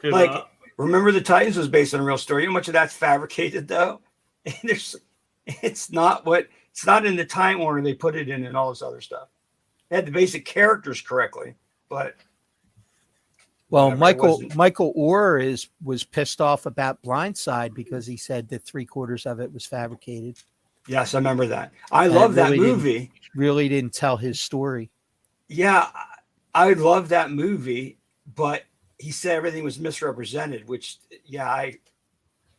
Like, Remember the Titans was based on a real story. You know how much of that's fabricated, though? It's not in the time order they put it in and all this other stuff. They had the basic characters correctly, but well, whatever, Michael Orr was pissed off about Blindside because he said that 3/4 of it was fabricated. Yes, I remember that. I love that movie. Really didn't tell his story. Yeah, I love that movie, but he said everything was misrepresented, which, yeah,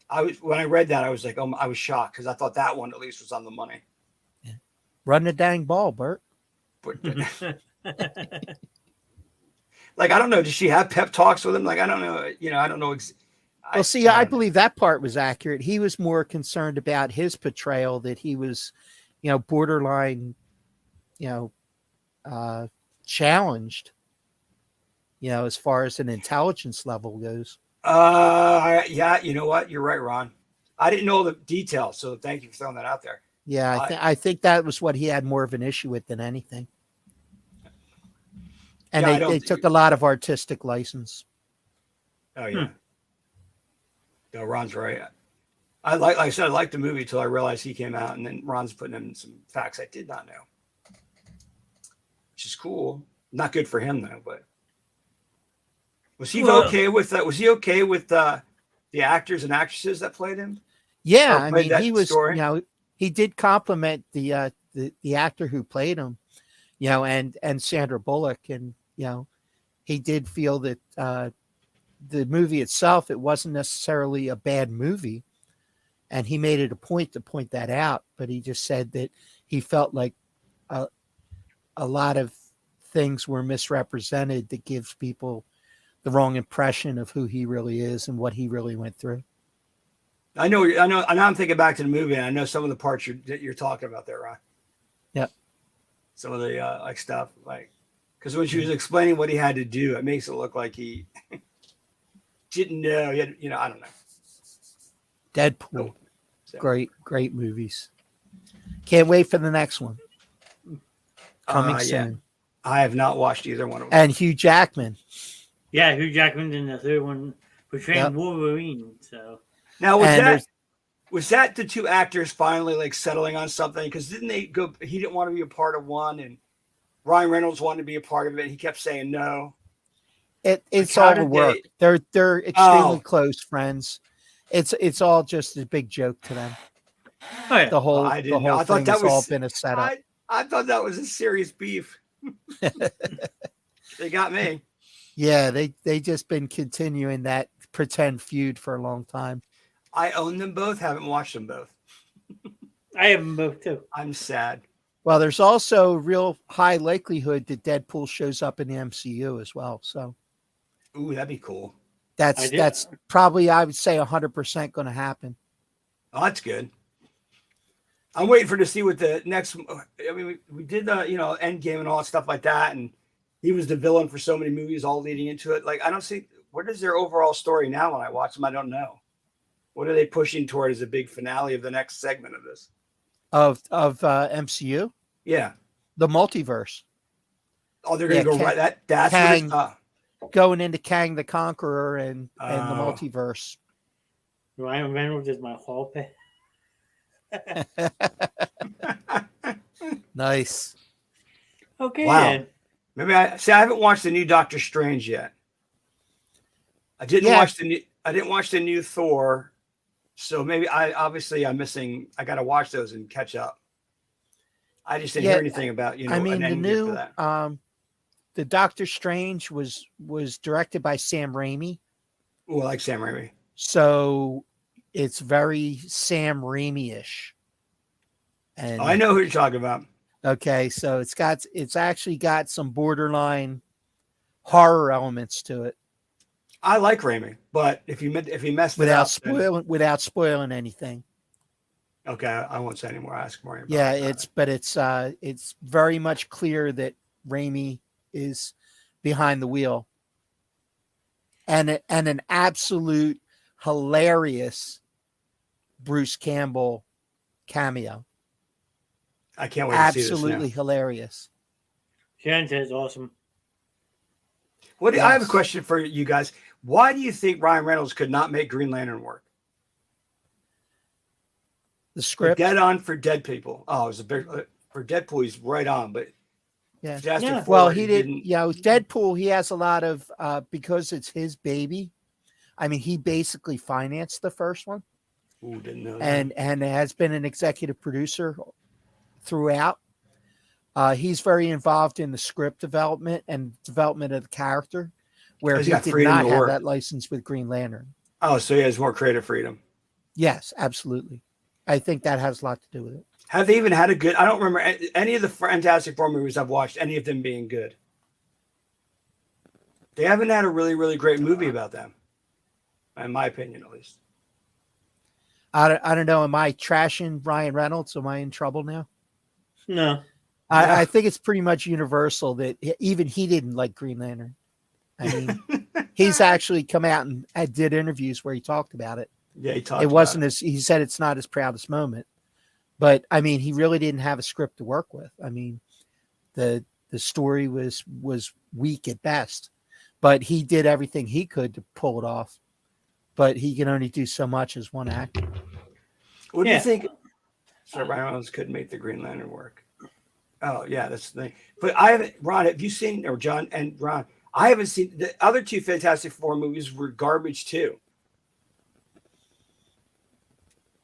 I was, when I read that, I was like, oh, I was shocked because I thought that one at least was on the money. Yeah. Run the dang ball, Bert. But, like, I don't know. Does she have pep talks with him? Like, I don't know. I don't know. Well, see, I believe that part was accurate. He was more concerned about his portrayal, that he was, borderline, challenged, as far as an intelligence level goes. Yeah, you know what? You're right, Ron. I didn't know the details, so thank you for throwing that out there. Yeah, I think that was what he had more of an issue with than anything. And they took a lot of artistic license. Oh yeah. No, Ron's right. Like I said, I liked the movie till I realized he came out, and then Ron's putting in some facts I did not know, which is cool. Not good for him though, but was he okay with that? Was he okay with the actors and actresses that played him? Yeah, I mean, he was. Story? He did compliment the actor who played him, and Sandra Bullock, and he did feel that the movie itself, it wasn't necessarily a bad movie, and he made it a point to point that out. But he just said that he felt like a lot of things were misrepresented that gives people the wrong impression of who he really is and what he really went through. I know. And now I'm thinking back to the movie, and I know some of the parts you're talking about there, Ron. Yeah. Some of the like stuff, like, because when she was explaining what he had to do, it makes it look like he didn't know. He had, I don't know. Deadpool. So. Great movies. Can't wait for the next one. Coming soon. Yeah. I have not watched either one of them. And Hugh Jackman. Yeah, Hugh Jackman's in the third one portraying Wolverine. So now was that the two actors finally like settling on something? Because didn't they go? He didn't want to be a part of one, and Ryan Reynolds wanted to be a part of it. And he kept saying no. It's all the work. They're extremely close friends. It's all just a big joke to them. Oh, yeah. The whole I thing thought that has was all been a setup. I thought that was a serious beef. They got me. Yeah, they just been continuing that pretend feud for a long time. I own them both. Haven't watched them both. I have them both too. I'm sad. Well, there's also real high likelihood that Deadpool shows up in the MCU as well. So, ooh, that'd be cool. That's probably, I would say, 100% going to happen. Oh, that's good. I'm waiting to see what the next. I mean, we did the Endgame and all that stuff like that, and he was the villain for so many movies, all leading into it. Like, I don't see what is their overall story now. When I watch them, I don't know. What are they pushing toward as a big finale of the next segment of this? Of MCU? Yeah, the multiverse. Oh, they're going to go right. That's Kang, what going into Kang the Conqueror and the multiverse. Ryan Reynolds is my hall pass. Nice. Okay. Wow. Then. Maybe I haven't watched the new Doctor Strange yet. I didn't watch the new Thor, so maybe I'm missing. I got to watch those and catch up. I just didn't hear anything about I mean, the new for that. The Doctor Strange was directed by Sam Raimi. Oh, I like Sam Raimi. So it's very Sam Raimi-ish. And I know who you're talking about. Okay, so it's actually got some borderline horror elements to it. I like Raimi, but if he messed without it up, without spoiling anything. Okay, I won't say anymore. Ask more. Yeah, it's very much clear that Raimi is behind the wheel, and an absolute hilarious Bruce Campbell cameo. I can't wait to see this Absolutely now. hilarious. Shannon says awesome. I have a question for you guys. Why do you think Ryan Reynolds could not make Green Lantern work? The script. Dead on for dead people. Oh, it was a big for Deadpool. He's right on, but yeah. Well, he didn't. You know, Deadpool. He has a lot of because it's his baby. I mean, he basically financed the first one. Ooh, didn't know that. And has been an executive producer throughout. He's very involved in the script development and development of the character, where he did not have that license with Green Lantern. Oh, so he has more creative freedom. Yes, absolutely. I think that has a lot to do with it. Have they even had a good? I don't remember any of the Fantastic Four movies I've watched, any of them being good. They haven't had a really, really great movie about them, in my opinion, at least. I don't know. Am I trashing Ryan Reynolds? Am I in trouble now? No. I think it's pretty much universal that even he didn't like Green Lantern. I mean, he's actually come out and did interviews where he talked about it. Yeah, he talked. It wasn't as he said it's not his proudest moment, but I mean, he really didn't have a script to work with. I mean, the story was weak at best, but he did everything he could to pull it off. But he can only do so much as one actor. What do you think? So Ryan Reynolds couldn't make the Green Lantern work. Oh yeah, that's the thing. But I haven't. Ron, have you seen? Or John and Ron? I haven't seen the other two Fantastic Four movies. Were garbage too.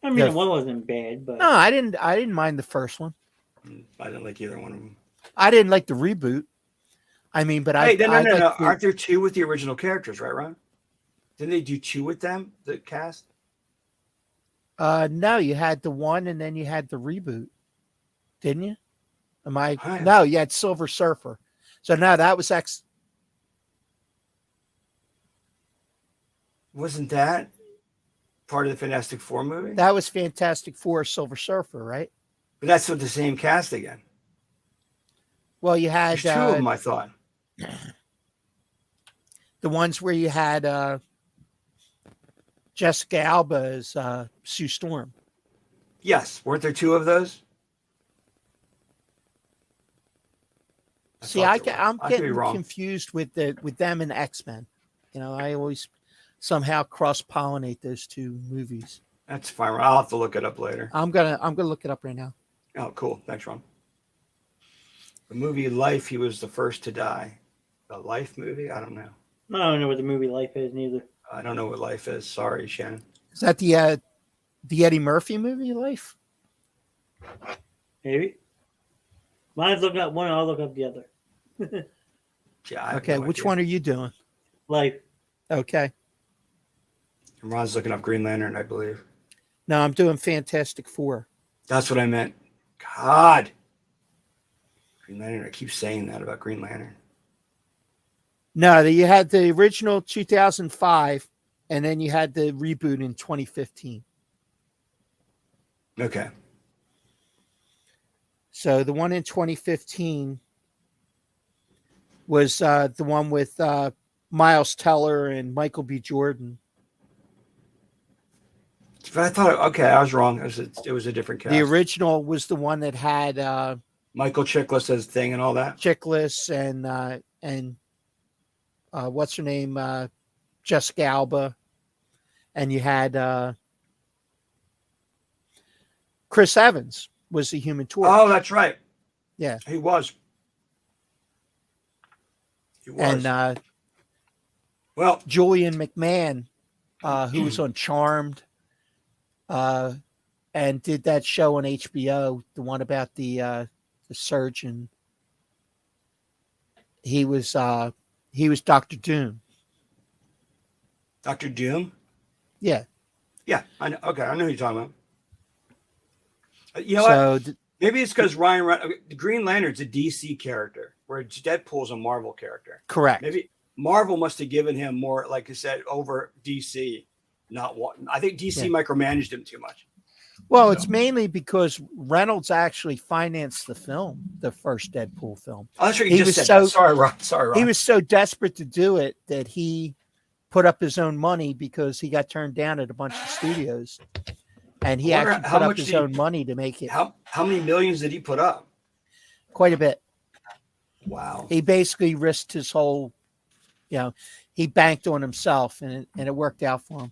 I mean, one wasn't bad, but no, I didn't mind the first one. I didn't like either one of them. I didn't like the reboot. I mean, but no. Aren't there two with the original characters, right, Ron? Didn't they do two with them? The cast? No, you had the one, and then you had the reboot, didn't you? No, you had Silver Surfer. So no, that was Wasn't that part of the Fantastic Four movie? That was Fantastic Four, Silver Surfer, right? But that's with the same cast again. Well, you had two of them, I thought. The ones where you had Jessica Alba as Sue Storm. Yes, weren't there two of those? See, I'm getting confused with them and X-Men. You know, I always somehow cross-pollinate those two movies. That's fine. I'll have to look it up later. I'm gonna look it up right now. Oh, cool. Thanks, Ron. The movie Life, he was the first to die. The Life movie? I don't know. I don't know what the movie Life is neither. I don't know what Life is. Sorry, Shannon. Is that the Eddie Murphy movie, Life? Maybe. Mine's looking up one, I'll look up the other. Yeah. Okay, which one are you doing? Life. Okay. And Ron's looking up Green Lantern, I believe. No, I'm doing Fantastic Four. That's what I meant. God. Green Lantern. I keep saying that about Green Lantern. No, you had the original 2005, and then you had the reboot in 2015. Okay. So the one in 2015 was the one with Miles Teller and Michael B. Jordan. But I thought, okay, I was wrong. It was a different cast. The original was the one that had Michael Chiklis as Thing and all that. Chiklis and what's her name? Jessica Alba. And you had Chris Evans was the Human Torch. Oh, that's right. Yeah. He was. And Julian McMahon, who was on Charmed, and did that show on HBO, the one about the surgeon. He was Dr. Doom. Dr. Doom? Yeah. Yeah, I know. Okay, I know who you're talking about. You know what? Maybe it's because the Green Lantern's a DC character, where Deadpool's a Marvel character. Correct. Maybe Marvel must have given him more, like I said, over DC. Not one. I think DC micromanaged him too much. Well, it's mainly because Reynolds actually financed the film, the first Deadpool film. Oh, that's what you just said. Sorry, Ron. He was so desperate to do it that he put up his own money because he got turned down at a bunch of studios, and he actually put up his own money to make it. How many millions did he put up? Quite a bit. Wow. He basically risked his whole, he banked on himself, and it worked out for him.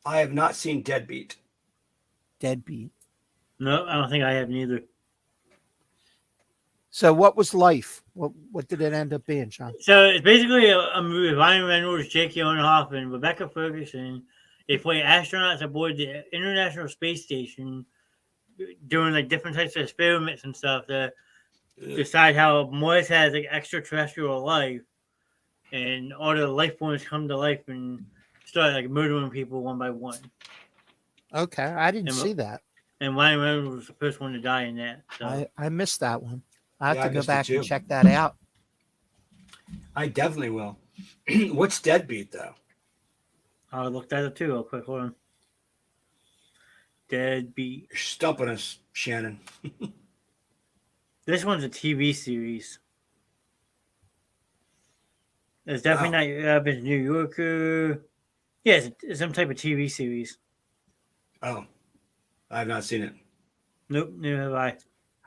I have not seen Deadbeat. Deadbeat. No, I don't think I have neither. So what was Life? What did it end up being, Sean? So it's basically a movie with Ryan Reynolds, Jake Gyllenhaal, and Rebecca Ferguson. They play astronauts aboard the International Space Station, doing like different types of experiments and stuff to decide how Mars has like extraterrestrial life, and all the life forms come to life and start like murdering people one by one. Okay, I didn't see that. And Ryan Reynolds was the first one to die in that. So. I missed that one. I have to go back it and check that out. I definitely will. What's Deadbeat though? I'll look that up too real quick. Hold on. Deadbeat. You're stumping us, Shannon. This one's a TV series. It's definitely not your average New Yorker. Yeah, it's some type of TV series. Oh, I have not seen it. Nope, neither have I.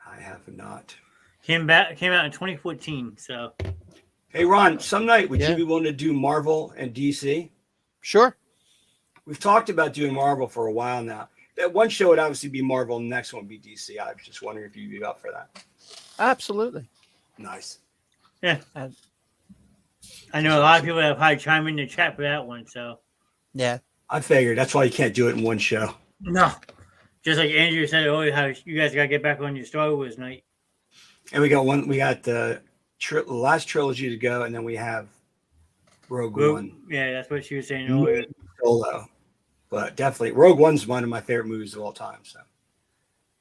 I have not. Came out in 2014. So, hey Ron, some night would you be willing to do Marvel and DC? Sure. We've talked about doing Marvel for a while now. That one show would obviously be Marvel, and the next one would be DC. I was just wondering if you'd be up for that. Absolutely. Nice. Yeah. I know a lot of people have probably chime in the chat for that one. So, yeah. I figured that's why you can't do it in one show. No. Just like Andrea said earlier, how you guys got to get back on your Star Wars night. And we got the last trilogy to go, and then we have Rogue One. Yeah, that's what she was saying earlier. Solo. But definitely, Rogue One's one of my favorite movies of all time. So.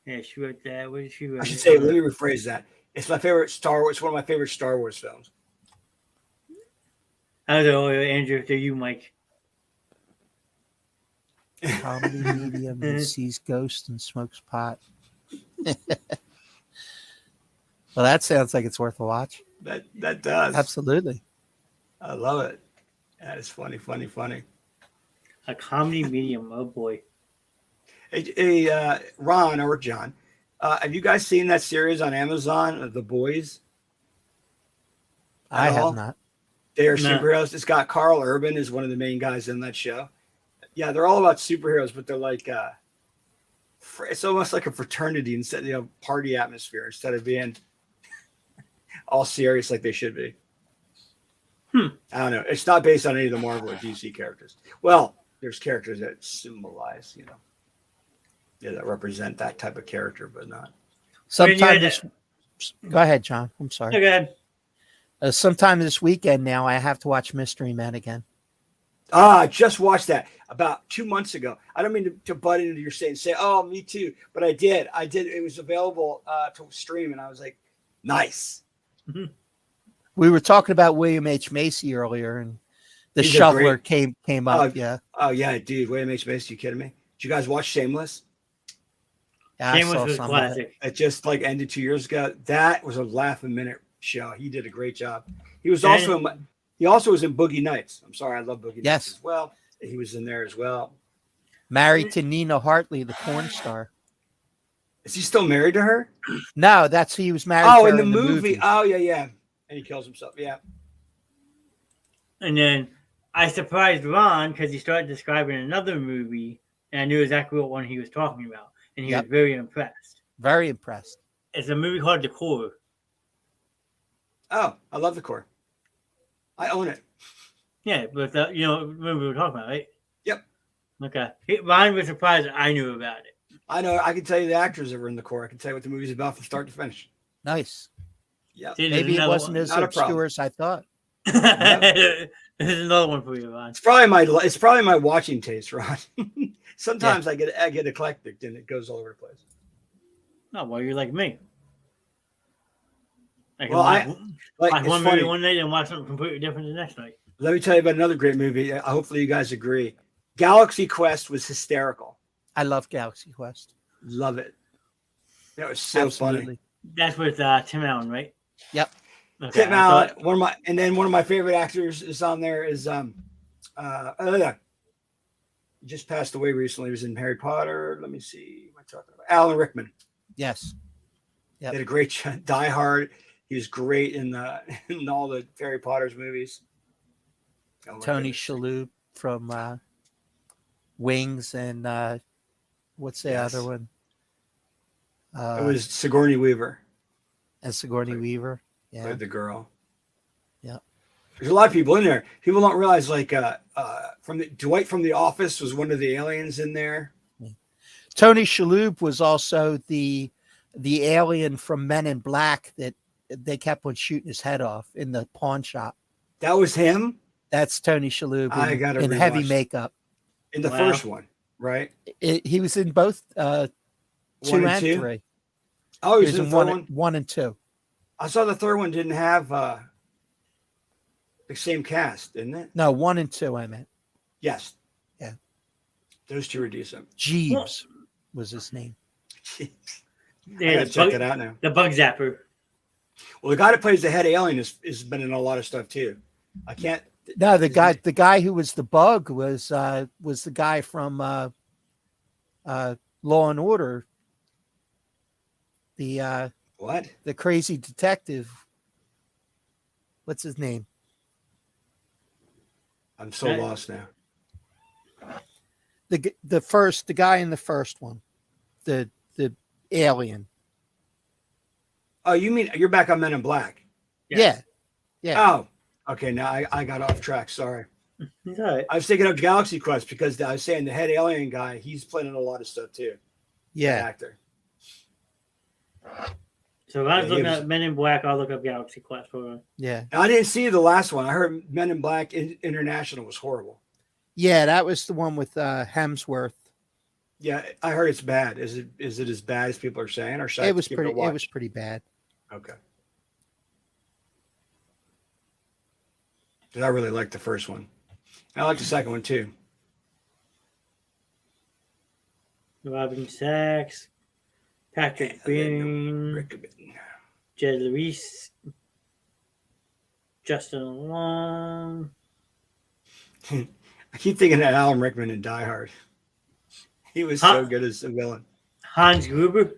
Yeah, she wrote that. What did she write? I should say, let me rephrase that. It's my favorite Star Wars. It's one of my favorite Star Wars films. I was earlier, Andrew, to you, Mike. Comedy medium who sees ghosts and smokes pot. Well, that sounds like it's worth a watch. That does. Absolutely. I love it. That is funny. A comedy medium. Oh, boy. Hey, Ron or John, have you guys seen that series on Amazon, The Boys? I have not. They are superheroes. It's got Carl Urban is one of the main guys in that show. Yeah, they're all about superheroes, but they're like it's almost like a fraternity instead, party atmosphere instead of being all serious like they should be. I don't know. It's not based on any of the Marvel or DC characters. Well, there's characters that symbolize, that represent that type of character, but not. Go ahead, John. I'm sorry. Go ahead. Sometime this weekend now, I have to watch Mystery Men again. I just watched that about 2 months ago. I don't mean to butt into your say, oh, me too. But I did. It was available to stream, and I was like, nice. Mm-hmm. We were talking about William H. Macy earlier, and the shoveler came up. Yeah. Oh, yeah, dude. William H. Macy, you kidding me? Did you guys watch Shameless? Yeah, Shameless was classic. It just ended 2 years ago. That was a laugh-a-minute show. He did a great job. He was also was in Boogie Nights. I'm sorry, I love Boogie Nights as well. He was in there as well. Married to Nina Hartley, the porn star. Is he still married to her? No, he was married to her in the movie. Oh, yeah. And he kills himself. Yeah. And then I surprised Ron because he started describing another movie, and I knew exactly what one he was talking about. And he was very impressed. Very impressed. It's a movie called The Core. Oh, I love The Core. I own it. Yeah, but what movie we were talking about, right? Yep. Okay. Ron was surprised that I knew about it. I know. I can tell you the actors that were in The Core. I can tell you what the movie's about from start to finish. Nice. Yeah. Maybe it wasn't as obscure as I thought. There's another one for you, Ron. It's probably my watching taste, Ron. Sometimes I get eclectic and it goes all over the place. No, well, you're like me. I can watch one movie one night and watch something completely different the next night. Let me tell you about another great movie. Hopefully you guys agree. Galaxy Quest was hysterical. I love Galaxy Quest. Love it. That was so funny. That's with Tim Allen, right? Yep. Okay, Tim Allen, one of my favorite actors is on there is just passed away recently. He was in Harry Potter. Let me see. What am I talking about? Alan Rickman. Yes. Yep. Did a great job. Die Hard. He was great in all the Harry Potter's movies. Tony Shalhoub from Wings and what's the other one? It was Sigourney Weaver. And Sigourney Weaver. Yeah. Played the girl. Yeah. There's a lot of people in there. People don't realize Dwight from The Office was one of the aliens in there. Tony Shalhoub was also the alien from Men in Black that they kept on shooting his head off in the pawn shop. That was him? That's Tony Shalhoub in heavy makeup. In the first one, right? He was in both 2 and 3. Oh, he was in one and 2. I saw the third one didn't have the same cast, didn't it? No, 1 and 2, I meant. Yes. Yeah. Those two were decent. Jeeves was his name. I gotta check that out now. The Bug Zapper. Well, the guy that plays the head alien has been in a lot of stuff too. I can't. No, the guy who was the bug was the guy from Law and Order. The what? The crazy detective. What's his name? I'm so lost now. The guy in the first one, the alien. Oh, you mean you're back on Men in Black? Yeah. Oh, okay. Now I got off track. Sorry. Right. I was thinking of Galaxy Quest because I was saying the head alien guy. He's playing in a lot of stuff too. Yeah. Actor. So if I was looking at Men in Black, I'll look up Galaxy Quest for him. Yeah. I didn't see the last one. I heard Men in Black International was horrible. Yeah, that was the one with Hemsworth. Yeah, I heard it's bad. Is it as bad as people are saying, or should I give it a watch? It was pretty bad. Okay. Because I really liked the first one. I like the second one too. Robin Sachs, Patrick Bain, Jed Luis, Justin Long. I keep thinking of Alan Rickman in Die Hard. He was so good as a villain. Hans Gruber.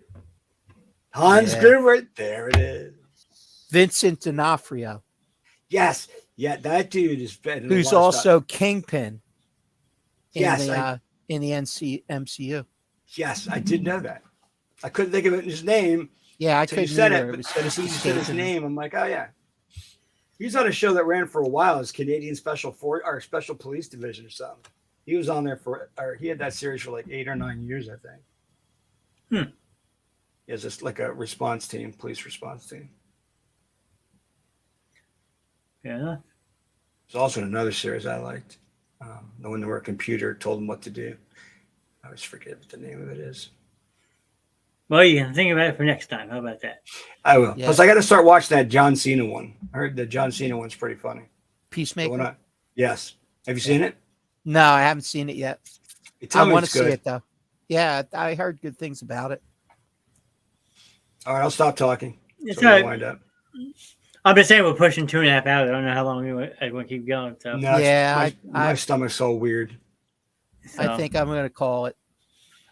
Gruber. There it is. Vincent D'Onofrio. Yes. Yeah, that dude is better. Who's also Kingpin. Yes. In the MCU. Yes, I did know that. I couldn't think of his name. Yeah, I couldn't. You said it, but as soon as you said his name, I'm like, oh yeah. He's on a show that ran for a while. It's Canadian Special Police Division or something. He was on there he had that series for like 8 or 9 years, I think. He has just like a police response team. Yeah. There's also another series I liked. The one where a computer told him what to do. I always forget what the name of it is. Well, you can think about it for next time. How about that? I will. Yeah. Plus, I got to start watching that John Cena one. I heard the John Cena one's pretty funny. Peacemaker? Yes. Have you seen it? No, I haven't seen it yet. I want to see it, though. Yeah, I heard good things about it. All right, I'll stop talking. It's so all right. Wind up. I'm just saying we're pushing 2.5 hours. I don't know how long I want to keep going. So No, yeah, my stomach's so weird. I think I'm going to call it.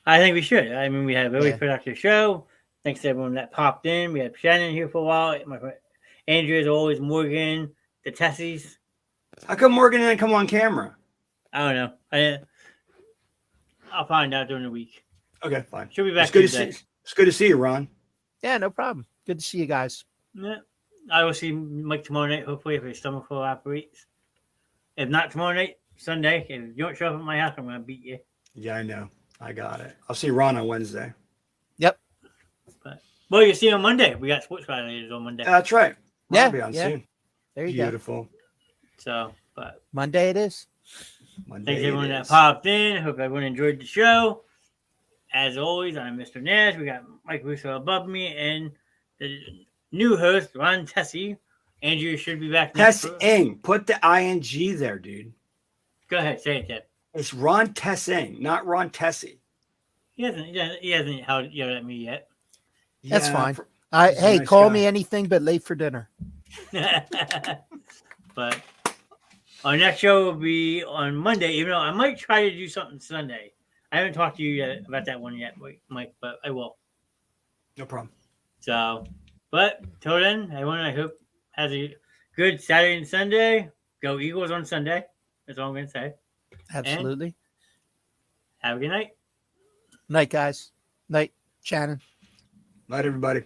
I think we should. I mean, we had a very productive show. Thanks to everyone that popped in. We had Shannon here for a while. My friend Andrea, as always, Morgan, the Tessies. How come Morgan didn't come on camera? I don't know. I'll find out during the week. Okay, fine. She'll be back. It's good to see you, Ron. Yeah, no problem. Good to see you guys. Yeah. I will see Mike tomorrow night, hopefully, if his stomach full operates. If not tomorrow night, Sunday. If you don't show up at my house, I'm going to beat you. Yeah, I know. I got it. I'll see Ron on Wednesday. Yep. Well, you see on Monday. We got Sports Gladiators on Monday. That's right. Yeah. I'll be on soon. There you go. Beautiful. So, but Monday it is. Thanks everyone that popped in. Hope everyone enjoyed the show. As always, I'm Mr. Knast. We got Mike Russo above me and the new host, Ron Tessie. Andrea should be back next. Tessing. Put the ing there, dude. Go ahead, say it, Ted. It's Ron Tessing, not Ron Tessie. He hasn't yelled at me yet. That's fine. Hey, call me anything but late for dinner. But our next show will be on Monday, even though I might try to do something Sunday. I haven't talked to you yet about that one yet, Mike, but I will. No problem. So, but till then, everyone, I hope has a good Saturday and Sunday. Go Eagles on Sunday. That's all I'm going to say. Absolutely. And have a good night. Night, guys. Night, Shannon. Night, everybody.